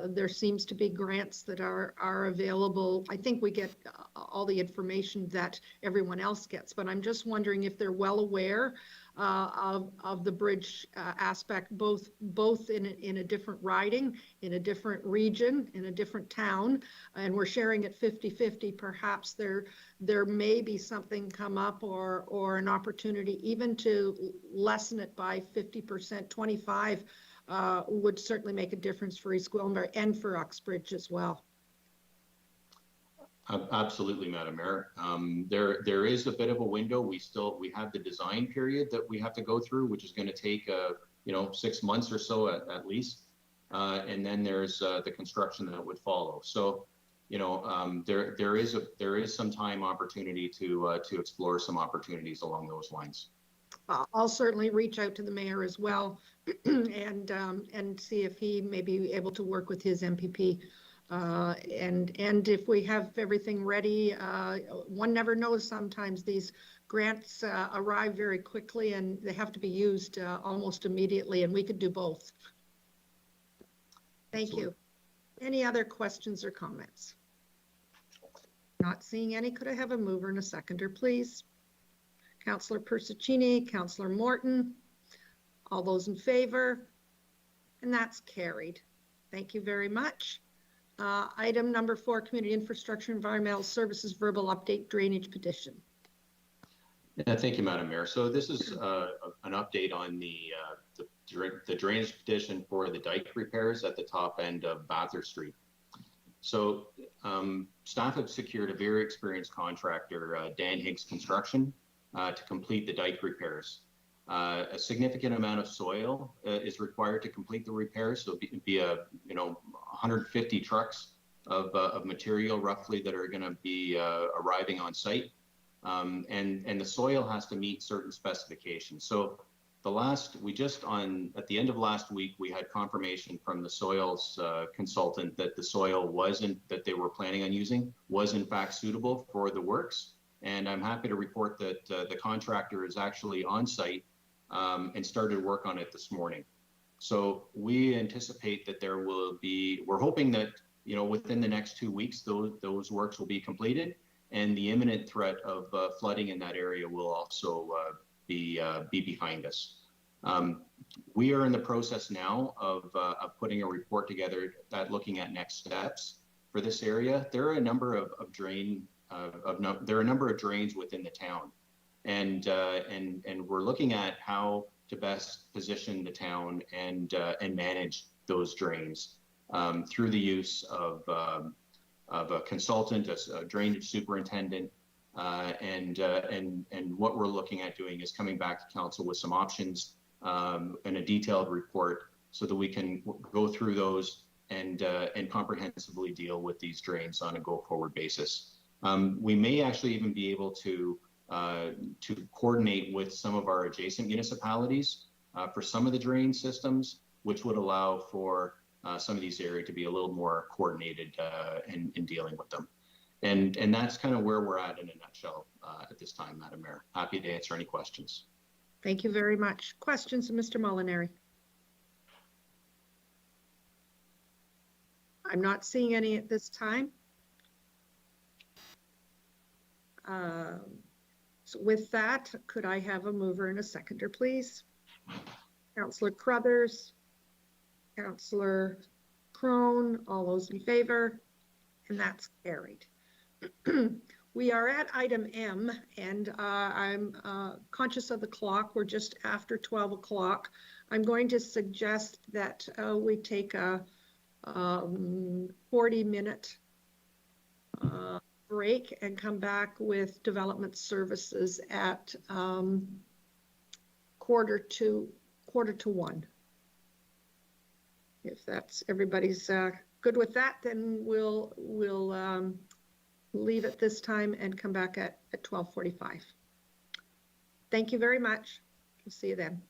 A: There seems to be grants that are available. I think we get all the information that everyone else gets, but I'm just wondering if they're well aware of the bridge aspect, both in a different riding, in a different region, in a different town, and we're sharing it 50-50. Perhaps there may be something come up or an opportunity even to lessen it by 50%, 25 would certainly make a difference for East Gwillimbury and for Uxbridge as well.
R: Absolutely, Madam Mayor. There is a bit of a window. We have the design period that we have to go through, which is going to take 6 months or so at least, and then there's the construction that would follow. So, you know, there is some time opportunity to explore some opportunities along those lines.
A: I'll certainly reach out to the mayor as well and see if he may be able to work with his MPP. And if we have everything ready, one never knows. Sometimes these grants arrive very quickly and they have to be used almost immediately, and we could do both. Thank you. Any other questions or comments? Not seeing any. Could I have a mover and a seconder, please? Councillor Persicini, Councillor Morton, all those in favor, and that's carried. Thank you very much. Item number 4, Community Infrastructure Environmental Services Verbal Update Drainage Petition.
R: Yeah, thank you, Madam Mayor. So this is an update on the drainage petition for the dike repairs at the top end of Bathurst Street. So staff have secured a very experienced contractor, Dan Higgs Construction, to complete the dike repairs. A significant amount of soil is required to complete the repairs. So it'd be 150 trucks of material roughly that are going to be arriving on site, and the soil has to meet certain specifications. So at the end of last week, we had confirmation from the soils consultant that the soil that they were planning on using was in fact suitable for the works. And I'm happy to report that the contractor is actually on site and started work on it this morning. So we anticipate that we're hoping that, within the next 2 weeks, those works will be completed, and the imminent threat of flooding in that area will also be behind us. We are in the process now of putting a report together looking at next steps for this area. There are a number of drains within the town, and we're looking at how to best position the town and manage those drains. through the use of a consultant, a drainage superintendent, and what we're looking at doing is coming back to council with some options and a detailed report so that we can go through those and comprehensively deal with these drains on a go-forward basis. We may actually even be able to coordinate with some of our adjacent municipalities for some of the drain systems, which would allow for some of these areas to be a little more coordinated in dealing with them. And that's kind of where we're at in a nutshell at this time, Madam Mayor. Happy to answer any questions.
A: Thank you very much. Questions of Mr. Molinari? I'm not seeing any at this time. So with that, could I have a mover and a seconder, please? Councillor Crothers, Councillor Crone, all those in favor, and that's carried. We are at item M, and I'm conscious of the clock. We're just after 12 o'clock. I'm going to suggest that we take a 40-minute break and come back with development services at quarter to 1. If that's everybody's good with that, then we'll leave at this time and come back at 12:45. Thank you very much. We'll see you then.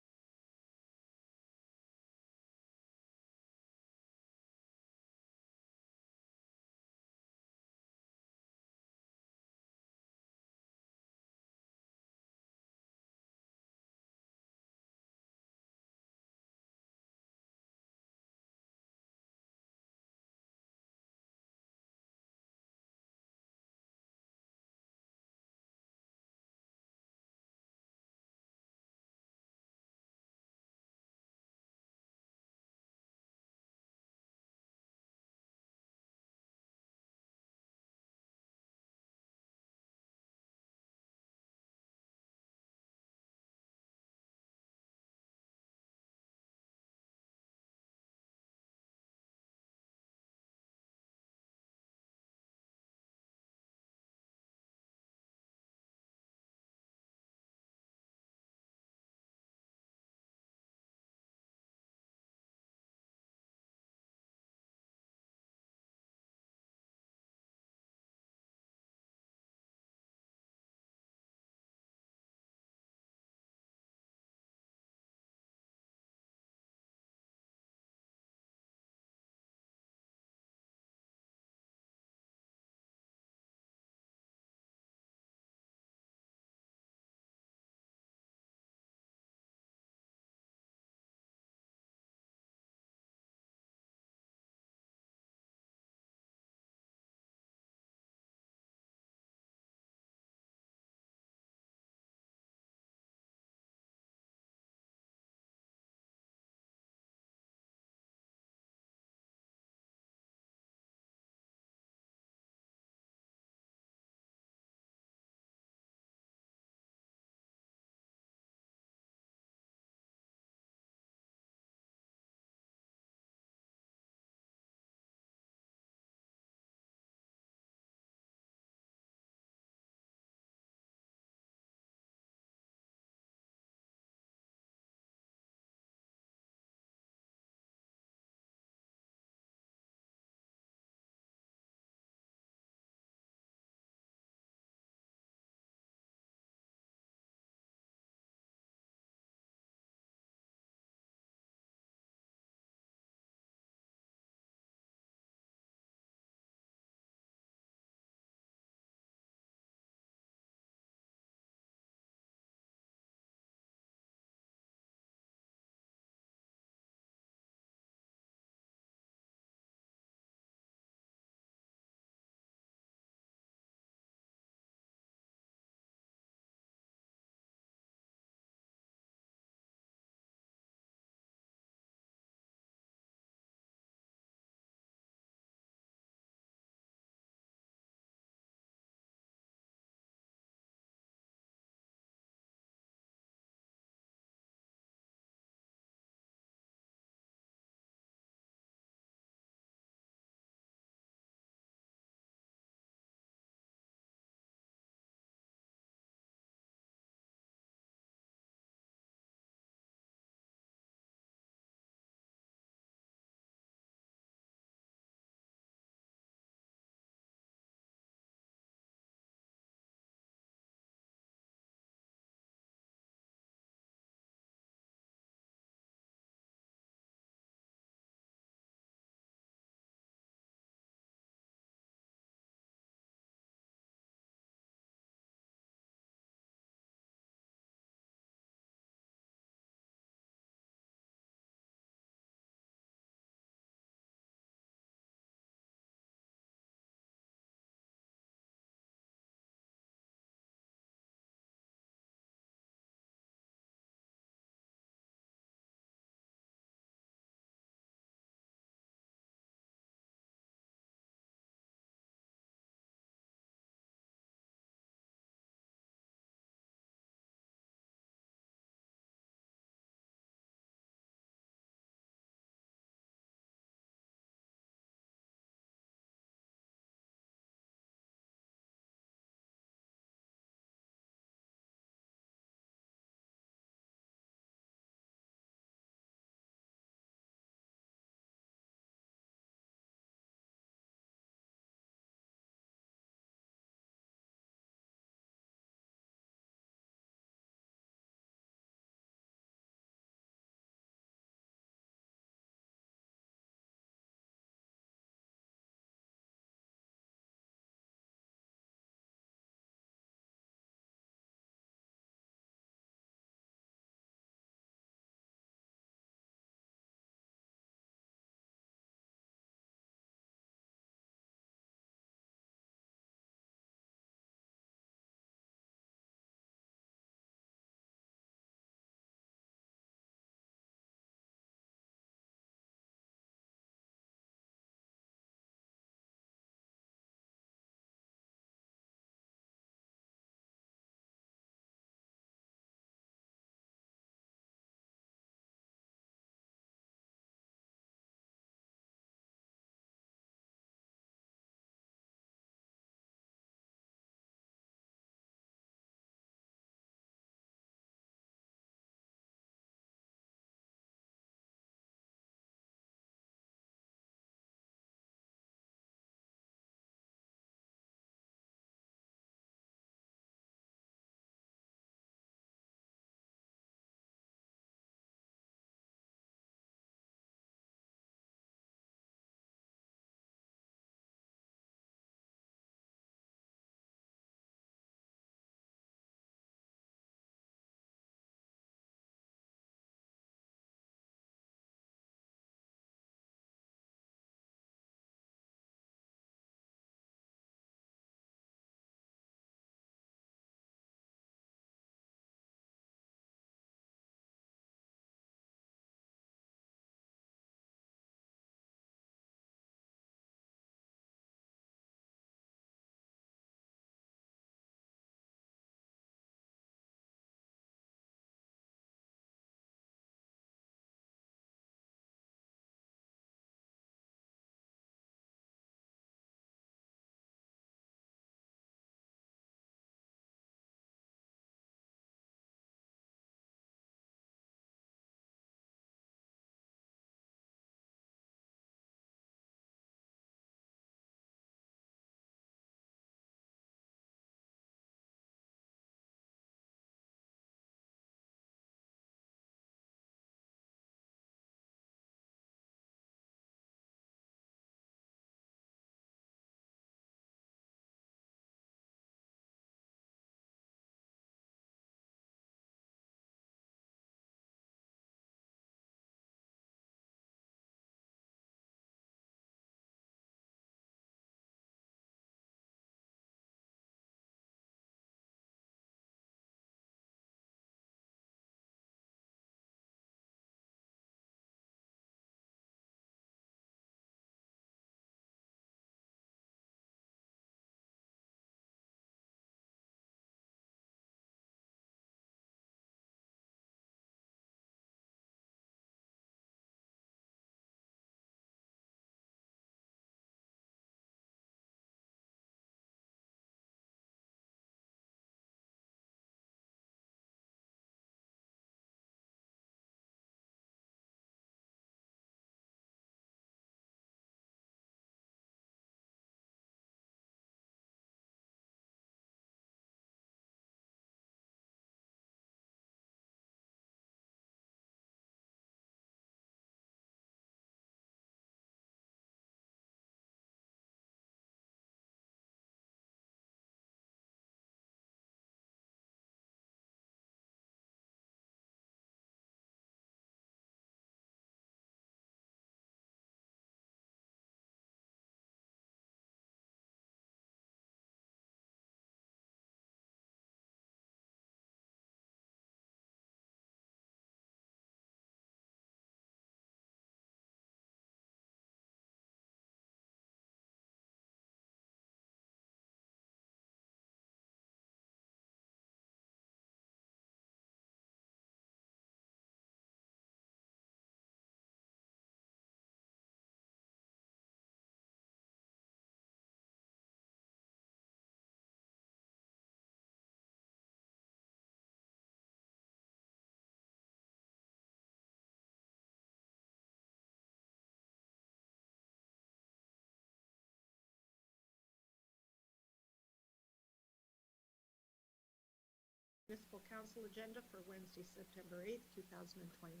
A: Municipal Council agenda for Wednesday, September 8th, 2021.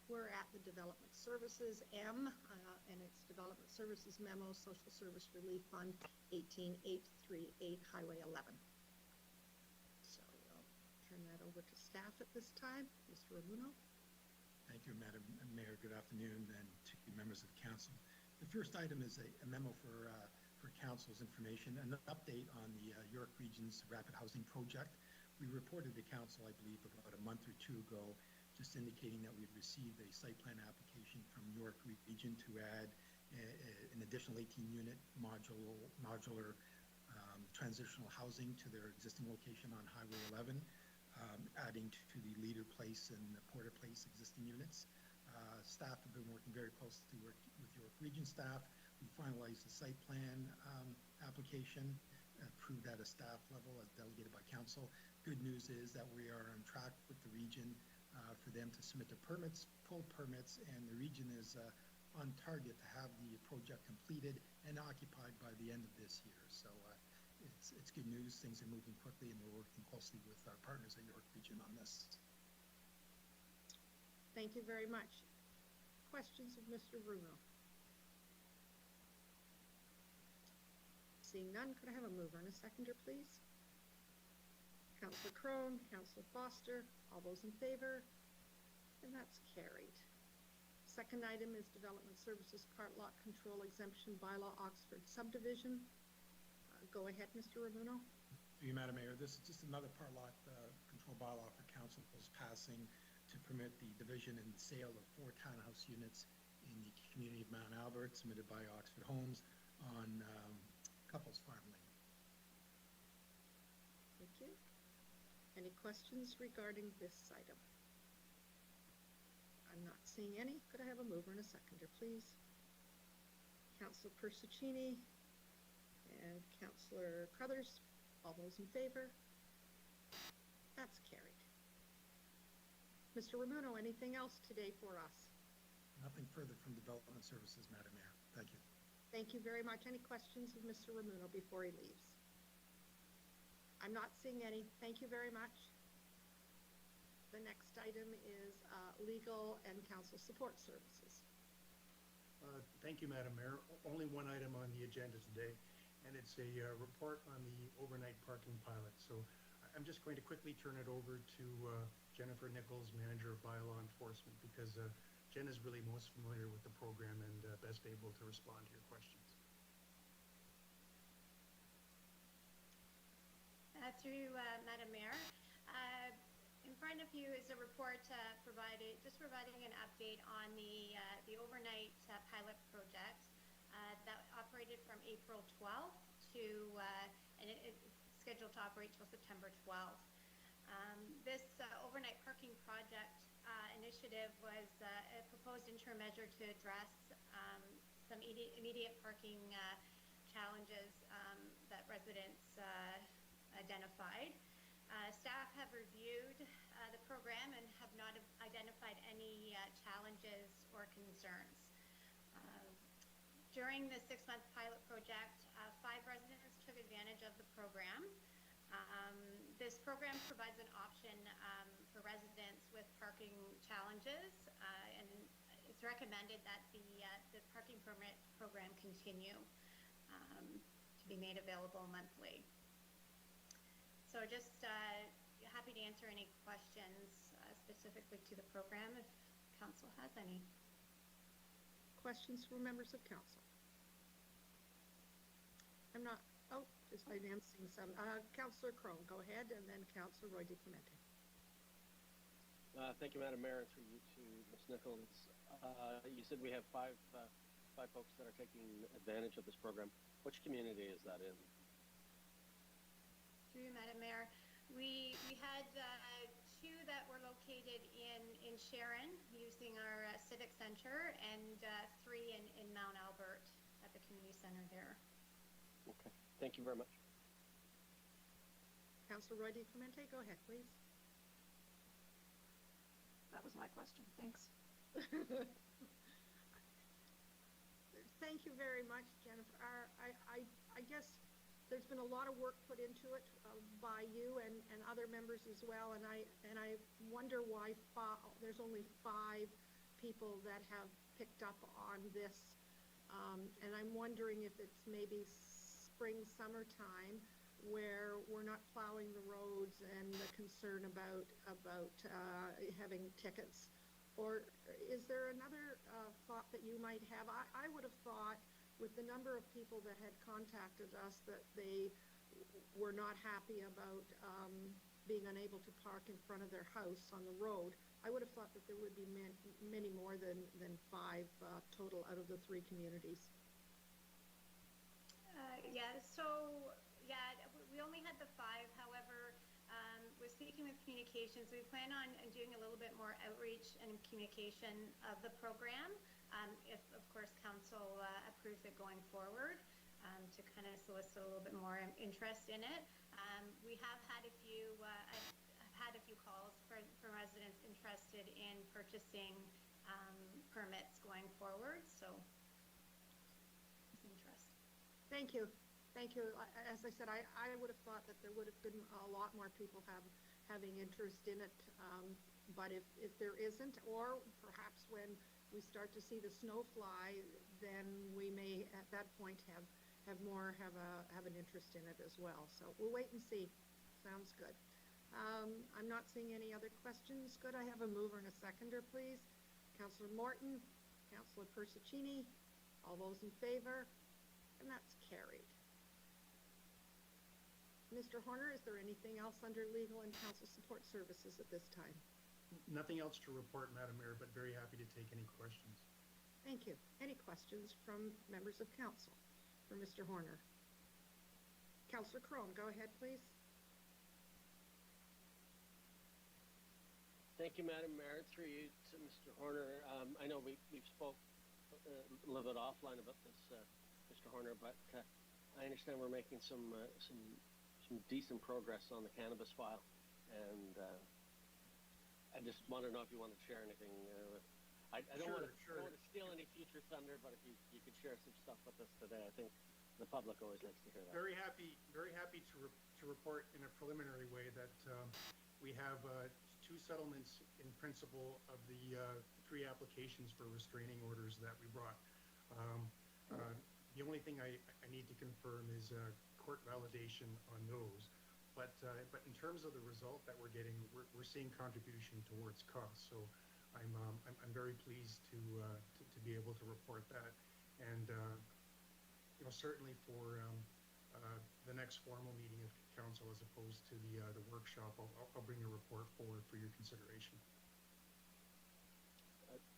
A: We're at the Development Services M, and it's Development Services Memo, Social Service Relief Fund 18838, Highway 11. So I'll turn that over to staff at this time. Mr. Ramuno.
S: Thank you, Madam Mayor. Good afternoon, and to members of the council. The first item is a memo for council's information, an update on the York Region's Rapid Housing Project. We reported to council, I believe, about a month or two ago, just indicating that we'd received a site plan application from York Region to add an additional 18-unit modular transitional housing to their existing location on Highway 11, adding to the Leader Place and the Porter Place existing units. Staff have been working very closely with York Region staff. We finalized the site plan application, approved at a staff level as delegated by council. Good news is that we are on track with the region for them to submit their permits, pull permits, and the region is on target to have the project completed and occupied by the end of this year. So it's good news. Things are moving quickly, and we're working closely with our partners at York Region on this.
A: Thank you very much. Questions of Mr. Bruno? Seeing none, could I have a mover and a seconder, please? Councillor Crone, Councillor Foster, all those in favor? And that's carried. Second item is Development Services Part Lot Control Exemption Bylaw Oxford Subdivision. Go ahead, Mr. Ramuno.
S: Through you, Madam Mayor, this is just another part lot control bylaw for council is passing to permit the division and sale of 4 townhouse units in the community of Mount Albert, submitted by Oxford Homes on Couples Farm Lane.
A: Thank you. Any questions regarding this item? I'm not seeing any. Could I have a mover and a seconder, please? Councillor Persichini and Councillor Crothers, all those in favor? That's carried. Mr. Ramuno, anything else today for us?
S: Nothing further from Development Services, Madam Mayor. Thank you.
A: Thank you very much. Any questions of Mr. Ramuno before he leaves? I'm not seeing any. Thank you very much. The next item is Legal and Council Support Services.
T: Thank you, Madam Mayor. Only one item on the agenda today, and it's a report on the overnight parking pilot. So I'm just going to quickly turn it over to Jennifer Nichols, Manager of Bylaw Enforcement, because Jen is really most familiar with the program and best able to respond to your questions.
U: Through Madam Mayor, in front of you is a report providing an update on the overnight pilot project that operated from April 12th to, and it's scheduled to operate till September 12th. This overnight parking project initiative was a proposed interim measure to address some immediate parking challenges that residents identified. Staff have reviewed the program and have not identified any challenges or concerns. During the 6-month pilot project, 5 residents took advantage of the program. This program provides an option for residents with parking challenges, and it's recommended that the parking permit program continue to be made available monthly. So just happy to answer any questions specifically to the program if council has any.
A: Questions from members of council? I'm not, just financing some. Councillor Crone, go ahead, and then Councillor Roy DeClemente.
M: Thank you, Madam Mayor, and through you to Ms. Nichols. You said we have five folks that are taking advantage of this program. Which community is that in?
U: Through you, Madam Mayor, we had 2 that were located in Sharon using our Civic Center, and 3 in Mount Albert at the community center there.
M: Okay, thank you very much.
A: Councillor Roy DeClemente, go ahead, please.
B: That was my question. Thanks.
A: Thank you very much, Jennifer. I guess there's been a lot of work put into it by you and other members as well, and I wonder why there's only 5 people that have picked up on this, and I'm wondering if it's maybe spring, summertime, where we're not plowing the roads and the concern about having tickets, or is there another thought that you might have? I would have thought, with the number of people that had contacted us, that they were not happy about being unable to park in front of their house on the road. I would have thought that there would be many more than 5 total out of the 3 communities.
N: We only had the 5. However, we're speaking with communications. We plan on doing a little bit more outreach and communication of the program, if of course council approves it going forward, to kind of solicit a little bit more interest in it. We have had a few calls from residents interested in purchasing permits going forward. So, interest.
A: Thank you. Thank you. As I said, I would have thought that there would have been a lot more people having interest in it, but if there isn't, or perhaps when we start to see the snow fly, then we may at that point have an interest in it as well. So we'll wait and see. Sounds good. I'm not seeing any other questions. Could I have a mover and a seconder, please? Councillor Morton, Councillor Persicini, all those in favor, and that's carried. Mr. Horner, is there anything else under legal and council support services at this time?
T: Nothing else to report, Madam Mayor, but very happy to take any questions.
A: Thank you. Any questions from members of council for Mr. Horner? Councillor Crone, go ahead, please.
M: Thank you, Madam Mayor. Through you to Mr. Horner. I know we've spoke a little bit offline about this, Mr. Horner, but I understand we're making some decent progress on the cannabis file, and I just want to know if you want to share anything. I don't want to steal any future thunder, but if you could share some stuff with us today, I think the public always likes to hear that.
T: Very happy to report in a preliminary way that we have 2 settlements in principle of the 3 applications for restraining orders that we brought. The only thing I need to confirm is court validation on those. But in terms of the result that we're getting, we're seeing contribution towards costs. So I'm very pleased to be able to report that. And certainly for the next formal meeting of council, as opposed to the workshop, I'll bring a report forward for your consideration.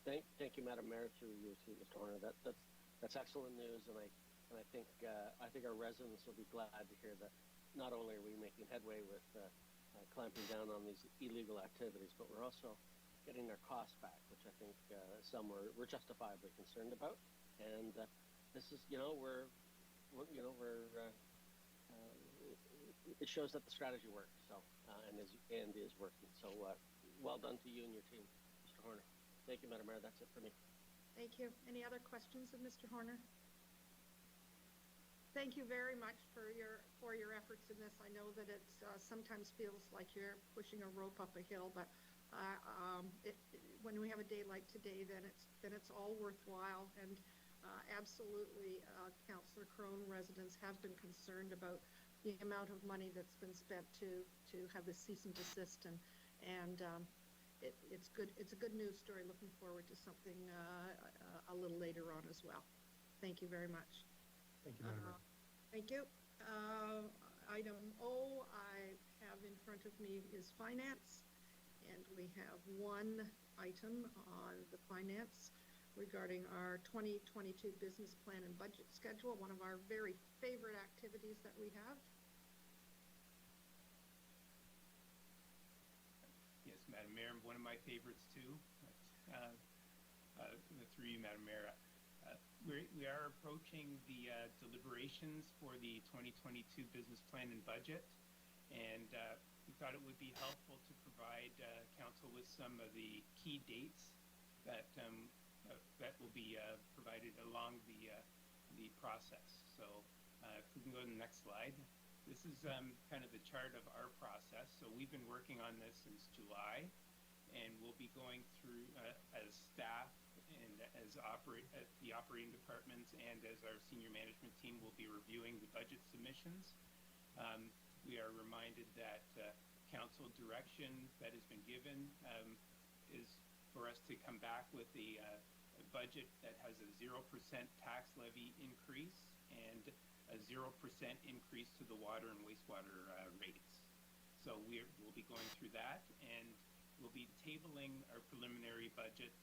M: Thank you, Madam Mayor, through you to Mr. Horner. That's excellent news, and I think our residents will be glad to hear that not only are we making headway with clamping down on these illegal activities, but we're also getting our costs back, which I think some we're justifiably concerned about. And this is, it shows that the strategy works. So and is working. So well done to you and your team, Mr. Horner. Thank you, Madam Mayor. That's it for me.
A: Thank you. Any other questions of Mr. Horner? Thank you very much for your efforts in this. I know that it sometimes feels like you're pushing a rope up a hill, but when we have a day like today, then it's all worthwhile. And absolutely, Councillor Crone, residents have been concerned about the amount of money that's been spent to have the cease and desist, and it's good. It's a good news story. Looking forward to something a little later on as well. Thank you very much.
T: Thank you, Madam Mayor.
A: Thank you. Item O I have in front of me is finance, and we have one item on the finance regarding our 2022 business plan and budget schedule, one of our very favorite activities that we have.
I: Yes, Madam Mayor, one of my favorites too. Through you, Madam Mayor. We are approaching the deliberations for the 2022 business plan and budget, and we thought it would be helpful to provide council with some of the key dates that will be provided along the process. So If we can go to the next slide. This is kind of the chart of our process. So we've been working on this since July, and we'll be going through as staff and as the operating departments and as our senior management team will be reviewing the budget submissions. We are reminded that council direction that has been given is for us to come back with a budget that has a 0% tax levy increase and a 0% increase to the water and wastewater rates. So we'll be going through that, and we'll be tabling our preliminary budget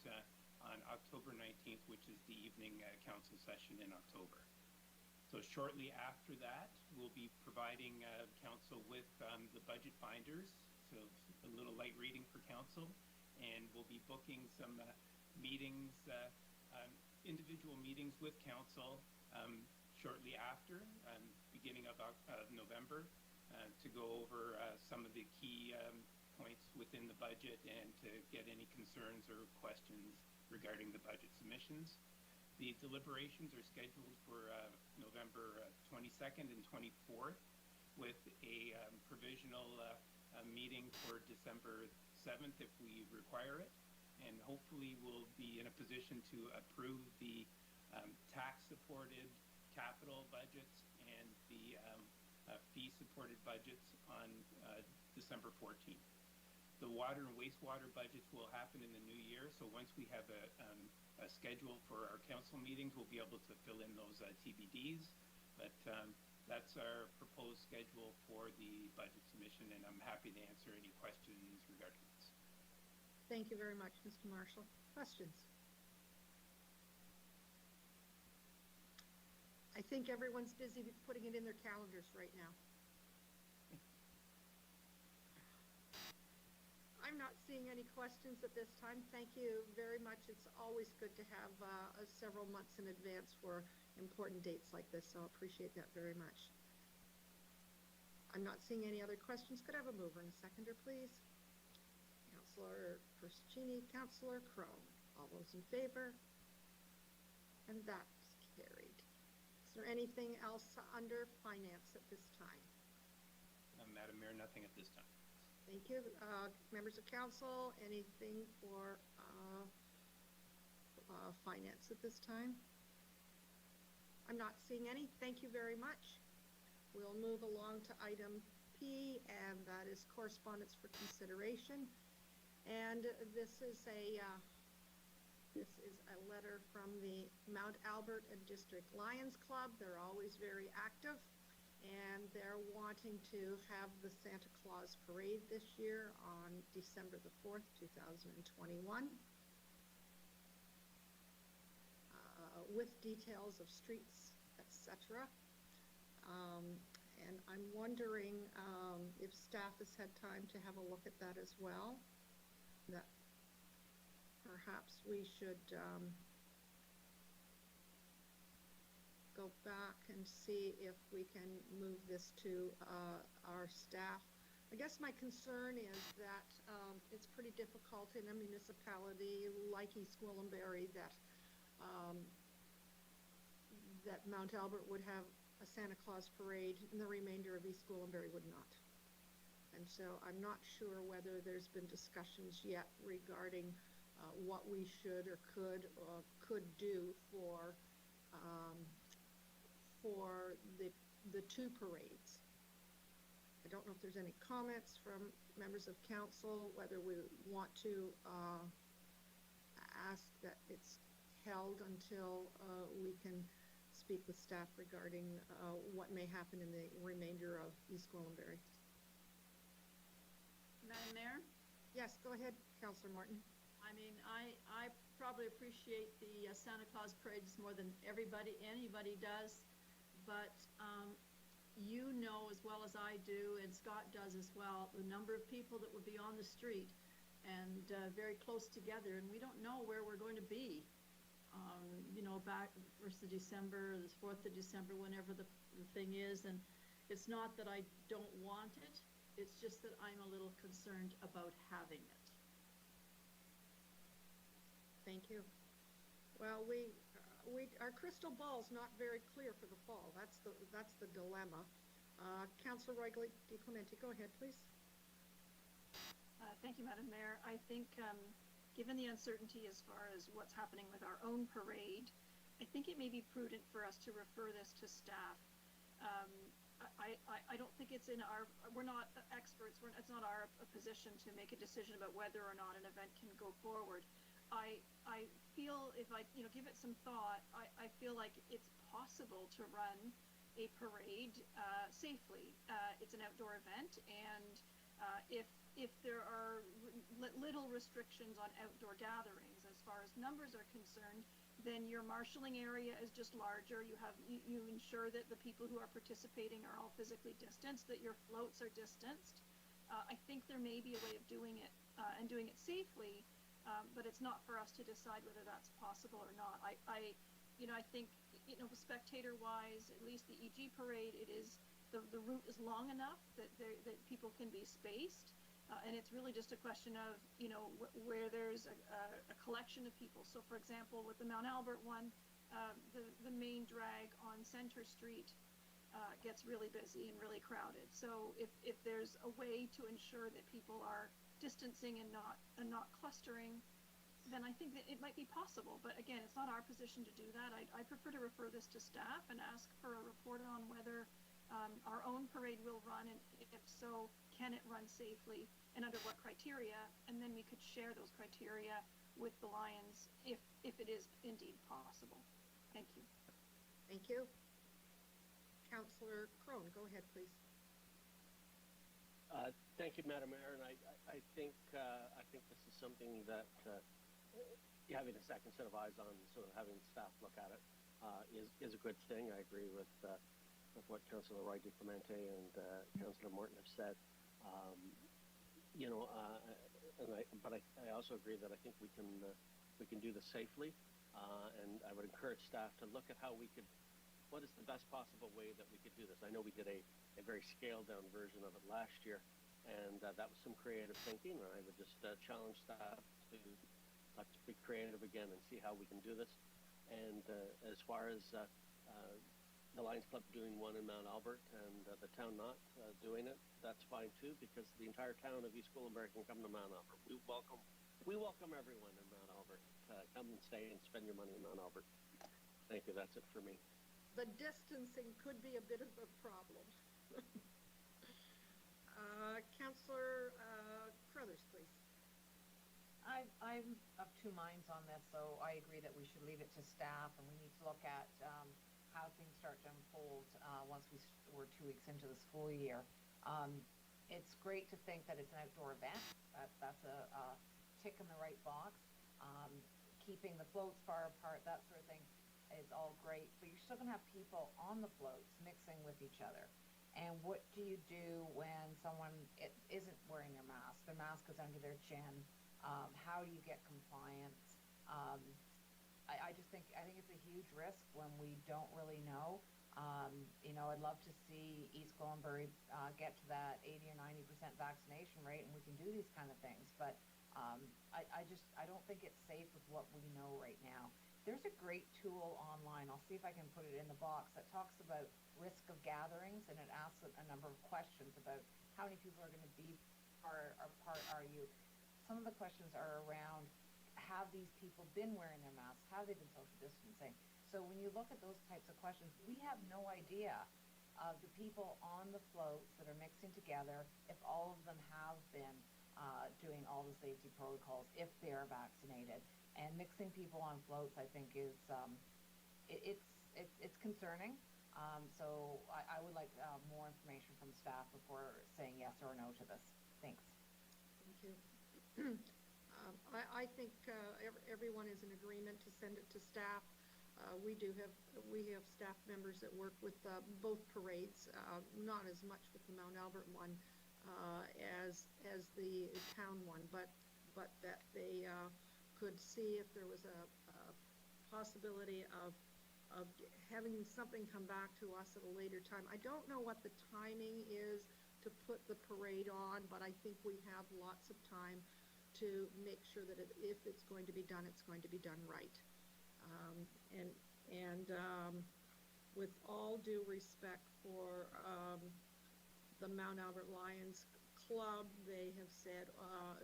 I: on October 19th, which is the evening council session in October. So shortly after that, we'll be providing council with the budget binders, so a little light reading for council, and we'll be booking some meetings, individual meetings with council shortly after, beginning of November, to go over some of the key points within the budget and to get any concerns or questions regarding the budget submissions. The deliberations are scheduled for November 22nd and 24th, with a provisional meeting for December 7th if we require it. And hopefully we'll be in a position to approve the tax-supported capital budgets and the fee-supported budgets on December 14th. The water and wastewater budgets will happen in the new year, so once we have a schedule for our council meetings, we'll be able to fill in those TBDs, but that's our proposed schedule for the budget submission, and I'm happy to answer any questions regarding this.
A: Thank you very much, Mr. Marshall. Questions? I think everyone's busy putting it in their calendars right now. I'm not seeing any questions at this time. Thank you very much. It's always good to have several months in advance for important dates like this, so I appreciate that very much. I'm not seeing any other questions. Could I have a mover and a seconder, please? Councillor Persicini, Councillor Crone. All those in favor? And that's carried. Is there anything else under finance at this time?
I: Madam Mayor, nothing at this time.
A: Thank you. Members of council, anything for finance at this time? I'm not seeing any. Thank you very much. We'll move along to item P, and that is correspondence for consideration. And this is a letter from the Mount Albert and District Lions Club. They're always very active, and they're wanting to have the Santa Claus parade this year on December the 4th, 2021, with details of streets, etc. And I'm wondering if staff has had time to have a look at that as well. That perhaps we should go back and see if we can move this to our staff. I guess my concern is that it's pretty difficult in a municipality like East Gwillimbury that that Mount Albert would have a Santa Claus parade and the remainder of East Gwillimbury would not. And so I'm not sure whether there's been discussions yet regarding what we should or could do for the two parades. I don't know if there's any comments from members of council, whether we want to ask that it's held until we can speak with staff regarding what may happen in the remainder of East Gwillimbury.
Q: Madam Mayor?
A: Yes, go ahead, Councillor Martin.
Q: I mean, I probably appreciate the Santa Claus parades more than anybody does, but you know as well as I do, and Scott does as well, the number of people that would be on the street and very close together, and we don't know where we're going to be. You know, back 1st of December, the 4th of December, whenever the thing is, and it's not that I don't want it, it's just that I'm a little concerned about having it.
A: Thank you. Well, we our crystal ball's not very clear for the fall. That's the dilemma. Councillor Roy DiClemente, go ahead, please.
B: Thank you, Madam Mayor. I think given the uncertainty as far as what's happening with our own parade, I think it may be prudent for us to refer this to staff. I don't think it's in our, we're not experts, it's not our position to make a decision about whether or not an event can go forward. I feel if I give it some thought, I feel like it's possible to run a parade safely. It's an outdoor event, and if there are little restrictions on outdoor gatherings as far as numbers are concerned, then your marshalling area is just larger. You ensure that the people who are participating are all physically distanced, that your floats are distanced. I think there may be a way of doing it and doing it safely, but it's not for us to decide whether that's possible or not. I think spectator-wise, at least the EG parade, it is the route is long enough that people can be spaced. And it's really just a question of, where there's a collection of people. So, for example, with the Mount Albert one, the main drag on Center Street gets really busy and really crowded. So, if there's a way to ensure that people are distancing and not clustering, then I think that it might be possible. But again, it's not our position to do that. I prefer to refer this to staff and ask for a report on whether our own parade will run, and if so, can it run safely and under what criteria, and then we could share those criteria with the Lions if it is indeed possible. Thank you.
A: Thank you. Councillor Crone, go ahead, please.
M: Thank you, Madam Mayor, and I think this is something that having a second set of eyes on, sort of having staff look at it, is a good thing. I agree with what Councillor Roy DiClemente and Councillor Morton have said. But I also agree that I think we can do this safely, and I would encourage staff to look at what is the best possible way that we could do this. I know we did a very scaled down version of it last year, and that was some creative thinking, and I would just challenge staff to let's be creative again and see how we can do this. And as far as the Lions Club doing one in Mount Albert and the town not doing it, that's fine too, because the entire town of East Gwillimbury can come to Mount Albert. We welcome everyone in Mount Albert. Come and stay and spend your money in Mount Albert. Thank you. That's it for me.
A: The distancing could be a bit of a problem. Councillor Crothers, please.
E: I'm of two minds on this, so I agree that we should leave it to staff, and we need to look at how things start to unfold once we're 2 weeks into the school year. It's great to think that it's an outdoor event. That's a tick in the right box. Keeping the floats far apart, that sort of thing, is all great. But you're still going to have people on the floats mixing with each other. And what do you do when someone isn't wearing their mask? Their mask is under their chin. How do you get compliance? I think it's a huge risk when we don't really know. I'd love to see East Gwillimbury get to that 80 or 90% vaccination rate, and we can do these kind of things. But I don't think it's safe with what we know right now. There's a great tool online. I'll see if I can put it in the box that talks about risk of gatherings, and it asks a number of questions about how many people are going to be apart are you. Some of the questions are around, have these people been wearing their masks? Have they been social distancing? So when you look at those types of questions, we have no idea of the people on the floats that are mixing together, if all of them have been doing all the safety protocols, if they are vaccinated. And mixing people on floats, I think, is it's concerning. So I would like more information from staff before saying yes or no to this. Thanks.
A: Thank you. I think everyone is in agreement to send it to staff. We have staff members that work with both parades, not as much with the Mount Albert one as the town one, but that they could see if there was a possibility of having something come back to us at a later time. I don't know what the timing is to put the parade on, but I think we have lots of time to make sure that if it's going to be done, it's going to be done right. And And with all due respect for the Mount Albert Lions Club, they have said,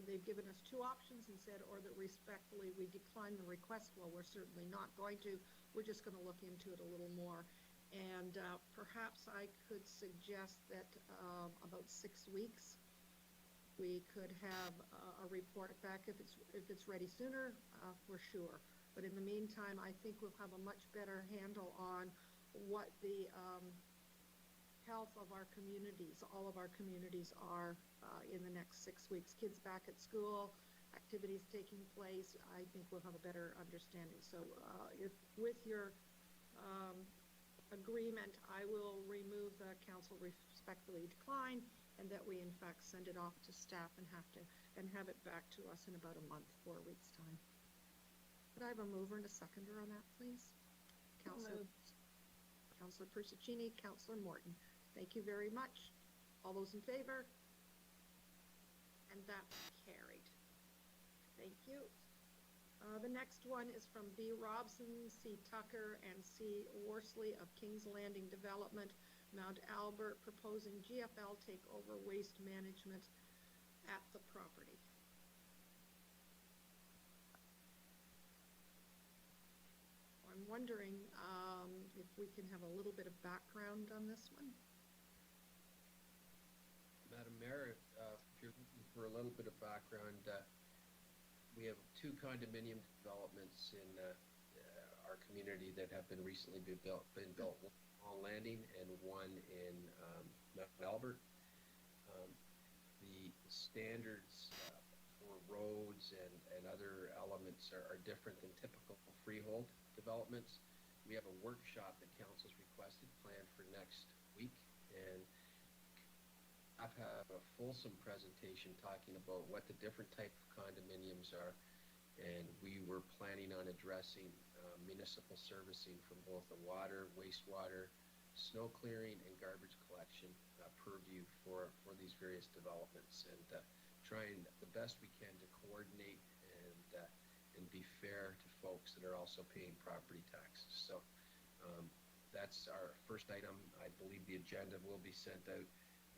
A: they've given us two options and said, or that respectfully we decline the request. Well, we're certainly not going to. We're just going to look into it a little more. And perhaps I could suggest that about 6 weeks, we could have a report back if it's ready sooner, for sure. But in the meantime, I think we'll have a much better handle on what the health of our communities, all of our communities are in the next 6 weeks. Kids back at school, activities taking place, I think we'll have a better understanding. So if with your agreement, I will remove the council respectfully decline, and that we in fact send it off to staff and have it back to us in about a month, 4 weeks time. Could I have a mover and a seconder on that, please? Councillor Persicini, Councillor Morton. Thank you very much. All those in favor? And that's carried. Thank you. The next one is from B. Robson, C. Tucker, and C. Worsley of King's Landing Development, Mount Albert, proposing GFL take over waste management at the property. I'm wondering if we can have a little bit of background on this one.
C: Madam Mayor, if you're looking for a little bit of background, we have 2 condominium developments in our community that have been recently built, on Landing, and one in Mount Albert. The standards for roads and other elements are different than typical freehold developments. We have a workshop that council's requested planned for next week, and I've had a fulsome presentation talking about what the different type of condominiums are, and we were planning on addressing municipal servicing from both the water, wastewater, snow clearing, and garbage collection purview for these various developments, and trying the best we can to coordinate and be fair to folks that are also paying property taxes. So that's our first item. I believe the agenda will be sent out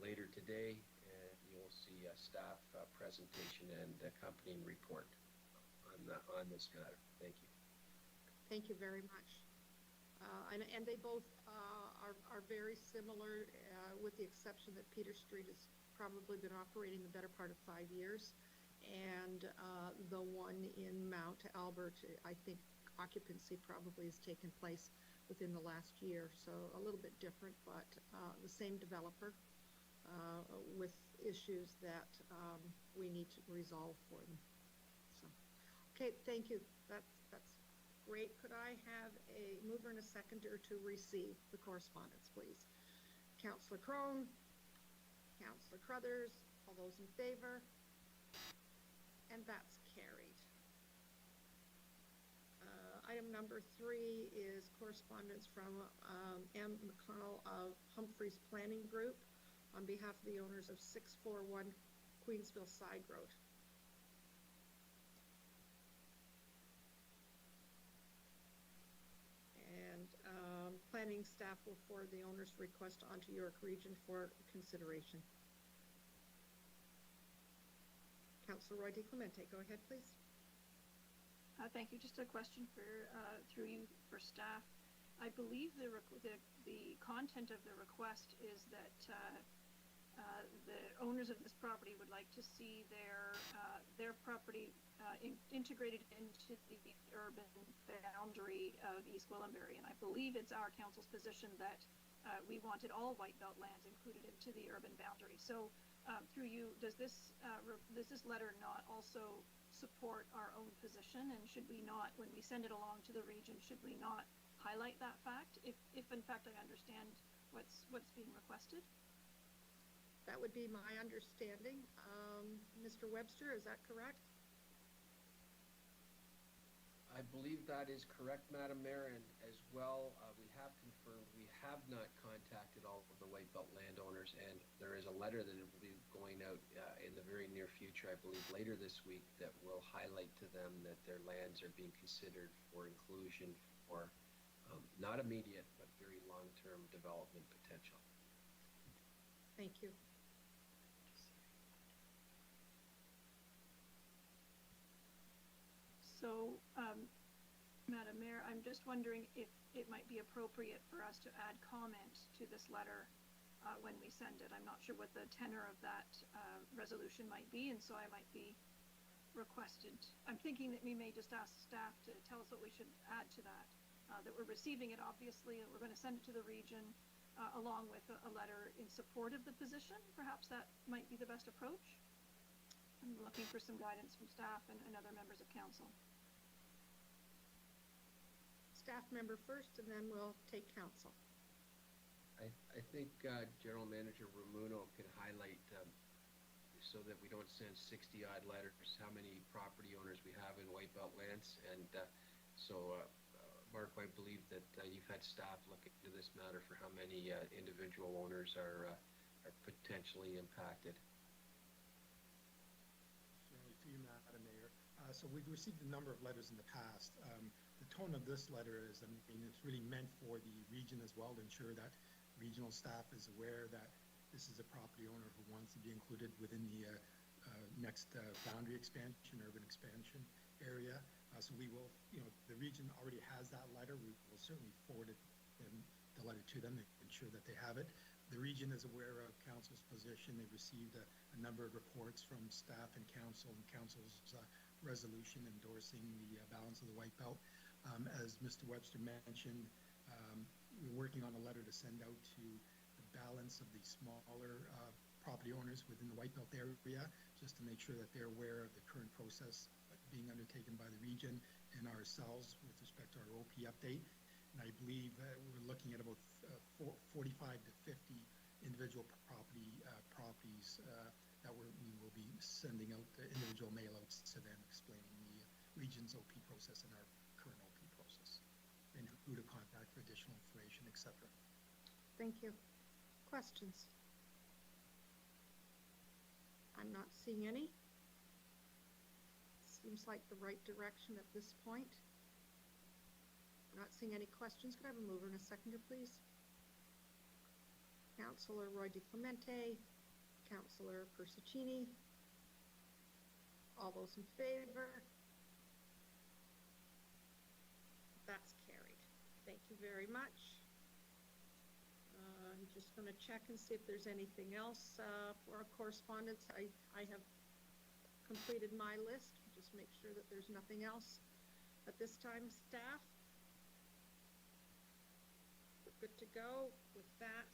C: later today, and you'll see a staff presentation and accompanying report on this matter. Thank you.
A: Thank you very much. And they both are very similar, with the exception that Peter Street has probably been operating the better part of 5 years, and the one in Mount Albert, I think occupancy probably has taken place within the last year, so a little bit different, but the same developer with issues that we need to resolve for them. So, okay, thank you. That's great. Could I have a mover and a seconder to receive the correspondence, please? Councillor Crone, Councillor Crothers, all those in favor? And that's carried. Item number 3 is correspondence from M. McConville of Humphries Planning Group on behalf of the owners of 641 Queensville Sideroad. And planning staff will forward the owner's request onto York Region for consideration. Councillor Roy DeClemente, go ahead, please.
B: Thank you. Just a question for through you for staff. I believe the content of the request is that the owners of this property would like to see their property integrated into the urban boundary of East Gwillimbury, and I believe it's our council's position that we wanted all white belt lands included into the urban boundary. So through you, does this letter not also support our own position, and should we not, when we send it along to the region, should we not highlight that fact if in fact I understand what's being requested?
A: That would be my understanding. Mr. Webster, is that correct?
C: I believe that is correct, Madam Mayor, and as well, we have confirmed we have not contacted all of the white belt landowners, and there is a letter that will be going out in the very near future, I believe later this week, that will highlight to them that their lands are being considered for inclusion for Not immediate, but very long-term development potential.
A: Thank you.
B: So, Madam Mayor, I'm just wondering if it might be appropriate for us to add comment to this letter when we send it. I'm not sure what the tenor of that resolution might be, and so I might be requested. I'm thinking that we may just ask staff to tell us what we should add to that. That we're receiving it, obviously, and we're going to send it to the region along with a letter in support of the position. Perhaps that might be the best approach. I'm looking for some guidance from staff and other members of council.
A: Staff member first, and then we'll take council.
C: I think General Manager Ramuno can highlight so that we don't send 60-odd letters, how many property owners we have in Whitebelt lands. And Mark, I believe that you've had staff look into this matter for how many individual owners are potentially impacted.
S: Certainly to you, Madam Mayor. So we've received a number of letters in the past. The tone of this letter is, it's really meant for the region as well, to ensure that regional staff is aware that this is a property owner who wants to be included within the next boundary expansion, urban expansion area. So we will, the region already has that letter. We will certainly forward the letter to them to ensure that they have it. The region is aware of council's position. They've received a number of reports from staff and council's resolution endorsing the balance of the White Belt. As Mr. Webster mentioned, we're working on a letter to send out to the balance of the smaller property owners within the White Belt area, just to make sure that they're aware of the current process being undertaken by the region and ourselves with respect to our OP update. And I believe we're looking at about 45 to 50 individual properties that we will be sending out individual mail-outs to them, explaining the region's OP process and our current OP process, and who to contact for additional information, etc.
A: Thank you. Questions? I'm not seeing any. Seems like the right direction at this point. Not seeing any questions. Could I have a mover and a seconder, please? Councillor Roy DiClemente, Councillor Persicini. All those in favor? That's carried. Thank you very much. I'm just going to check and see if there's anything else for our correspondence. I have completed my list. Just make sure that there's nothing else at this time. Staff, we're good to go. With that,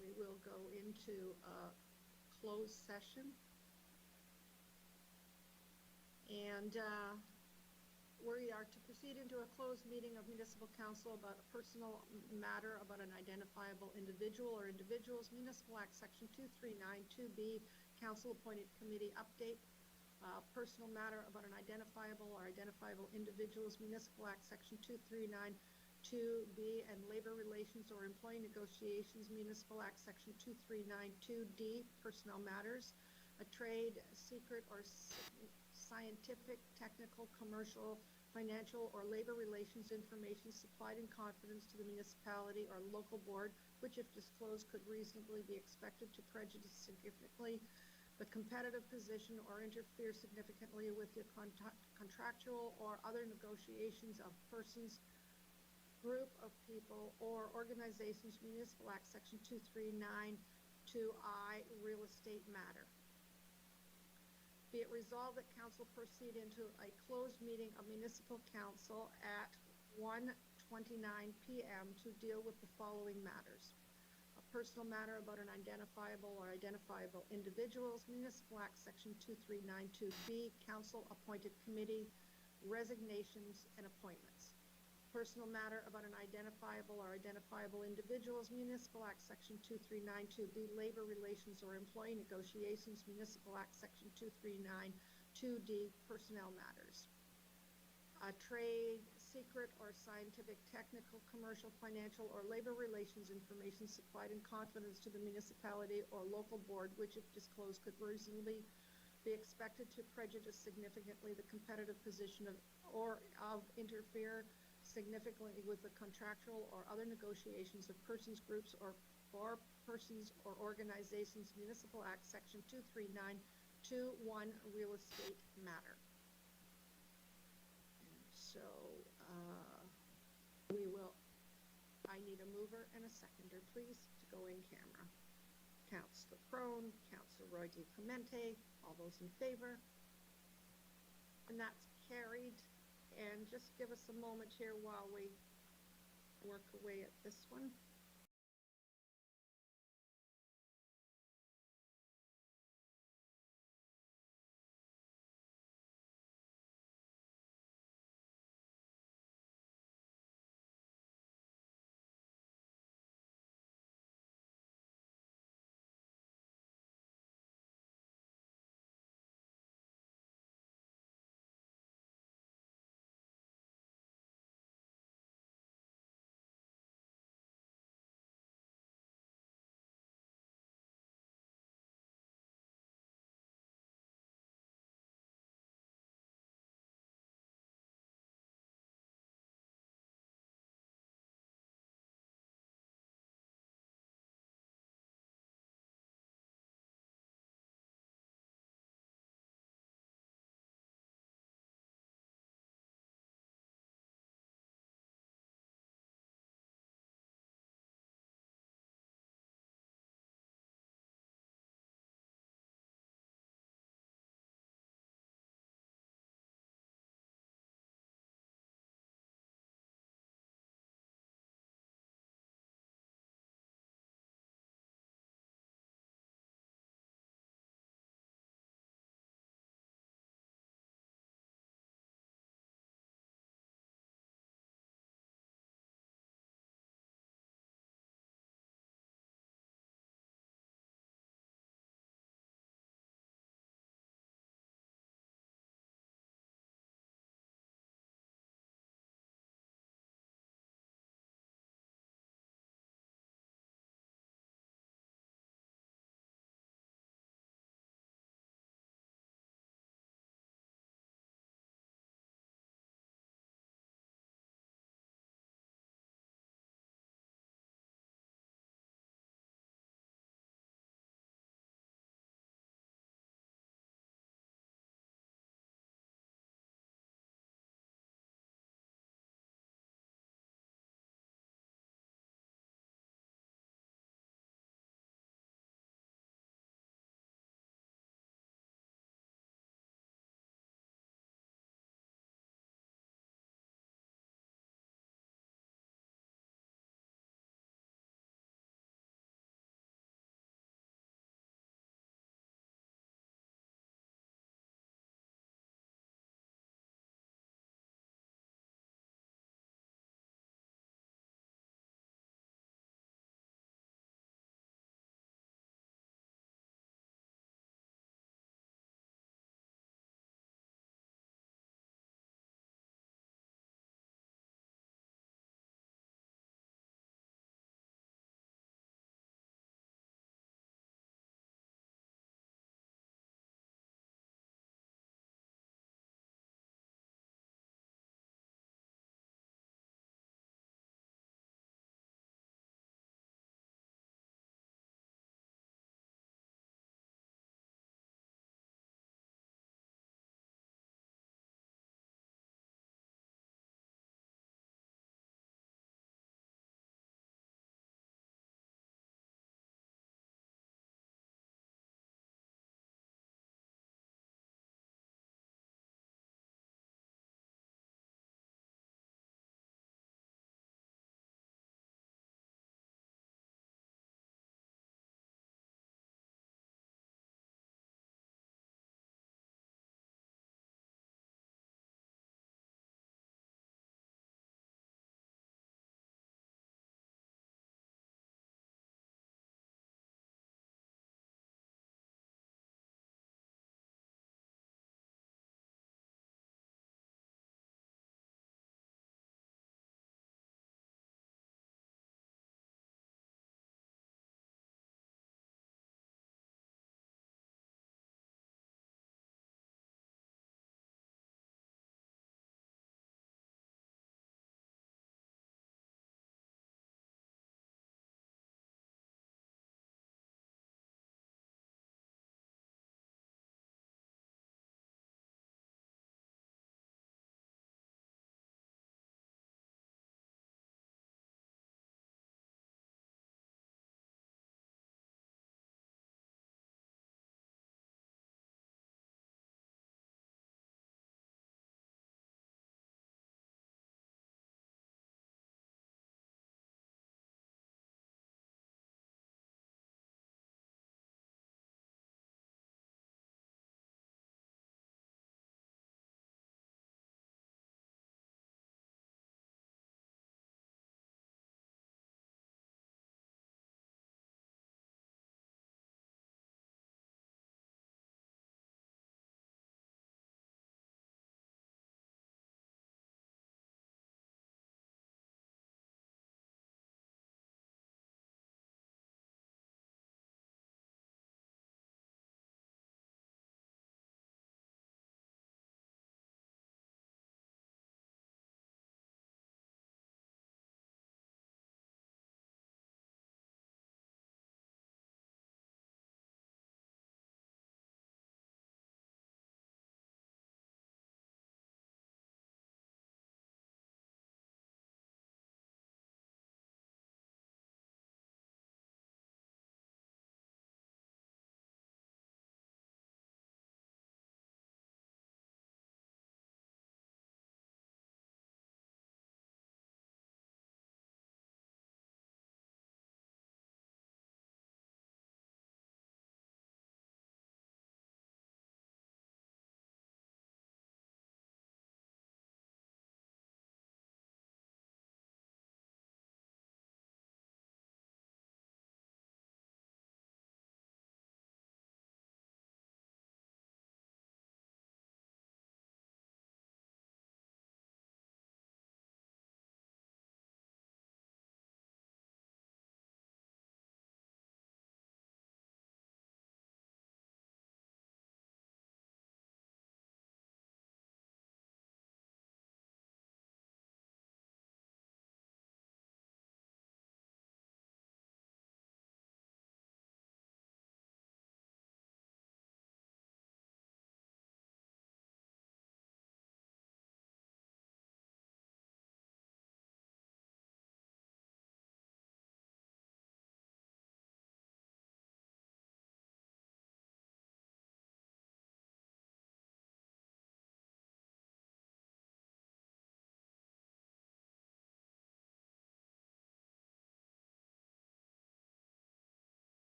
A: we will go into a closed session. And we are to proceed into a closed meeting of Municipal Council about a personal matter about an identifiable individual or individuals. Municipal Act Section 2392B, Council Appointed Committee Update. Personal matter about an identifiable or identifiable individuals. Municipal Act Section 2392B and Labor Relations or Employee Negotiations. Municipal Act Section 2392D, Personnel Matters. A trade, secret, or scientific, technical, commercial, financial, or labor relations information supplied in confidence to the municipality or local board, which if disclosed could reasonably be expected to prejudice significantly the competitive position or interfere significantly with the contractual or other negotiations of persons, group of people, or organizations. Municipal Act Section 2392I, real estate matter. Be it resolved that council proceed into a closed meeting of Municipal Council at 1:29 p.m. to deal with the following matters. A personal matter about an identifiable or identifiable individuals. Municipal Act Section 2392B, Council Appointed Committee, resignations and appointments. Personal matter about an identifiable or identifiable individuals. Municipal Act Section 2392B, Labor Relations or Employee Negotiations. Municipal Act Section 2392D, Personnel Matters. Trade, secret, or scientific, technical, commercial, financial, or labor relations information supplied in confidence to the municipality or local board, which if disclosed could reasonably be expected to prejudice significantly the competitive position of interfere significantly with the contractual or other negotiations of persons, groups, or for persons or organizations, Municipal Act, Section 23921, real estate matter. And so I need a mover and a seconder, please, to go in camera. Councillor Crone, Councillor Roy DiClemente, all those in favor? And that's carried. And just give us a moment here while we work away at this one.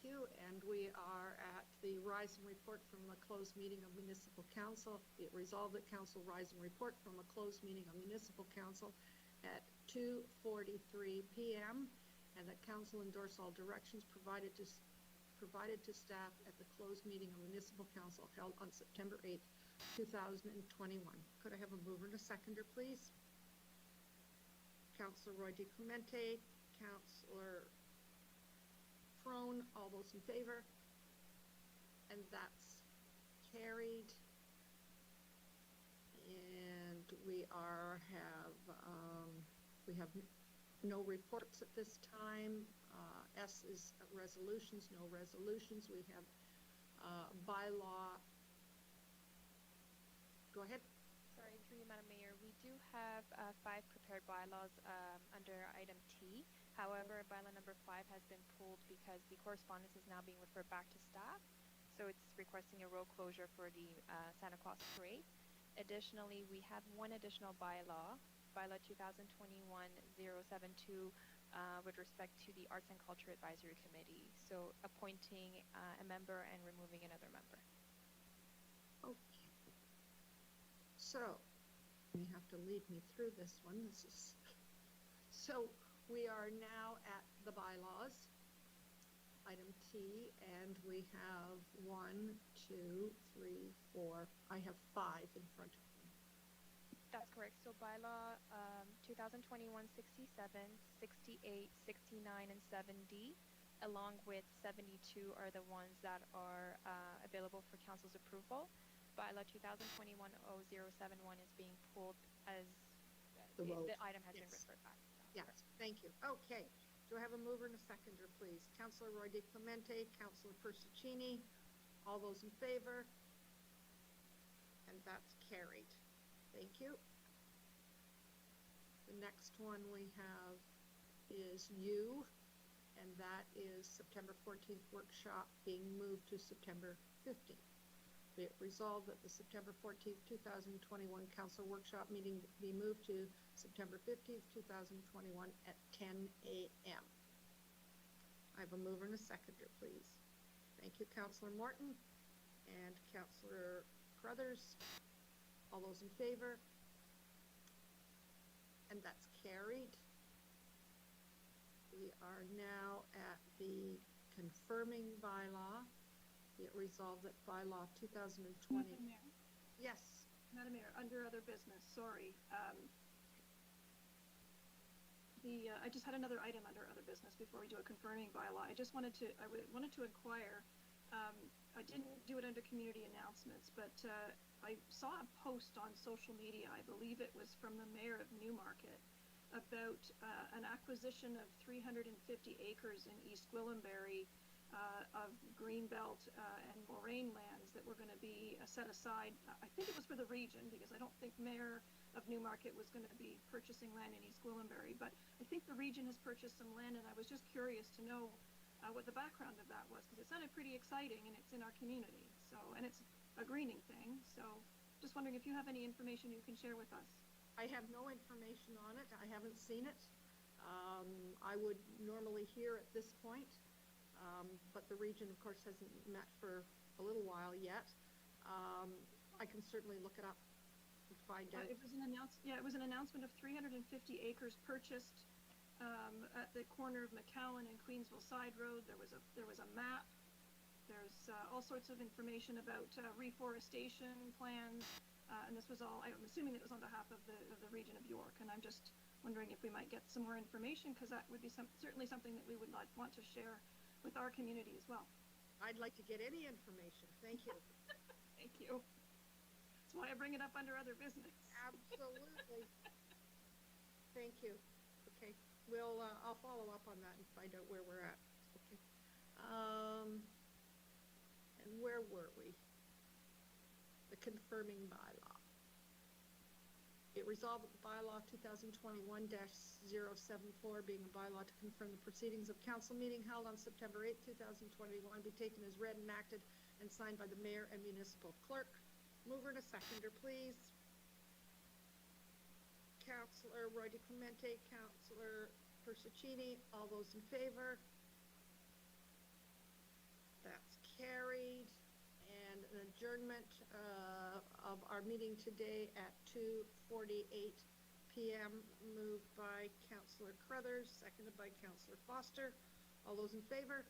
A: you. And we are at the rise and report from a closed meeting of Municipal Council. Be it resolved that Council rise and report from a closed meeting of Municipal Council at 2:43 p.m. and that Council endorse all directions provided to staff at the closed meeting of Municipal Council held on September 8th, 2021. Could I have a mover and a seconder, please? Councillor Roy DeClemente, Councillor Crone, all those in favor? And that's carried. And we have no reports at this time. S is resolutions, no resolutions. We have bylaw. Go ahead.
J: Sorry, through you, Madam Mayor. We do have 5 prepared bylaws under item T. However, bylaw number 5 has been pulled because the correspondence is now being referred back to staff. So it's requesting a road closure for the Santa Claus Parade. Additionally, we have one additional bylaw 2021-072, with respect to the Arts and Culture Advisory Committee. So appointing a member and removing another member.
A: Okay. So you have to lead me through this one. So we are now at the bylaws, item T, and we have 1, 2, 3, 4. I have 5 in front of me.
J: That's correct. So bylaw 2021-67, 68, 69, and 7D, along with 72 are the ones that are available for council's approval. Bylaw 2021-0071 is being pulled as the item has been referred back.
A: Yes, thank you. Okay. Do I have a mover and a seconder, please? Councillor Roy DeClemente, Councillor Persichini, all those in favor? And that's carried. Thank you. The next one we have is U, and that is September 14th workshop being moved to September 15th. Be it resolved that the September 14th, 2021 council workshop meeting be moved to September 15th, 2021 at 10 a.m. I have a mover and a seconder, please. Thank you, Councillor Morton and Councillor Crothers. All those in favor? And that's carried. We are now at the confirming bylaw. Be it resolved that bylaw 2020.
B: Madam Mayor.
A: Yes.
B: Madam Mayor, under other business, sorry. I just had another item under other business before we do a confirming bylaw. I wanted to inquire. I didn't do it under community announcements, but I saw a post on social media, I believe it was from the mayor of Newmarket, about an acquisition of 350 acres in East Gwillimbury of greenbelt and moraine lands that were going to be set aside. I think it was for the region, because I don't think Mayor of Newmarket was going to be purchasing land in East Gwillimbury, but I think the region has purchased some land, and I was just curious to know what the background of that was, because it sounded pretty exciting and it's in our community. So, and it's a greening thing. So just wondering if you have any information you can share with us.
A: I have no information on it. I haven't seen it. I would normally hear at this point, but the region, of course, hasn't met for a little while yet. I can certainly look it up and find out.
B: It was an announcement of 350 acres purchased at the corner of McCowan and Queensville Sideroad. There was a map. There's all sorts of information about reforestation plans, and this was all. I'm assuming it was on behalf of the region of York, and I'm just wondering if we might get some more information, because that would be certainly something that we would want to share with our community as well.
A: I'd like to get any information. Thank you.
B: Thank you. That's why I bring it up under other business.
A: Absolutely. Thank you. Okay. I'll follow up on that and find out where we're at. Okay. And where were we? The confirming bylaw. It resolved that the bylaw 2021-074, being a bylaw to confirm the proceedings of council meeting held on September 8, 2021, be taken as read and acted and signed by the mayor and municipal clerk. Mover and a seconder, please. Councillor Roy DeClemente, Councillor Persichini, all those in favor? adjournment of our meeting today at 2:48 p.m. Moved by Councillor Crothers, seconded by Councillor Foster. All those in favor?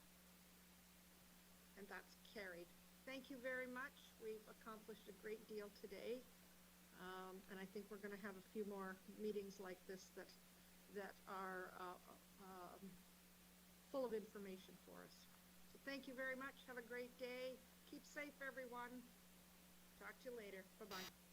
A: And that's carried. Thank you very much. We've accomplished a great deal today. And I think we're going to have a few more meetings like this that are full of information for us. So thank you very much. Have a great day. Keep safe, everyone. Talk to you later. Bye-bye.